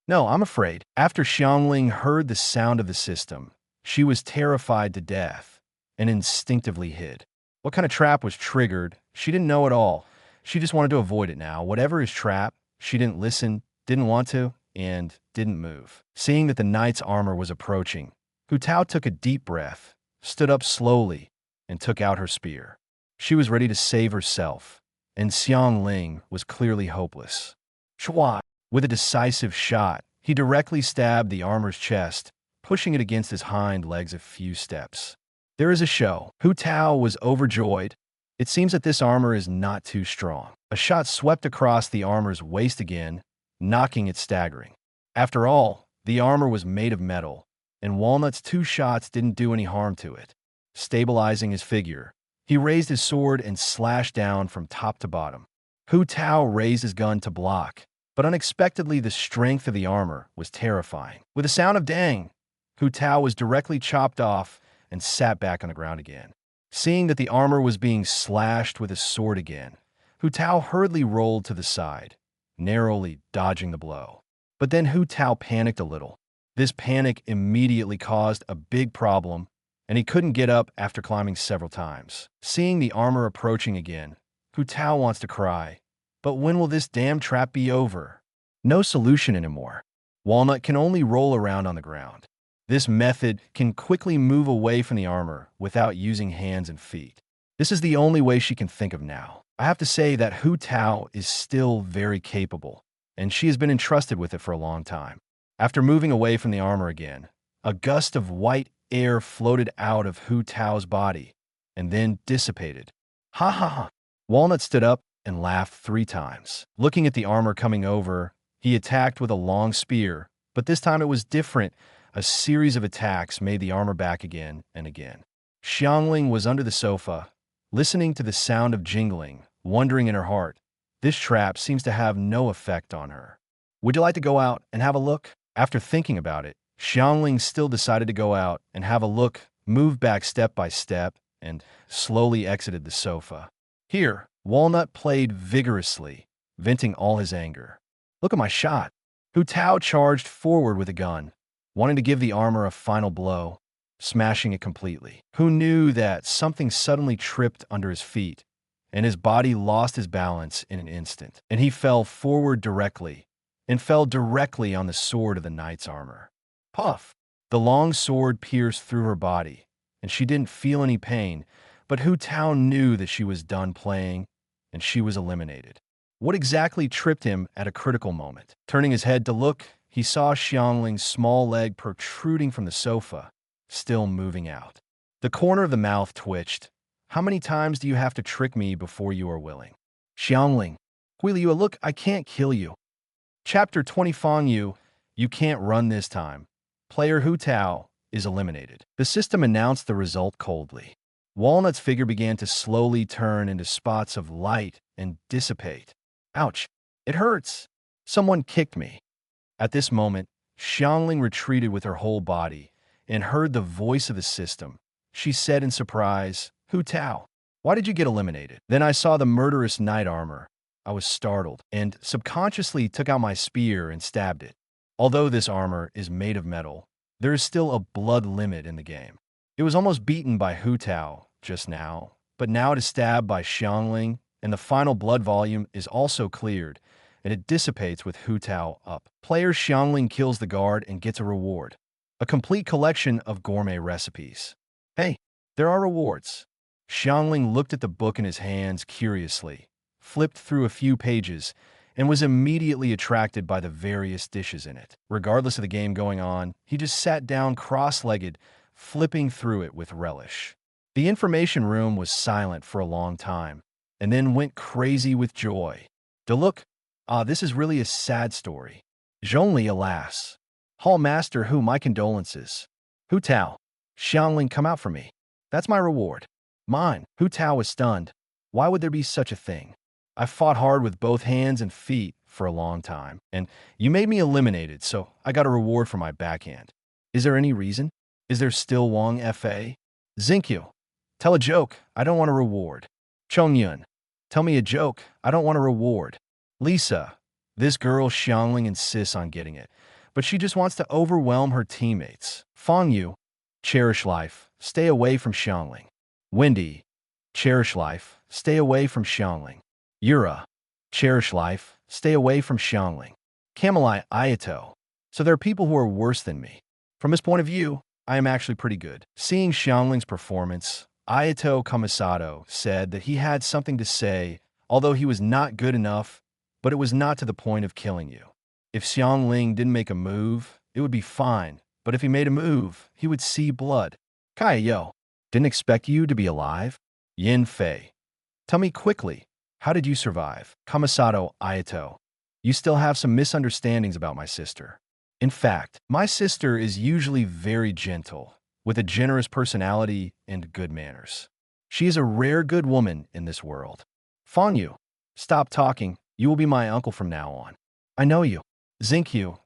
No, I'm afraid. After Xiangling heard the sound of the system, she was terrified to death and instinctively hid. What kind of trap was triggered? She didn't know at all. She just wanted to avoid it now. Whatever is trapped, she didn't listen, didn't want to, and didn't move. Seeing that the knight's armor was approaching, Hu Tao took a deep breath, stood up slowly, and took out her spear. She was ready to save herself, and Xiangling was clearly hopeless. Chua! With a decisive shot, he directly stabbed the armor's chest, pushing it against his hind legs a few steps. There is a show. Hu Tao was overjoyed. It seems that this armor is not too strong. A shot swept across the armor's waist again, knocking it staggering. After all, the armor was made of metal, and Walnut's 2 shots didn't do any harm to it. Stabilizing his figure, he raised his sword and slashed down from top to bottom. Hu Tao raised his gun to block, but unexpectedly the strength of the armor was terrifying. With a sound of dang, Hu Tao was directly chopped off and sat back on the ground again. Seeing that the armor was being slashed with his sword again, Hu Tao hurriedly rolled to the side, narrowly dodging the blow. But then Hu Tao panicked a little. This panic immediately caused a big problem, and he couldn't get up after climbing several times. Seeing the armor approaching again, Hu Tao wants to cry. But when will this damn trap be over? No solution anymore. Walnut can only roll around on the ground. This method can quickly move away from the armor without using hands and feet. This is the only way she can think of now. I have to say that Hu Tao is still very capable, and she has been entrusted with it for a long time. After moving away from the armor again, a gust of white air floated out of Hu Tao's body and then dissipated. Ha ha ha! Walnut stood up and laughed 3 times. Looking at the armor coming over, he attacked with a long spear, but this time it was different. A series of attacks made the armor back again and again. Xiangling was under the sofa, listening to the sound of jingling, wondering in her heart, this trap seems to have no effect on her. Would you like to go out and have a look? After thinking about it, Xiangling still decided to go out and have a look, moved back step by step, and slowly exited the sofa. Here, Walnut played vigorously, venting all his anger. Look at my shot. Hu Tao charged forward with a gun, wanting to give the armor a final blow, smashing it completely. Who knew that something suddenly tripped under his feet, and his body lost his balance in an instant, and he fell forward directly, and fell directly on the sword of the knight's armor. Puff! The long sword pierced through her body, and she didn't feel any pain, but Hu Tao knew that she was done playing, and she was eliminated. What exactly tripped him at a critical moment? Turning his head to look, he saw Xiangling's small leg protruding from the sofa, still moving out. The corner of the mouth twitched. How many times do you have to trick me before you are willing? Xiangling, Guiliyue, look, I can't kill you. Chapter 20 Fang Yue, you can't run this time. Player Hu Tao is eliminated. The system announced the result coldly. Walnut's figure began to slowly turn into spots of light and dissipate. Ouch, it hurts. Someone kicked me. At this moment, Xiangling retreated with her whole body and heard the voice of the system. She said in surprise, Hu Tao, Why did you get eliminated? Then I saw the murderous knight armor. I was startled and subconsciously took out my spear and stabbed it. Although this armor is made of metal, there is still a blood limit in the game. It was almost beaten by Hu Tao just now, but now it is stabbed by Xiangling, and the final blood volume is also cleared, and it dissipates with Hu Tao up. Player Xiangling kills the guard and gets a reward. A complete collection of gourmet recipes. Hey, there are rewards. Xiangling looked at the book in his hands curiously, flipped through a few pages, and was immediately attracted by the various dishes in it. Regardless of the game going on, he just sat down cross-legged, flipping through it with relish. The information room was silent for a long time, and then went crazy with joy. To look, this is really a sad story. Zhongli, alas. Hall Master Hu, my condolences. Hu Tao, Xiangling, come out for me. That's my reward. Mine. Hu Tao was stunned. Why would there be such a thing? I fought hard with both hands and feet for a long time, and you made me eliminated, so I got a reward for my backhand. Is there any reason? Is there still Wang Fa? Xinkyu, tell a joke. I don't want a reward. Chongyun, tell me a joke. I don't want a reward. Lisa, this girl Xiangling insists on getting it, but she just wants to overwhelm her teammates. Fang Yue, cherish life. Stay away from Xiangling. Wendy, cherish life. Stay away from Xiangling. Yura, cherish life. Stay away from Xiangling. Camelai Ayato, so there are people who are worse than me. From his point of view, I am actually pretty good. Seeing Xiangling's performance, Ayato Kamisato said that he had something to say, although he was not good enough, but it was not to the point of killing you. If Xiangling didn't make a move, it would be fine, but if he made a move, he would see blood. Kaiyo, didn't expect you to be alive? Yin Fei, tell me quickly, how did you survive? Kamisato Ayato, you still have some misunderstandings about my sister. In fact, my sister is usually very gentle, with a generous personality and good manners. She is a rare good woman in this world. Fang Yue, stop talking. You will be my uncle from now on. I know you. Xinkyu,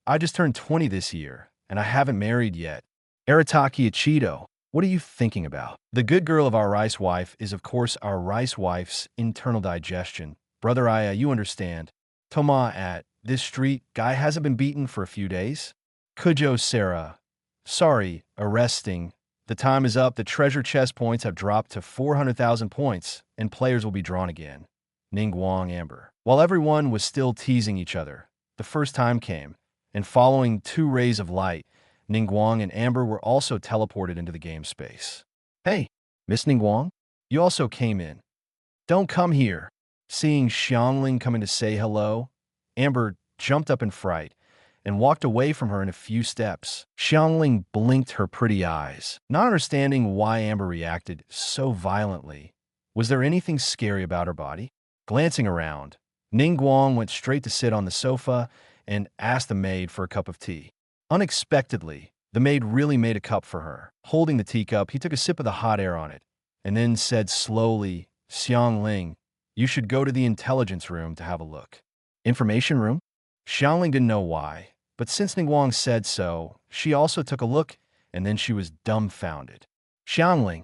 I just turned 20 this year, and I haven't married yet. Arataki Ichido, what are you thinking about? The good girl of our rice wife is, of course, our rice wife's internal digestion. Brother Aya, you understand. Toma at this street guy hasn't been beaten for a few days. Kujo Sarah, sorry, arresting. The time is up. The treasure chest points have dropped to 400,000 points, and players will be drawn again. Ning Guang Amber. While everyone was still teasing each other, the first time came, and following 2 rays of light, Ning Guang and Amber were also teleported into the game space. Hey, Miss Ning Guang, you also came in. Don't come here. Seeing Xiangling coming to say hello, Amber jumped up in fright and walked away from her in a few steps. Xiangling blinked her pretty eyes, not understanding why Amber reacted so violently. Was there anything scary about her body? Glancing around, Ning Guang went straight to sit on the sofa and asked the maid for a cup of tea. Unexpectedly, the maid really made a cup for her. Holding the teacup, he took a sip of the hot air on it, and then said slowly, Xiangling, you should go to the intelligence room to have a look. Information room? Xiangling didn't know why, but since Ning Guang said so, she also took a look, and then she was dumbfounded. Xiangling,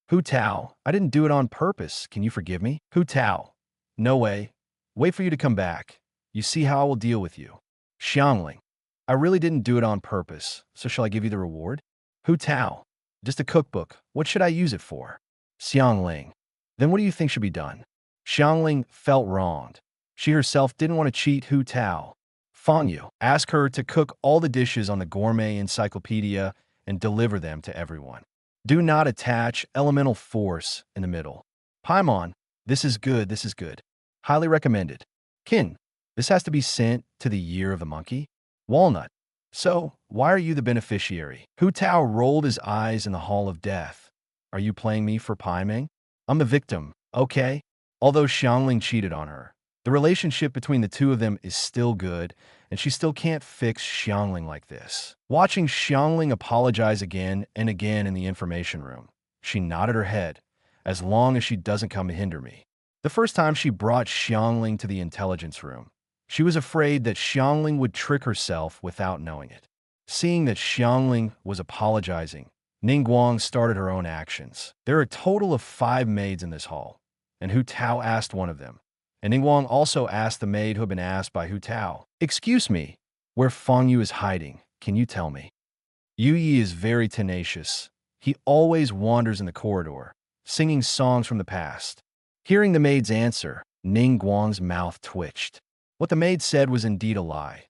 Hu Tao, I didn't do it on purpose. Can you forgive me? Hu Tao, no way. Wait for you to come back. You see how I will deal with you. Xiangling, I really didn't do it on purpose, so shall I give you the reward? Hu Tao, just a cookbook. What should I use it for? Xiangling, then what do you think should be done? Xiangling felt wronged. She herself didn't want to cheat Hu Tao. Fang Yue, ask her to cook all the dishes on the gourmet encyclopedia and deliver them to everyone. Do not attach elemental force in the middle. Paimon, this is good, this is good. Highly recommended. Qin, this has to be sent to the year of the monkey. Walnut, so why are you the beneficiary? Hu Tao rolled his eyes in the hall of death. Are you playing me for Paimeng? I'm the victim, okay? Although Xiangling cheated on her, the relationship between the two of them is still good, and she still can't fix Xiangling like this. Watching Xiangling apologize again and again in the information room, she nodded her head, as long as she doesn't come to hinder me. The first time she brought Xiangling to the intelligence room, she was afraid that Xiangling would trick herself without knowing it. Seeing that Xiangling was apologizing, Ning Guang started her own actions. There are a total of 5 maids in this hall, and Hu Tao asked one of them. And Ning Guang also asked the maid who had been asked by Hu Tao, "Excuse me, where Fang Yue is hiding, can you tell me?" Yu Yi is very tenacious. He always wanders in the corridor, singing songs from the past. Hearing the maid's answer, Ning Guang's mouth twitched. What the maid said was indeed a lie.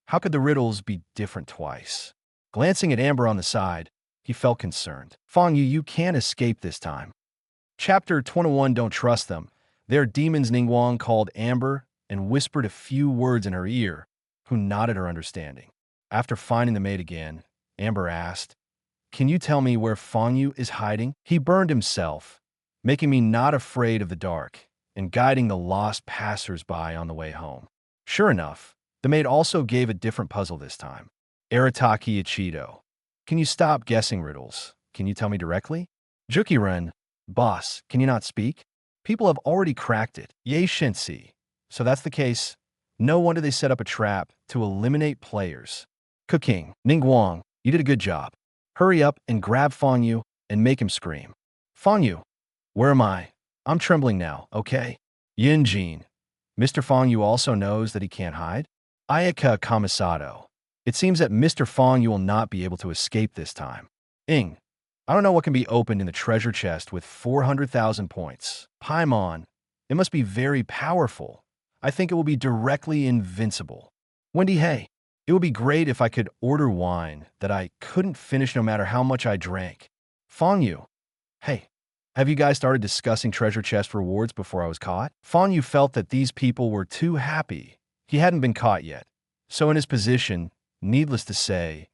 How could the riddles be different twice? Glancing at Amber on the side, he felt concerned. "Fang Yue, you can't escape this time." Chapter 21, Don't Trust Them. Their demons, Ning Guang called Amber and whispered a few words in her ear, who nodded her understanding. After finding the maid again, Amber asked, "Can you tell me where Fang Yue is hiding? He burned himself, making me not afraid of the dark, and guiding the lost passers-by on the way home." Sure enough, the maid also gave a different puzzle this time. "Arataki Ichido. Can you stop guessing riddles? Can you tell me directly?" "Jukiren, boss, can you not speak? People have already cracked it. Ye Shinsi. So that's the case. No wonder they set up a trap to eliminate players." "Cooking. Ning Guang, you did a good job. Hurry up and grab Fang Yue and make him scream." "Fang Yue, where am I? I'm trembling now, okay?" "Yin Jin. Mr. Fang Yue also knows that he can't hide?" "Ayaka Kamisado. It seems that Mr. Fang Yue will not be able to escape this time." "Ing. I don't know what can be opened in the treasure chest with 400,000 points." "Paimon. It must be very powerful. I think it will be directly invincible." "Wendy, hey. It would be great if I could order wine that I couldn't finish no matter how much I drank." "Fang Yue. Hey. Have you guys started discussing treasure chest rewards before I was caught?" Fang Yue felt that these people were too happy. He hadn't been caught yet. So in his position, needless to say,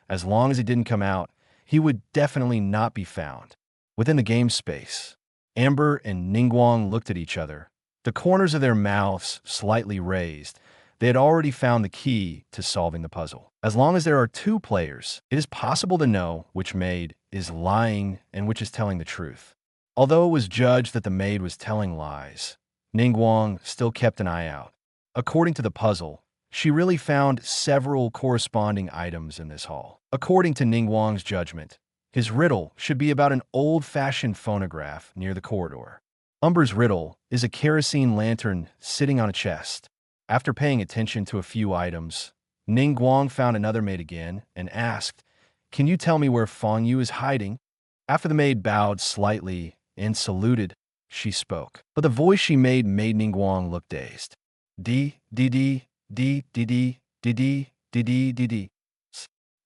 as long as he didn't come out, he would definitely not be found. Within the game space, Amber and Ning Guang looked at each other, the corners of their mouths slightly raised. They had already found the key to solving the puzzle. As long as there are 2 players, it is possible to know which maid is lying and which is telling the truth. Although it was judged that the maid was telling lies, Ning Guang still kept an eye out. According to the puzzle, she really found several corresponding items in this hall. According to Ning Guang's judgment, his riddle should be about an old-fashioned phonograph near the corridor. Umber's riddle is a kerosene lantern sitting on a chest. After paying attention to a few items, Ning Guang found another maid again and asked, "Can you tell me where Fang Yue is hiding?" After the maid bowed slightly and saluted, she spoke. But the voice she made Ning Guang look dazed. D.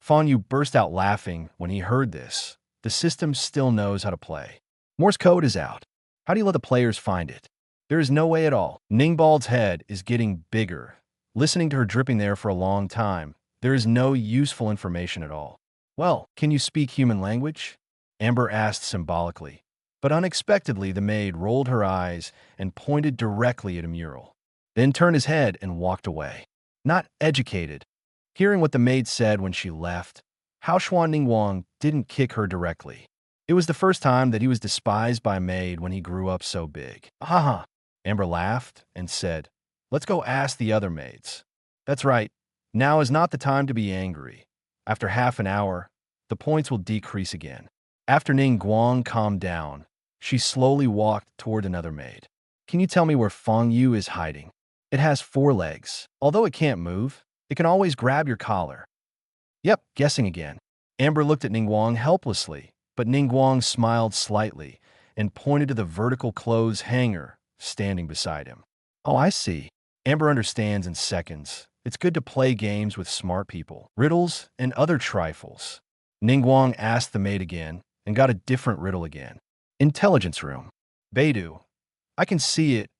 Fang Yue burst out laughing when he heard this. The system still knows how to play. Morse code is out. How do you let the players find it? There is no way at all. Ning Bald's head is getting bigger. Listening to her dripping there for a long time, there is no useful information at all. "Well, can you speak human language?" Amber asked symbolically. But unexpectedly, the maid rolled her eyes and pointed directly at a mural, then turned his head and walked away. Not educated. Hearing what the maid said when she left, Haoshuan Ning Guang didn't kick her directly. It was the first time that he was despised by a maid when he grew up so big. "Haha." Amber laughed and said, "Let's go ask the other maids." "That's right. Now is not the time to be angry. After half an hour, the points will decrease again." After Ning Guang calmed down, she slowly walked toward another maid. "Can you tell me where Fang Yue is hiding? It has 4 legs. Although it can't move, it can always grab your collar." "Yep, guessing again." Amber looked at Ning Guang helplessly, but Ning Guang smiled slightly and pointed to the vertical clothes hanger standing beside him. "Oh, I see." Amber understands in seconds. It's good to play games with smart people, riddles, and other trifles. Ning Guang asked the maid again and got a different riddle again. "Intelligence room. Beidou. I can see it.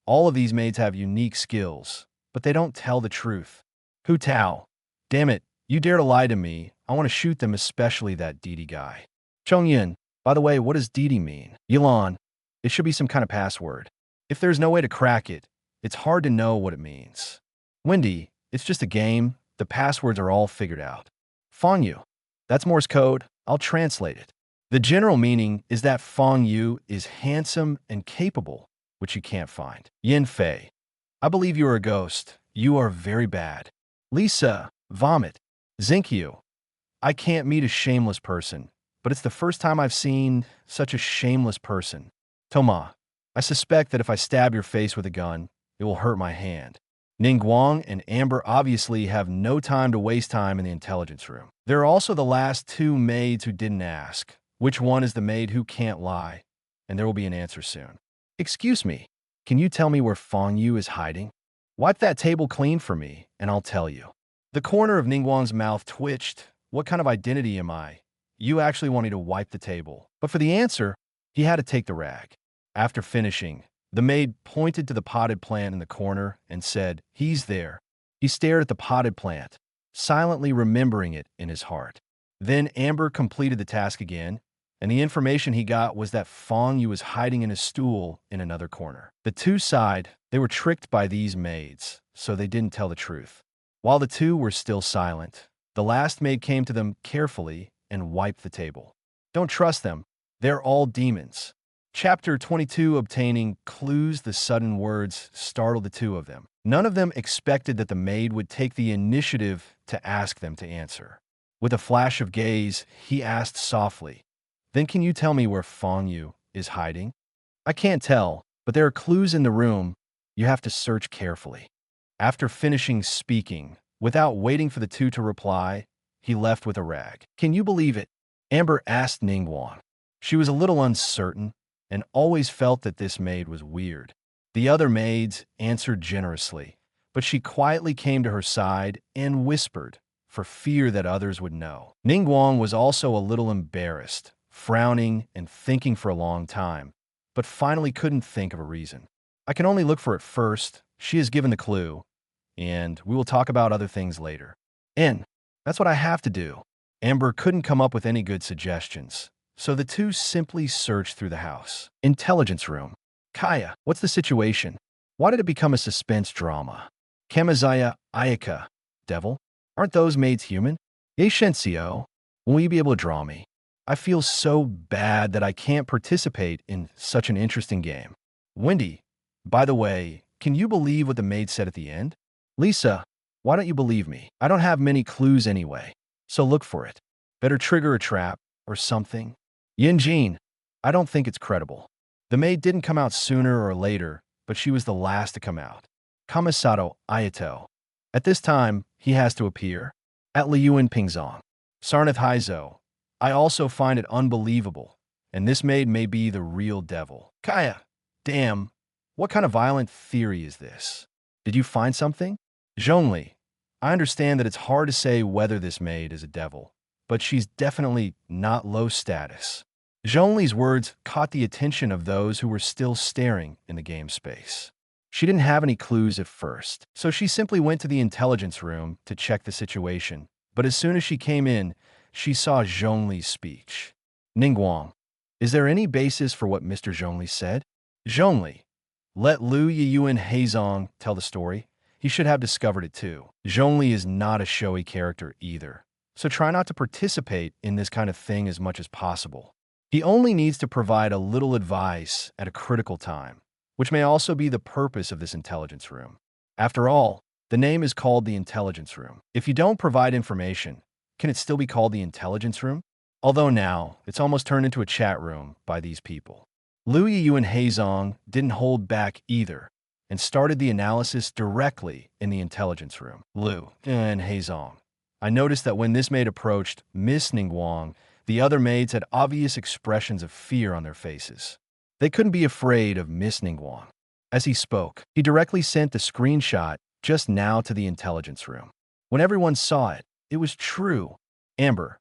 All of these maids have unique skills, but they don't tell the truth." "Hu Tao. Damn it, you dare to lie to me. I want to shoot them, especially that Didi guy." "Chongyin. By the way, what does Didi mean?" "Yilan. It should be some kind of password. If there's no way to crack it, it's hard to know what it means." "Wendy, it's just a game. The passwords are all figured out." "Fang Yue. That's Morse code. I'll translate it. The general meaning is that Fang Yue is handsome and capable, which you can't find." "Yin Fei. I believe you are a ghost. You are very bad." "Lisa. Vomit." "Zinkyu. I can't meet a shameless person. but it's the first time I've seen such a shameless person. Toma, I suspect that if I stab your face with a gun, it will hurt my hand. Ning Guang and Amber obviously have no time to waste time in the intelligence room. There are also the last two maids who didn't ask. Which one is the maid who can't lie? And there will be an answer soon. Excuse me, can you tell me where Fang Yue is hiding? Wipe that table clean for me, and I'll tell you. The corner of Ning Guang's mouth twitched. What kind of identity am I? You actually want me to wipe the table. But for the answer, he had to take the rag. After finishing, the maid pointed to the potted plant in the corner and said, "He's there." He stared at the potted plant, silently remembering it in his heart. Then Amber completed the task again, and the information he got was that Fang Yue was hiding in a stool in another corner. The two sighed. They were tricked by these maids, so they didn't tell the truth. While the two were still silent, the last maid came to them carefully and wiped the table. Don't trust them. They're all demons. Chapter 22, Obtaining Clues. The sudden words startled the two of them. None of them expected that the maid would take the initiative to ask them to answer. With a flash of gaze, he asked softly, "Then can you tell me where Fang Yue is hiding?" "I can't tell, but there are clues in the room. You have to search carefully." After finishing speaking, without waiting for the two to reply, he left with a rag. "Can you believe it?" Amber asked Ning Guang. She was a little uncertain and always felt that this maid was weird. The other maids answered generously, but she quietly came to her side and whispered, for fear that others would know. Ning Guang was also a little embarrassed, frowning and thinking for a long time, but finally couldn't think of a reason. "I can only look for it first. She has given the clue, and we will talk about other things later." "And that's what I have to do." Amber couldn't come up with any good suggestions, so the two simply searched through the house. Intelligence room. "Kaya, what's the situation? Why did it become a suspense drama?" "Kamizaya Ayaka. Devil? Aren't those maids human?" "Ye Shensio, will you be able to draw me? I feel so bad that I can't participate in such an interesting game." "Wendy, by the way, can you believe what the maid said at the end?" "Lisa, why don't you believe me? I don't have many clues anyway, so look for it. Better trigger a trap or something." "Yinjin, I don't think it's credible. The maid didn't come out sooner or later, but she was the last to come out." "Kamisato Ayato. At this time, he has to appear." "At Liuan Pingzong. Sarnath Haizo. I also find it unbelievable, and this maid may be the real devil." "Kaya, damn, what kind of violent theory is this? Did you find something?" "Zhongli, I understand that it's hard to say whether this maid is a devil, but she's definitely not low status." Zhongli's words caught the attention of those who were still staring in the game space. She didn't have any clues at first, so she simply went to the intelligence room to check the situation. But as soon as she came in, she saw Zhongli's speech. "Ning Guang, is there any basis for what Mr. Zhongli said?" "Zhongli, let Liu Yiyuan Heizong tell the story. He should have discovered it too." Zhongli is not a showy character either, so try not to participate in this kind of thing as much as possible. He only needs to provide a little advice at a critical time, which may also be the purpose of this intelligence room. After all, the name is called the intelligence room. If you don't provide information, can it still be called the intelligence room? Although now, it's almost turned into a chat room by these people. Liu Yiyuan Heizong didn't hold back either and started the analysis directly in the intelligence room. "Liu and Heizong, I noticed that when this maid approached Miss Ning Guang, the other maids had obvious expressions of fear on their faces. They couldn't be afraid of Miss Ning Guang." As he spoke, he directly sent the screenshot just now to the intelligence room. When everyone saw it, it was true. "Amber,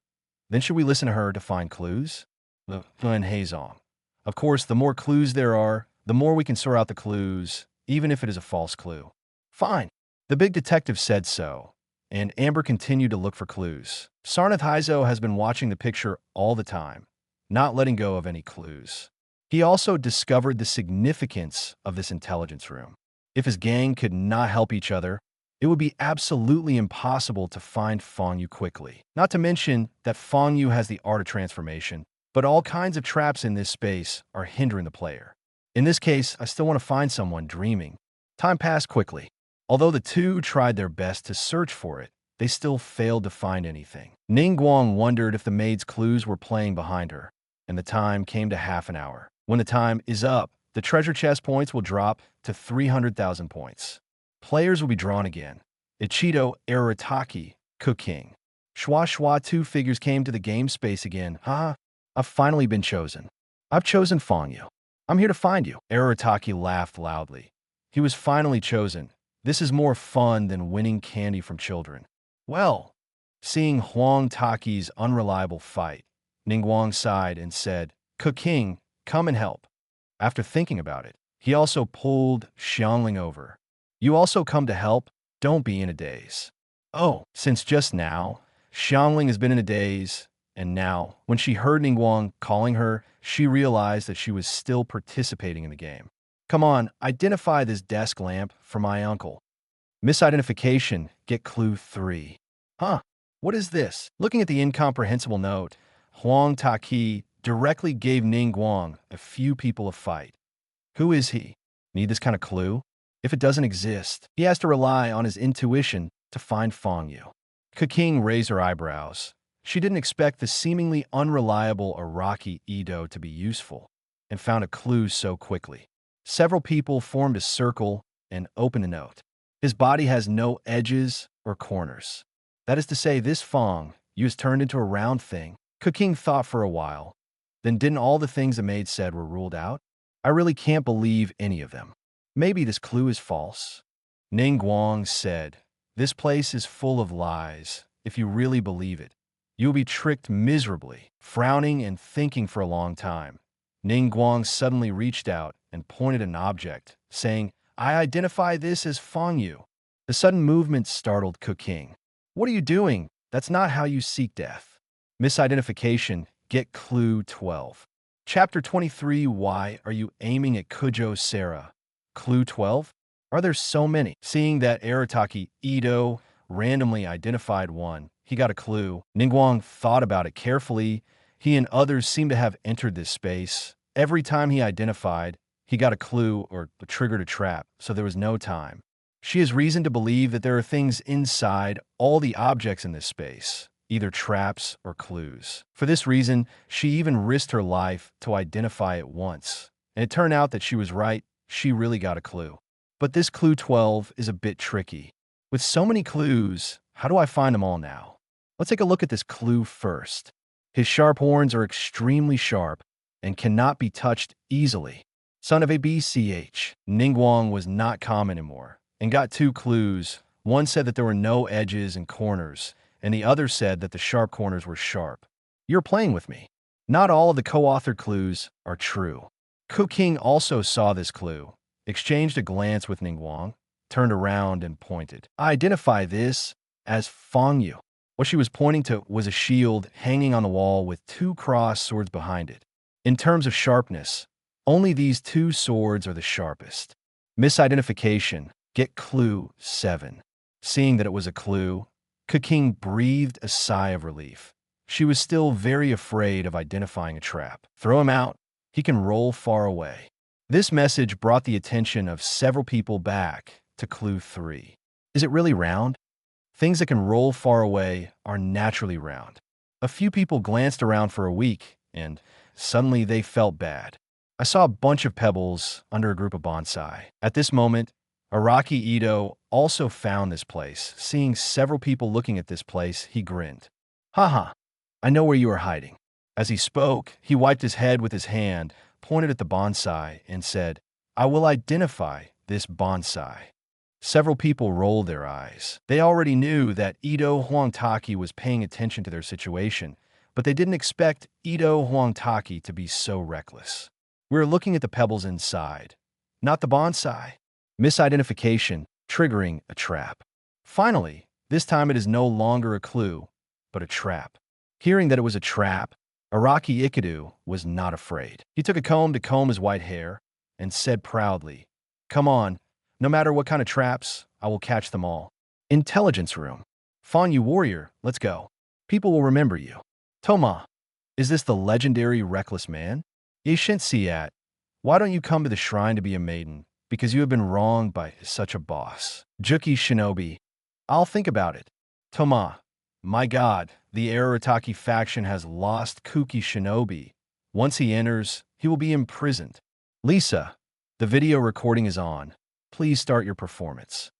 then should we listen to her to find clues?" "Liu and Heizong. Of course, the more clues there are, the more we can sort out the clues, even if it is a false clue." "Fine." The big detective said so, and Amber continued to look for clues. Sarnath Haizo has been watching the picture all the time, not letting go of any clues. He also discovered the significance of this intelligence room. If his gang could not help each other, it would be absolutely impossible to find Fang Yue quickly. Not to mention that Fang Yue has the art of transformation, but all kinds of traps in this space are hindering the player. In this case, I still want to find someone dreaming. Time passed quickly. Although the two tried their best to search for it, they still failed to find anything. Ning Guang wondered if the maid's clues were playing behind her, and the time came to half an hour. When the time is up, the treasure chest points will drop to 300,000 points. Players will be drawn again. Ichido Arataki, Qing. Schwa Schwa, 2 figures came to the game space again. Haha, I've finally been chosen. I've chosen Fang Yue. I'm here to find you. Arataki laughed loudly. He was finally chosen. This is more fun than winning candy from children. Well, seeing Huang Taki's unreliable fight, Ning Guang sighed and said, Qing, come and help. After thinking about it, he also pulled Xiangling over. You also come to help? Don't be in a daze. Oh, since just now, Xiangling has been in a daze, and now, when she heard Ning Guang calling her, she realized that she was still participating in the game. Come on, identify this desk lamp for my uncle. Misidentification, get clue 3. Huh, what is this? Looking at the incomprehensible note, Huang Taki directly gave Ning Guang a few people a fight. Who is he? Need this kind of clue? If it doesn't exist, he has to rely on his intuition to find Fang Yue. Qing raised her eyebrows. She didn't expect the seemingly unreliable Araki Ido to be useful, and found a clue so quickly. Several people formed a circle and opened a note. His body has no edges or corners. That is to say, this Fang Yue is turned into a round thing. Qing thought for a while. Then didn't all the things the maid said were ruled out? I really can't believe any of them. Maybe this clue is false. Ning Guang said, this place is full of lies. If you really believe it, you'll be tricked miserably. Frowning and thinking for a long time, Ning Guang suddenly reached out and pointed an object, saying, I identify this as Fang Yue. The sudden movement startled Qing. What are you doing? That's not how you seek death. Misidentification, get clue 12. Chapter 23, why are you aiming at Kujo Sarah? Clue 12? Are there so many? Seeing that Arataki Ido randomly identified one, he got a clue. Ning Guang thought about it carefully. He and others seemed to have entered this space. Every time he identified, he got a clue or triggered a trap, so there was no time. She has reason to believe that there are things inside all the objects in this space, either traps or clues. For this reason, she even risked her life to identify it once. And it turned out that she was right. She really got a clue. But this clue 12 is a bit tricky. With so many clues, how do I find them all now? Let's take a look at this clue first. His sharp horns are extremely sharp and cannot be touched easily. Son of a BCH, Ning Guang was not calm anymore and got 2 clues. One said that there were no edges and corners, and the other said that the sharp corners were sharp. You're playing with me. Not all of the co-authored clues are true. Qing also saw this clue, exchanged a glance with Ning Guang, turned around and pointed. I identify this as Fang Yue. What she was pointing to was a shield hanging on the wall with 2 crossed swords behind it. In terms of sharpness, only these 2 swords are the sharpest. Misidentification, get clue 7. Seeing that it was a clue, Qing breathed a sigh of relief. She was still very afraid of identifying a trap. Throw him out. He can roll far away. This message brought the attention of several people back to clue 3. Is it really round? Things that can roll far away are naturally round. A few people glanced around for a week, and suddenly they felt bad. I saw a bunch of pebbles under a group of bonsai. At this moment, Araki Ido also found this place. Seeing several people looking at this place, he grinned. Haha, I know where you are hiding. As he spoke, he wiped his head with his hand, pointed at the bonsai, and said, I will identify this bonsai. Several people rolled their eyes. They already knew that Ido Huangtaki was paying attention to their situation, but they didn't expect Ido Huangtaki to be so reckless. We were looking at the pebbles inside, not the bonsai. Misidentification, triggering a trap. Finally, this time it is no longer a clue, but a trap. Hearing that it was a trap, Araki Ikidu was not afraid. He took a comb to comb his white hair and said proudly, Come on, no matter what kind of traps, I will catch them all. Intelligence room. Fang Yue warrior, let's go. People will remember you. Toma, is this the legendary reckless man? Yishin Siat, why don't you come to the shrine to be a maiden? Because you have been wronged by such a boss. Juki Shinobi, I'll think about it. Toma. My god, the Arataki faction has lost Kuki Shinobi. Once he enters, he will be imprisoned. Lisa, the video recording is on. Please start your performance.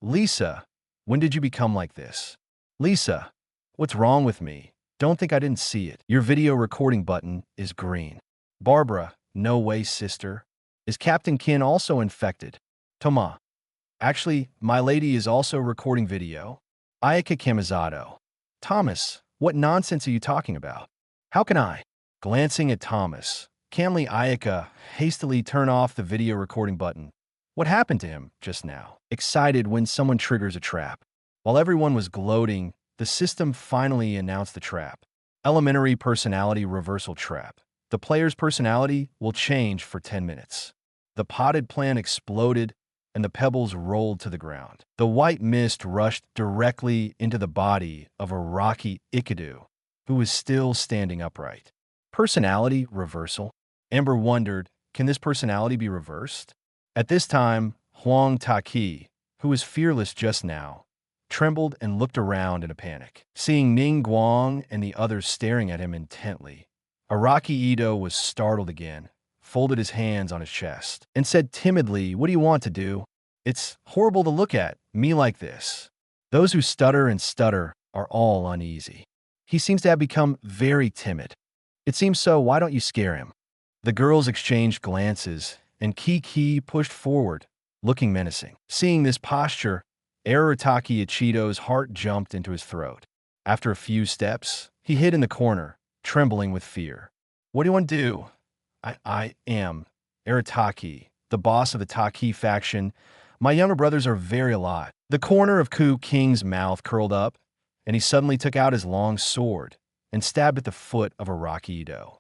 Lisa, when did you become like this? Lisa, what's wrong with me? Don't think I didn't see it. Your video recording button is green. Barbara, no way, sister. Is Captain Qin also infected? Toma. Actually, my lady is also recording video. Ayaka Kamizato. Thomas, what nonsense are you talking about? How can I? Glancing at Thomas, Camly Ayaka hastily turn off the video recording button. What happened to him just now? Excited when someone triggers a trap. While everyone was gloating, the system finally announced the trap. Elementary personality reversal trap. The player's personality will change for 10 minutes. The potted plant exploded, and the pebbles rolled to the ground. The white mist rushed directly into the body of Araki Ikadu, who was still standing upright. Personality reversal? Amber wondered, can this personality be reversed? At this time, Huang Taki, who was fearless just now, trembled and looked around in a panic. Seeing Ning Guang and the others staring at him intently, Araki Ito was startled again, folded his hands on his chest, and said timidly, "What do you want to do? It's horrible to look at me like this." Those who stutter and stutter are all uneasy. He seems to have become very timid. It seems so. Why don't you scare him? The girls exchanged glances, and Kiki pushed forward, looking menacing. Seeing this posture, Arataki Ichido's heart jumped into his throat. After a few steps, he hid in the corner, trembling with fear. "What do you want to do?" I am Arataki, the boss of the Taki faction. My younger brothers are very alive." The corner of King's mouth curled up, and he suddenly took out his long sword and stabbed at the foot of Araki Ito.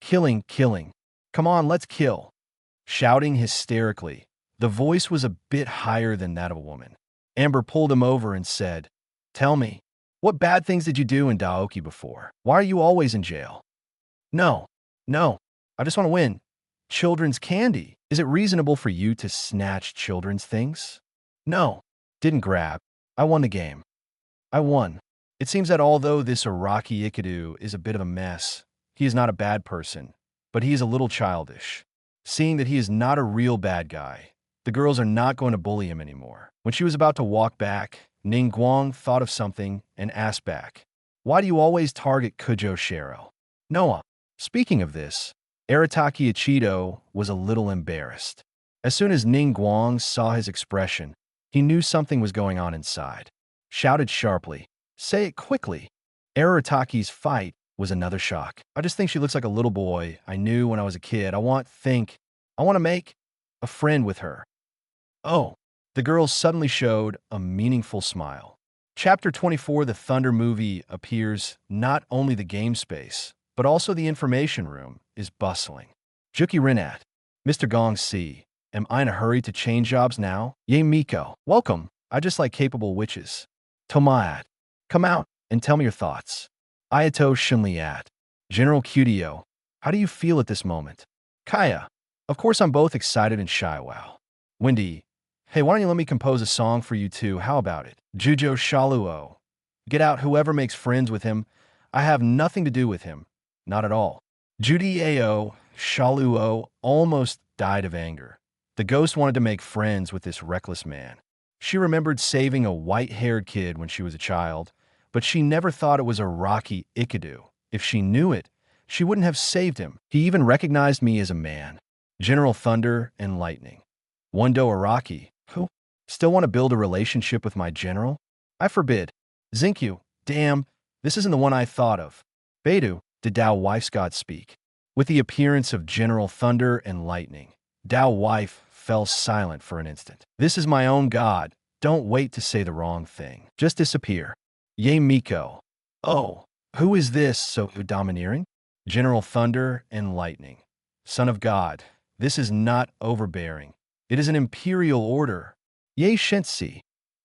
Killing. Come on, let's kill." Shouting hysterically, the voice was a bit higher than that of a woman. Amber pulled him over and said, "Tell me, what bad things did you do in Daoki before? Why are you always in jail?" No, I just want to win. Children's candy. Is it reasonable for you to snatch children's things? No, didn't grab. I won the game. I won. It seems that although this Araki Ikadu is a bit of a mess, he is not a bad person, but he is a little childish. Seeing that he is not a real bad guy, the girls are not going to bully him anymore. When she was about to walk back, Ning Guang thought of something and asked back, "Why do you always target Kujo Shero?" Noah. Speaking of this, Arataki Ichido was a little embarrassed. As soon as Ning Guang saw his expression, he knew something was going on inside. Shouted sharply, "Say it quickly." Arataki's fight was another shock. "I just think she looks like a little boy I knew when I was a kid. I want to make a friend with her." Oh, the girl suddenly showed a meaningful smile. Chapter 24, The Thunder Movie, appears. Not only the game space, but also the information room is bustling. Juki Rinat. Mr. Gong C. Am I in a hurry to change jobs now? Ye Miko. Welcome. I just like capable witches. Tomaat. Come out and tell me your thoughts. Ayato Shinliat. General Qdio. How do you feel at this moment? Kaya. Of course I'm both excited and shy. Wow. Wendy. Hey, why don't you let me compose a song for you too? How about it? Jujo Shaluo. Get out whoever makes friends with him. I have nothing to do with him. Not at all. Judy Ao Shaluo almost died of anger. The ghost wanted to make friends with this reckless man. She remembered saving a white-haired kid when she was a child, but she never thought it was Araki Ikadu. If she knew it, she wouldn't have saved him. He even recognized me as a man. General Thunder and Lightning. Wando Araki. Who? Still want to build a relationship with my general? I forbid. Zinkyu. Damn, this isn't the one I thought of. Beidou. Did Dao Wife's god speak? With the appearance of General Thunder and Lightning, Dao Wife fell silent for an instant. This is my own god. Don't wait to say the wrong thing. Just disappear. Ye Miko. Oh, who is this so domineering? General Thunder and Lightning. Son of God, this is not overbearing. It is an imperial order. Ye Shensi.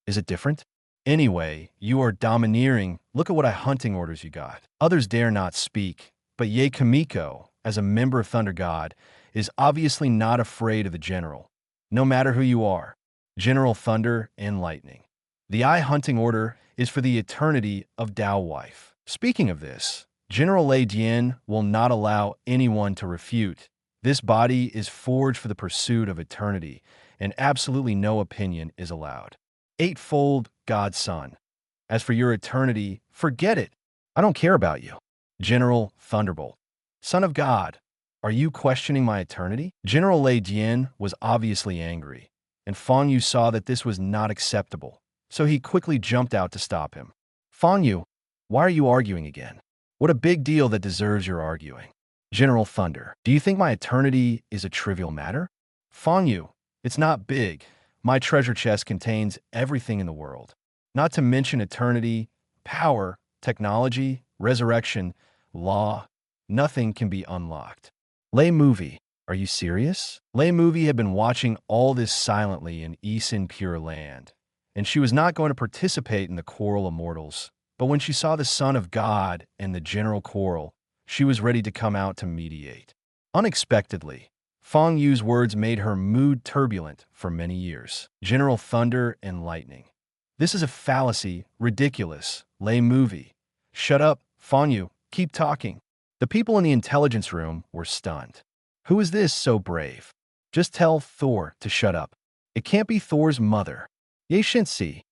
Is it different? Anyway, you are domineering. Look at what hunting orders you got. Others dare not speak, but Ye Kamiko, as a member of Thunder God, is obviously not afraid of the general. No matter who you are, General Thunder and Lightning. The eye hunting order is for the eternity of Dao wife. Speaking of this, General Lei Dian will not allow anyone to refute. This body is forged for the pursuit of eternity, and absolutely no opinion is allowed. Eightfold Godson. As for your eternity, forget it. I don't care about you. General Thunderbolt. Son of God, are you questioning my eternity? General Lei Dian was obviously angry, and Fang Yue saw that this was not acceptable, so he quickly jumped out to stop him. Fang Yue, why are you arguing again? What a big deal that deserves your arguing. General Thunder, do you think my eternity is a trivial matter? Fang Yue, it's not big. My treasure chest contains everything in the world. Not to mention eternity, power, technology, resurrection, law. Nothing can be unlocked. Lei Movie, are you serious? Lei Movie had been watching all this silently in Eason Pure Land, and she was not going to participate in the quarrel of mortals. But when she saw the Son of God and the general quarrel, she was ready to come out to mediate. Unexpectedly, Fang Yue's words made her mood turbulent for many years. General Thunder and Lightning. This is a fallacy, ridiculous. Lei Movie. Shut up, Fang Yue, keep talking. The people in the intelligence room were stunned. Who is this so brave? Just tell Thor to shut up. It can't be Thor's mother. Ye Shinsi.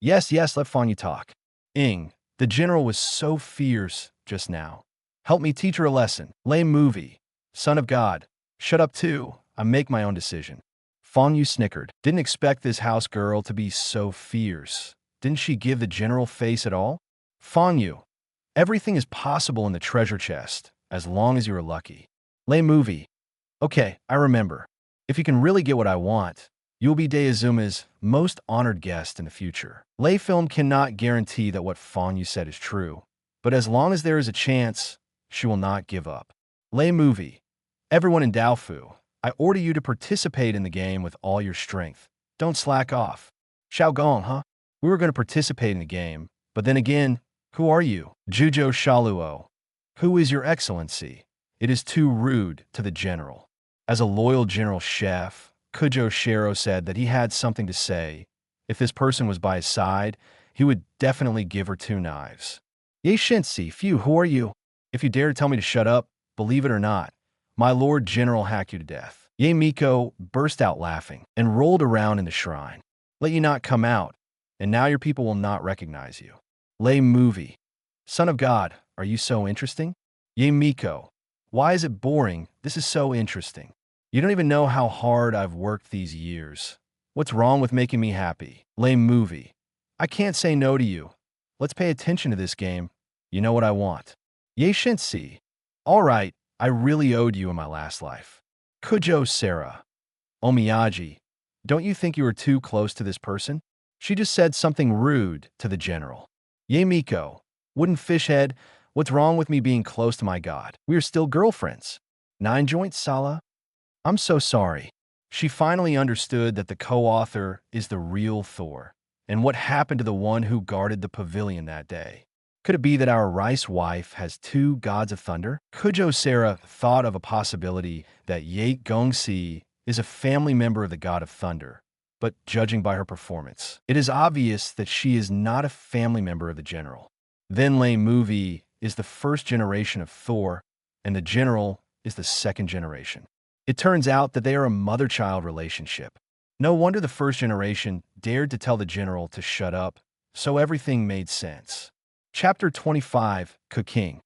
Yes, let Fang Yue talk. The general was so fierce just now. Help me teach her a lesson. Lei Movie. Son of God. Shut up too. I make my own decision. Fang Yue snickered. Didn't expect this house girl to be so fierce. Didn't she give the general face at all? Fang Yue. Everything is possible in the treasure chest, as long as you are lucky. Lei Movie. Okay, I remember. If you can really get what I want, you will be Deazuma's most honored guest in the future. Lei Film cannot guarantee that what Fang Yue said is true, but as long as there is a chance, she will not give up. Lei Movie. Everyone in Daofu, I order you to participate in the game with all your strength. Don't slack off. Xiaogong, huh? We were going to participate in the game, but then again, who are you? Zhuzhou Shaluo. Who is your excellency? It is too rude to the general. As a loyal general chef, Kuzhou Shiro said that he had something to say. If this person was by his side, he would definitely give her 2 knives. Ye Shinsi, phew, who are you? If you dare to tell me to shut up, believe it or not, my lord general hack you to death. Ye Miko burst out laughing and rolled around in the shrine. Let you not come out, and now your people will not recognize you. Lei Movie. Son of God, are you so interesting? Ye Miko. Why is it boring? This is so interesting. You don't even know how hard I've worked these years. What's wrong with making me happy? Lei Movie. I can't say no to you. Let's pay attention to this game. You know what I want. Ye Shinsi. All right, I really owed you in my last life. Kuzhou Sarah. Omiyaji. Don't you think you were too close to this person? She just said something rude to the general. Ye Miko. Wooden fish head. What's wrong with me being close to my god? We are still girlfriends. 9-joint Sala. I'm so sorry. She finally understood that the co-author is the real Thor, and what happened to the one who guarded the pavilion that day. Could it be that our rice wife has 2 gods of thunder? Kuzhou Sarah thought of a possibility that Ye Gongxi is a family member of the god of thunder, but judging by her performance, it is obvious that she is not a family member of the general. Then Lei Movie is the 1st generation of Thor, and the general is the 2nd generation. It turns out that they are a mother-child relationship. No wonder the 1st generation dared to tell the general to shut up, so everything made sense. Chapter 25, Qing.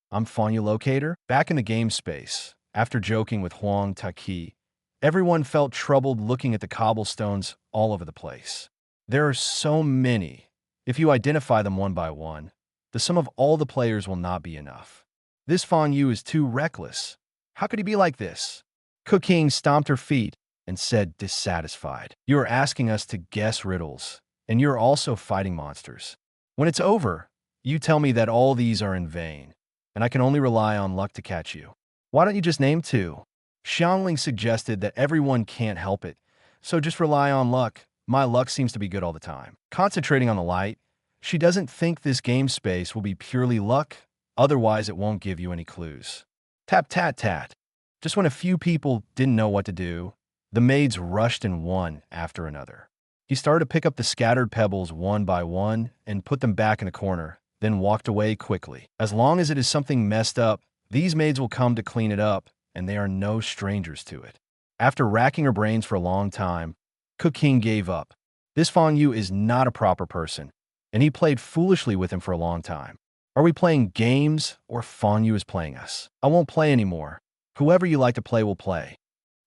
I'm Fang Yue Locator. Back in the game space, after joking with Huang Taki, everyone felt troubled looking at the cobblestones all over the place. There are so many. If you identify them one by one, the sum of all the players will not be enough. This Fang Yue is too reckless. How could he be like this? Qing stomped her feet and said, dissatisfied. You are asking us to guess riddles, and you're also fighting monsters. When it's over, you tell me that all these are in vain, and I can only rely on luck to catch you. Why don't you just name 2? Xiangling suggested that everyone can't help it, so just rely on luck. My luck seems to be good all the time. Concentrating on the light, she doesn't think this game space will be purely luck, otherwise it won't give you any clues. Tap, tat, tat. Just when a few people didn't know what to do, the maids rushed in one after another. He started to pick up the scattered pebbles one by one and put them back in the corner, then walked away quickly. As long as it is something messed up, these maids will come to clean it up, and they are no strangers to it. After racking her brains for a long time, Qing gave up. This Fang Yue is not a proper person, and he played foolishly with him for a long time. Are we playing games, or Fang Yue is playing us? I won't play anymore. Whoever you like to play will play.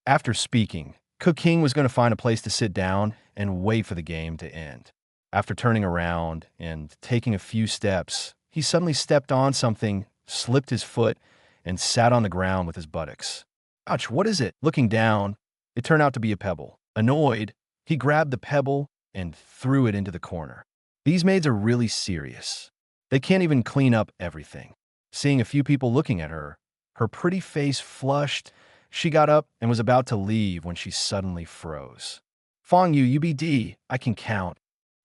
After speaking, Qing was going to find a place to sit down and wait for the game to end. After turning around and taking a few steps, he suddenly stepped on something, slipped his foot, and sat on the ground with his buttocks. Ouch, what is it? Looking down, it turned out to be a pebble. Annoyed, he grabbed the pebble and threw it into the corner. These maids are really serious. They can't even clean up everything. Seeing a few people looking at her, her pretty face flushed. She got up and was about to leave when she suddenly froze. Fang Yue, UBD, I can count.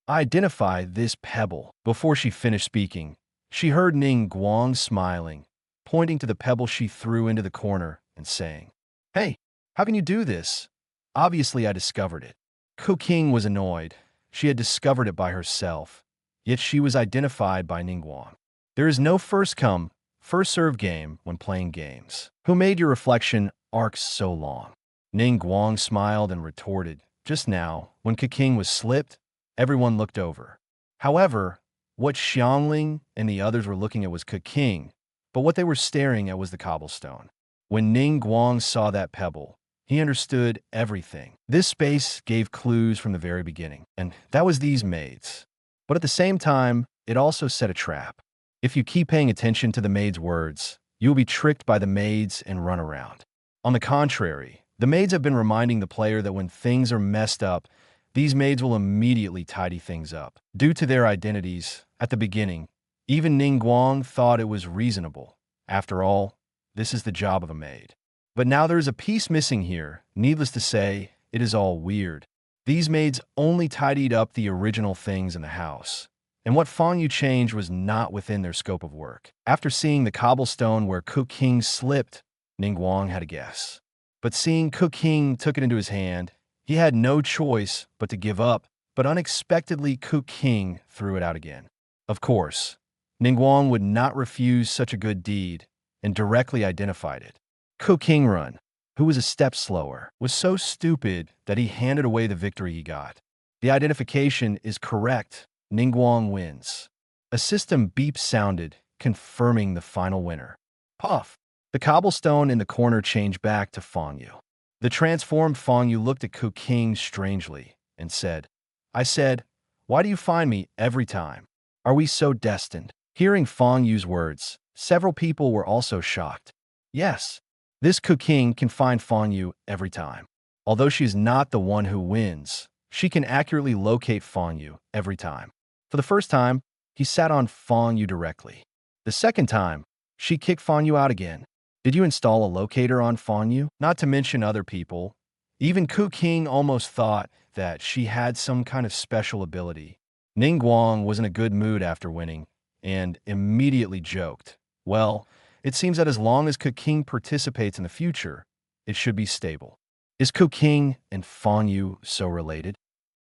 I identify this pebble. Before she finished speaking, she heard Ning Guang smiling, pointing to the pebble she threw into the corner and saying, "Hey, how can you do this? Obviously, I discovered it." Qing was annoyed. She had discovered it by herself, yet she was identified by Ning Guang. There is no first-come, first-served game when playing games. Who made your reflection arc so long? Ning Guang smiled and retorted, "Just now, when Qing was slipped, everyone looked over. However, what Xiangling and the others were looking at was Qing, but what they were staring at was the cobblestone. When Ning Guang saw that pebble, he understood everything. This space gave clues from the very beginning, and that was these maids. But at the same time, it also set a trap. If you keep paying attention to the maids' words, you will be tricked by the maids and run around. On the contrary, the maids have been reminding the player that when things are messed up, these maids will immediately tidy things up. Due to their identities, at the beginning, even Ning Guang thought it was reasonable. After all, this is the job of a maid. But now there is a piece missing here. Needless to say, it is all weird. These maids only tidied up the original things in the house, and what Fang Yue changed was not within their scope of work. After seeing the cobblestone where Qing slipped, Ning Guang had a guess. But seeing Qing took it into his hand, he had no choice but to give up, but unexpectedly Qing threw it out again. Of course, Ning Guang would not refuse such a good deed and directly identified it. Qing Run, who was a step slower, was so stupid that he handed away the victory he got. The identification is correct. Ning Guang wins. A system beep sounded, confirming the final winner. Puff! The cobblestone in the corner changed back to Fang Yue. The transformed Fang Yue looked at Qing strangely and said, "I said, why do you find me every time? Are we so destined?" Hearing Fang Yue's words, several people were also shocked. Yes, this Qing can find Fang Yue every time. Although she is not the one who wins, she can accurately locate Fang Yue every time. For the first time, he sat on Fang Yue directly. The second time, she kicked Fang Yue out again. Did you install a locator on Fang Yue? Not to mention other people. Even Qing almost thought that she had some kind of special ability. Ning Guang was in a good mood after winning and immediately joked, "Well, it seems that as long as Qing participates in the future, it should be stable." Is Qing and Fang Yue so related?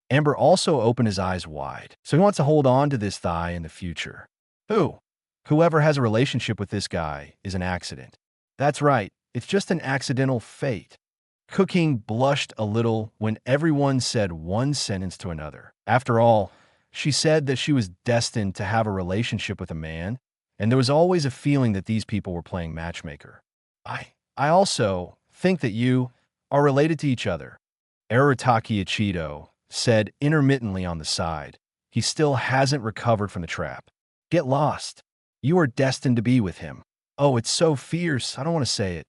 Amber also opened his eyes wide, so he wants to hold on to this thigh in the future. Whoever has a relationship with this guy is an accident. That's right, it's just an accidental fate. Qing blushed a little when everyone said one sentence to another. After all, she said that she was destined to have a relationship with a man, and there was always a feeling that these people were playing matchmaker. I also think that you are related to each other, Arataki Ichido said intermittently on the side. He still hasn't recovered from the trap. Get lost. You are destined to be with him. Oh, it's so fierce, I don't want to say it.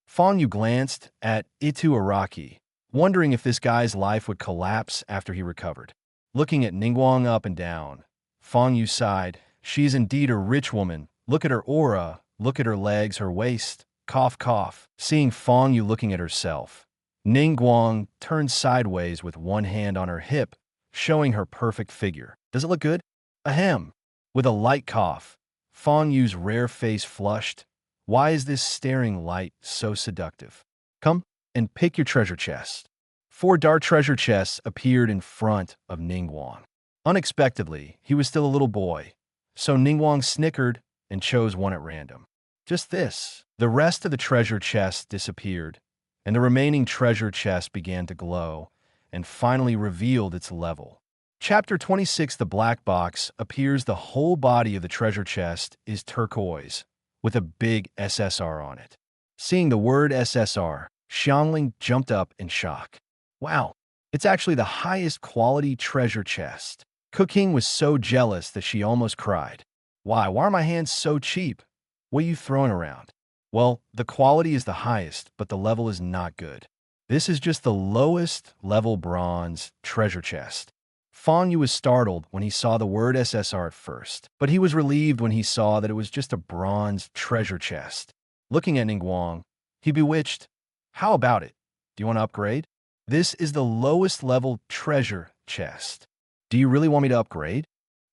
Fang Yue glanced at Itu Araki, wondering if this guy's life would collapse after he recovered. Looking at Ning Guang up and down, Fang Yue sighed. She's indeed a rich woman. Look at her aura, look at her legs, her waist. Cough, cough. Seeing Fang Yue looking at herself, Ning Guang turned sideways with one hand on her hip, showing her perfect figure. Does it look good? Ahem. With a light cough, Fang Yue's rare face flushed. Why is this staring light so seductive? Come and pick your treasure chest. 4 dark treasure chests appeared in front of Ning Guang. Unexpectedly, he was still a little boy, so Ning Guang snickered and chose one at random. Just this. The rest of the treasure chest disappeared, and the remaining treasure chest began to glow and finally revealed its level. Chapter 26, The Black Box, appears. The whole body of the treasure chest is turquoise, with a big SSR on it. Seeing the word SSR, Xiangling jumped up in shock. Wow, it's actually the highest quality treasure chest. Qing was so jealous that she almost cried. Why are my hands so cheap? What are you throwing around? Well, the quality is the highest, but the level is not good. This is just the lowest level bronze treasure chest. Fang Yue was startled when he saw the word SSR at first, but he was relieved when he saw that it was just a bronze treasure chest. Looking at Ning Guang, he bewitched. How about it? Do you want to upgrade? This is the lowest level treasure chest. Do you really want me to upgrade?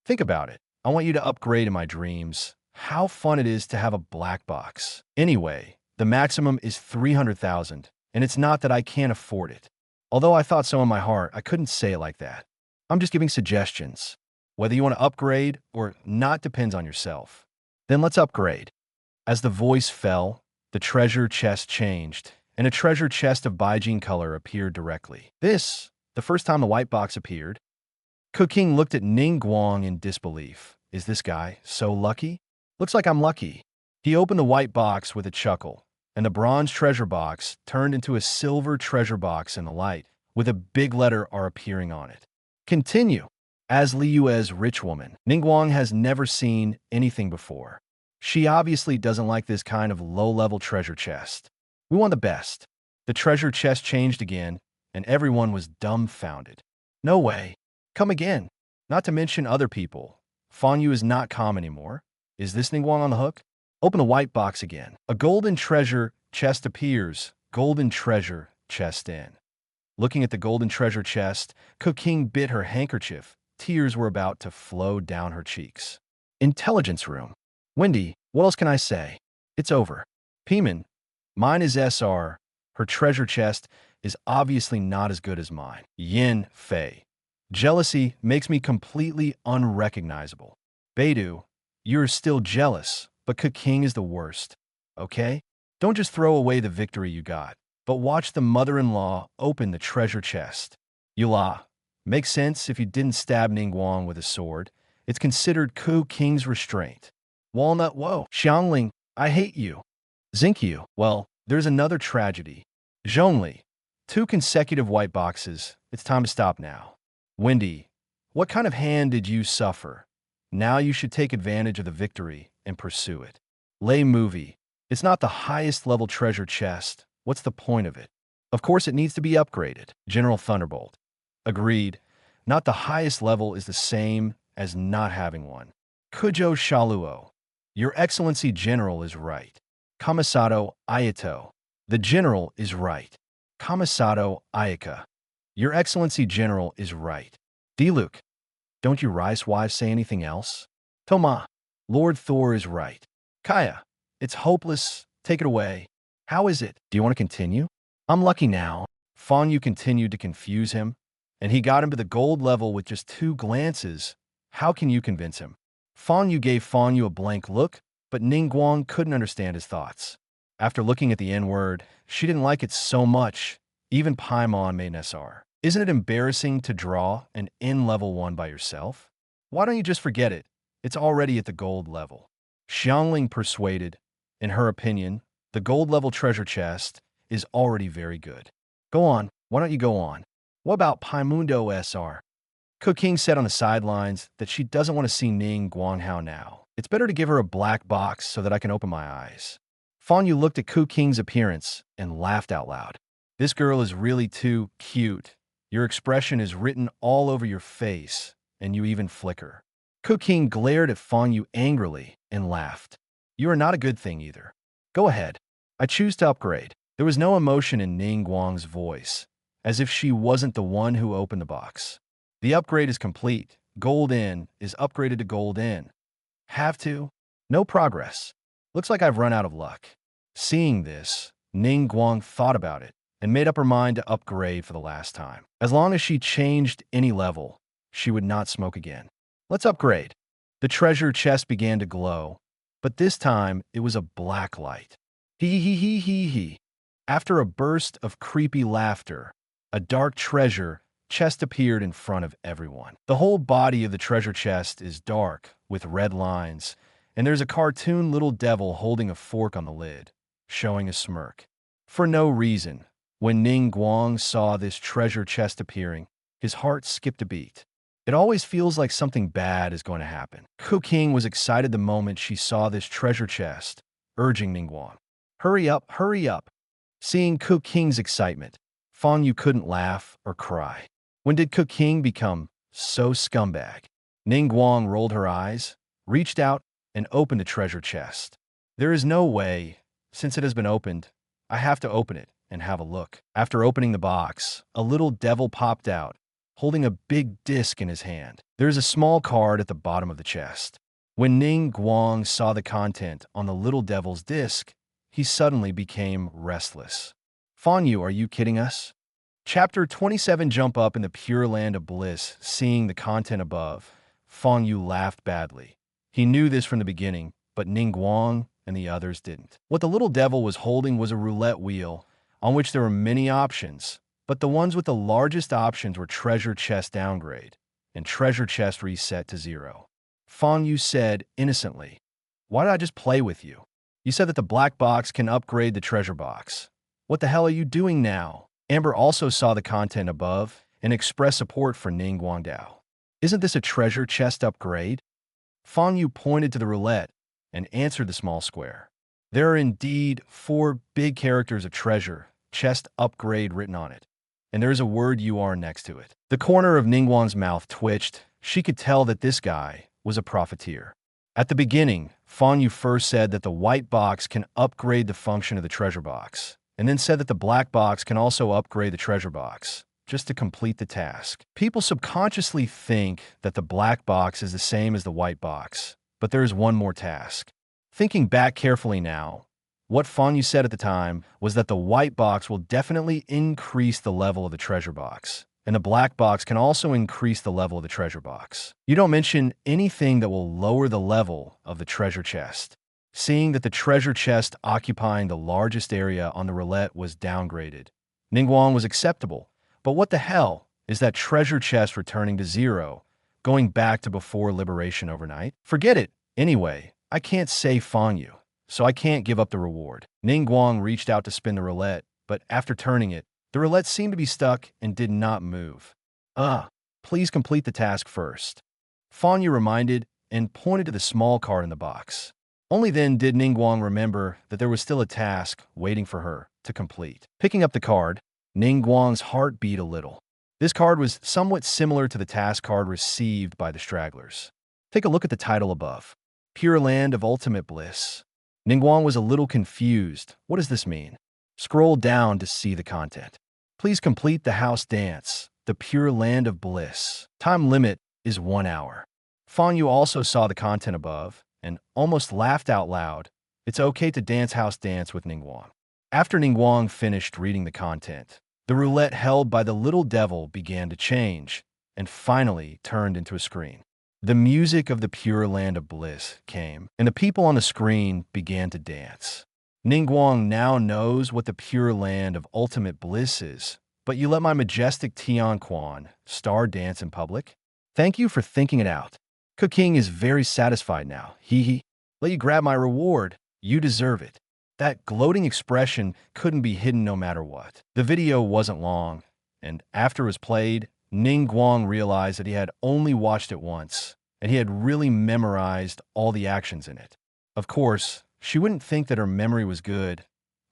Think about it. I want you to upgrade in my dreams. How fun it is to have a black box. Anyway, the maximum is 300,000, and it's not that I can't afford it. Although I thought so in my heart, I couldn't say it like that. I'm just giving suggestions. Whether you want to upgrade or not depends on yourself. Then let's upgrade. As the voice fell, the treasure chest changed, and a treasure chest of Baijing color appeared directly. This, the first time the white box appeared. Qing looked at Ning Guang in disbelief. Is this guy so lucky? Looks like I'm lucky. He opened the white box with a chuckle, and the bronze treasure box turned into a silver treasure box in the light, with a big letter R appearing on it. Continue. As Lei Yue's rich woman, Ning Guang has never seen anything before. She obviously doesn't like this kind of low-level treasure chest. We want the best. The treasure chest changed again, and everyone was dumbfounded. No way. Come again. Not to mention other people. Fang Yue is not calm anymore. Is this Ning Guang on the hook? Open the white box again. A golden treasure chest appears. Golden treasure chest in. Looking at the golden treasure chest, Qing bit her handkerchief. Tears were about to flow down her cheeks. Intelligence room. Wendy, what else can I say? It's over. Pieman, mine is SR. Her treasure chest is obviously not as good as mine. Yin Fei. Jealousy makes me completely unrecognizable. Beidou, you're still jealous, but Qing is the worst. Okay? Don't just throw away the victory you got, but watch the mother-in-law open the treasure chest. Yula. Makes sense if you didn't stab Ning Guang with a sword. It's considered Qing's restraint. Walnut, whoa. Xiangling, I hate you. Zinkyu, well, there's another tragedy. Zhongli, 2 consecutive white boxes. It's time to stop now. Wendy, what kind of hand did you suffer? Now you should take advantage of the victory and pursue it. Lei Movie, it's not the highest level treasure chest. What's the point of it? Of course it needs to be upgraded. General Thunderbolt. Agreed. Not the highest level is the same as not having one. Kujo Shaluo. Your Excellency General is right. Kamisato Ayato. The General is right. Kamisato Ayaka. Your Excellency General is right. Diluc. Don't you Rice wives say anything else? Toma. Lord Thor is right. Kaya. It's hopeless. Take it away. How is it? Do you want to continue? I'm lucky now. Fang Yue continued to confuse him, and he got him to the gold level with just 2 glances. How can you convince him? Fang Yue gave Fang Yue a blank look, but Ning Guang couldn't understand his thoughts. After looking at the N-word, she didn't like it so much. Even Paimon made an SR. Isn't it embarrassing to draw an N level 1 by yourself? Why don't you just forget it? It's already at the gold level. Xiangling persuaded. In her opinion, the gold level treasure chest is already very good. Go on. Why don't you go on? What about Paimundo SR? Qing said on the sidelines that she doesn't want to see Ning Guanghao now. It's better to give her a black box so that I can open my eyes. Fang Yue looked at Qing's appearance and laughed out loud. This girl is really too cute. Your expression is written all over your face, and you even flicker. Qing glared at Fang Yue angrily and laughed. You are not a good thing either. Go ahead. I choose to upgrade. There was no emotion in Ning Guang's voice, as if she wasn't the one who opened the box. The upgrade is complete. Gold in is upgraded to gold in. Have to? No progress. Looks like I've run out of luck. Seeing this, Ning Guang thought about it and made up her mind to upgrade for the last time. As long as she changed any level, she would not smoke again. Let's upgrade. The treasure chest began to glow, but this time it was a black light. Hee hee hee hee hee. After a burst of creepy laughter, a dark treasure chest appeared in front of everyone. The whole body of the treasure chest is dark, with red lines, and there's a cartoon little devil holding a fork on the lid, showing a smirk. For no reason, when Ning Guang saw this treasure chest appearing, his heart skipped a beat. It always feels like something bad is going to happen. Qing was excited the moment she saw this treasure chest, urging Ning Guang, hurry up, hurry up. Seeing Qing's excitement, Fang Yue couldn't laugh or cry. When did Qing become so scumbag? Ning Guang rolled her eyes, reached out, and opened the treasure chest. There is no way. Since it has been opened, I have to open it and have a look. After opening the box, a little devil popped out, holding a big disc in his hand. There is a small card at the bottom of the chest. When Ning Guang saw the content on the little devil's disc, he suddenly became restless. Fang Yue, are you kidding us? Chapter 27. Jump up in the pure land of bliss. Seeing the content above, Fang Yue laughed badly. He knew this from the beginning, but Ning Guang and the others didn't. What the little devil was holding was a roulette wheel, on which there were many options, but the ones with the largest options were treasure chest downgrade and treasure chest reset to 0. Fang Yue said innocently, "Why did I just play with you? You said that the black box can upgrade the treasure box. What the hell are you doing now?" Amber also saw the content above and expressed support for Ning Guangdao. "Isn't this a treasure chest upgrade?" Fang Yue pointed to the roulette and answered the small square. There are indeed 4 big characters of treasure chest upgrade written on it, and there is a word "UR" next to it. The corner of Ning Guang's mouth twitched. She could tell that this guy was a profiteer. At the beginning, Fang Yue first said that the white box can upgrade the function of the treasure box, and then said that the black box can also upgrade the treasure box, just to complete the task. People subconsciously think that the black box is the same as the white box, but there is one more task. Thinking back carefully now, what Fang Yue said at the time was that the white box will definitely increase the level of the treasure box, and the black box can also increase the level of the treasure box. You don't mention anything that will lower the level of the treasure chest. Seeing that the treasure chest occupying the largest area on the roulette was downgraded, Ning Guang was acceptable. But what the hell is that treasure chest returning to 0, going back to before liberation overnight? Forget it. Anyway, I can't save Fang Yue, so I can't give up the reward. Ning Guang reached out to spin the roulette, but after turning it, the roulette seemed to be stuck and did not move. Please complete the task first. Fang Yue reminded and pointed to the small card in the box. Only then did Ning Guang remember that there was still a task waiting for her to complete. Picking up the card, Ning Guang's heart beat a little. This card was somewhat similar to the task card received by the stragglers. Take a look at the title above. Pure Land of Ultimate Bliss. Ning Guang was a little confused. What does this mean? Scroll down to see the content. Please complete the house dance, the Pure Land of Bliss. Time limit is 1 hour. Fang Yue also saw the content above and almost laughed out loud. It's okay to dance house dance with Ning Guang. After Ning Guang finished reading the content, the roulette held by the little devil began to change and finally turned into a screen. The music of the Pure Land of Bliss came, and the people on the screen began to dance. Ning Guang now knows what the Pure Land of Ultimate Bliss is, but you let my majestic Tian Quan star dance in public? Thank you for thinking it out. Qing is very satisfied now. Hee. Let you grab my reward. You deserve it. That gloating expression couldn't be hidden no matter what. The video wasn't long, and after it was played, Ning Guang realized that he had only watched it once, and he had really memorized all the actions in it. Of course, she wouldn't think that her memory was good.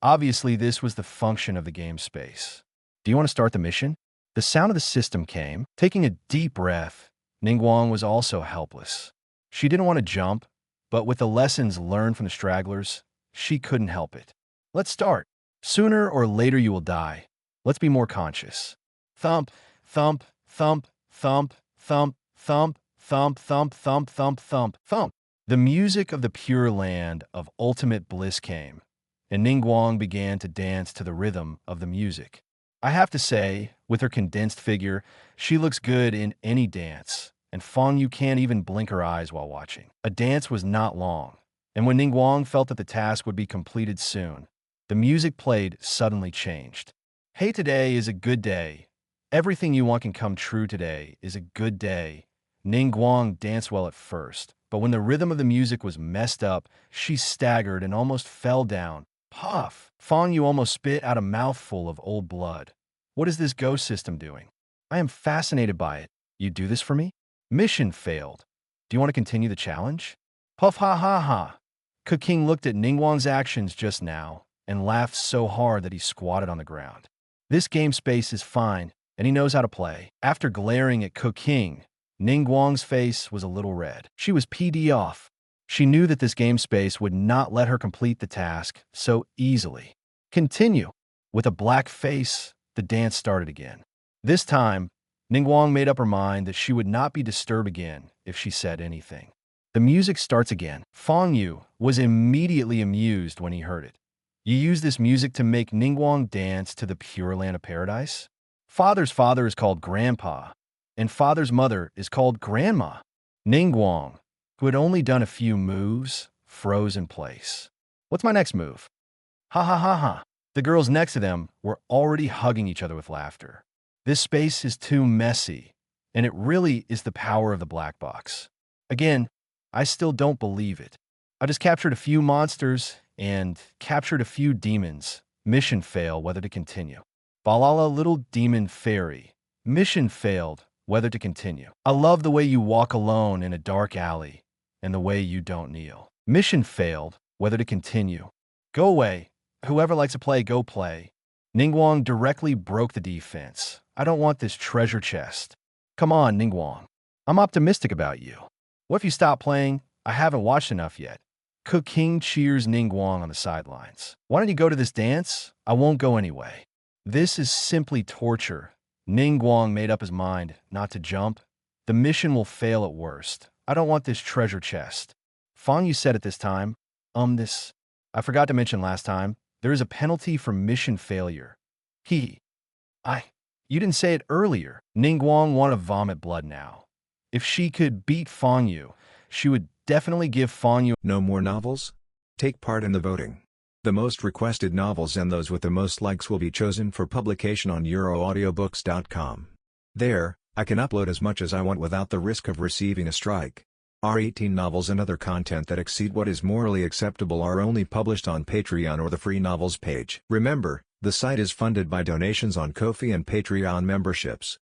Obviously, this was the function of the game space. Do you want to start the mission? The sound of the system came. Taking a deep breath, Ning Guang was also helpless. She didn't want to jump, but with the lessons learned from the stragglers, she couldn't help it. Let's start. Sooner or later you will die. Let's be more conscious. Thump, thump, thump, thump, thump, thump, thump, thump, thump, thump, thump, thump. The music of the Pure Land of Ultimate Bliss came, and Ning Guang began to dance to the rhythm of the music. I have to say, with her condensed figure, she looks good in any dance, and Fang Yue can't even blink her eyes while watching. A dance was not long, and when Ning Guang felt that the task would be completed soon, the music played suddenly changed. Hey, today is a good day. Everything you want can come true today is a good day. Ning Guang danced well at first, but when the rhythm of the music was messed up, she staggered and almost fell down. Puff! Fang Yue almost spit out a mouthful of old blood. What is this ghost system doing? I am fascinated by it. You do this for me? Mission failed. Do you want to continue the challenge? Puff ha ha ha. Qing looked at Ning Guang's actions just now and laughed so hard that he squatted on the ground. This game space is fine, and he knows how to play. After glaring at Qing, Ning Guang's face was a little red. She was PD off. She knew that this game space would not let her complete the task so easily. Continue. With a black face, the dance started again. This time, Ning Guang made up her mind that she would not be disturbed again if she said anything. The music starts again. Fang Yue was immediately amused when he heard it. You use this music to make Ning Guang dance to the Pure Land of Paradise? Father's father is called Grandpa, and father's mother is called Grandma. Ning Guang, who had only done a few moves, froze in place. What's my next move? Ha ha ha ha. The girls next to them were already hugging each other with laughter. This space is too messy, and it really is the power of the black box. Again, I still don't believe it. I just captured a few monsters and captured a few demons. Mission fail, whether to continue. Balala little demon fairy. Mission failed, whether to continue. I love the way you walk alone in a dark alley and the way you don't kneel. Mission failed, whether to continue. Go away. Whoever likes to play, go play. Ning Guang directly broke the defense. I don't want this treasure chest. Come on, Ning Guang. I'm optimistic about you. What if you stop playing? I haven't watched enough yet. Qing cheers Ning Guang on the sidelines. Why don't you go to this dance? I won't go anyway. This is simply torture. Ning Guang made up his mind not to jump. The mission will fail at worst. I don't want this treasure chest. Fang Yue said at this time, I forgot to mention last time, there is a penalty for mission failure. You didn't say it earlier. Ning Guang wanted to vomit blood now. If she could beat Fang Yue, she would definitely give Fang Yue. No more novels? Take part in the voting. The most requested novels and those with the most likes will be chosen for publication on euroaudiobooks.com. There, I can upload as much as I want without the risk of receiving a strike. Our 18 novels and other content that exceed what is morally acceptable are only published on Patreon or the free novels page. Remember, the site is funded by donations on Ko-fi and Patreon memberships.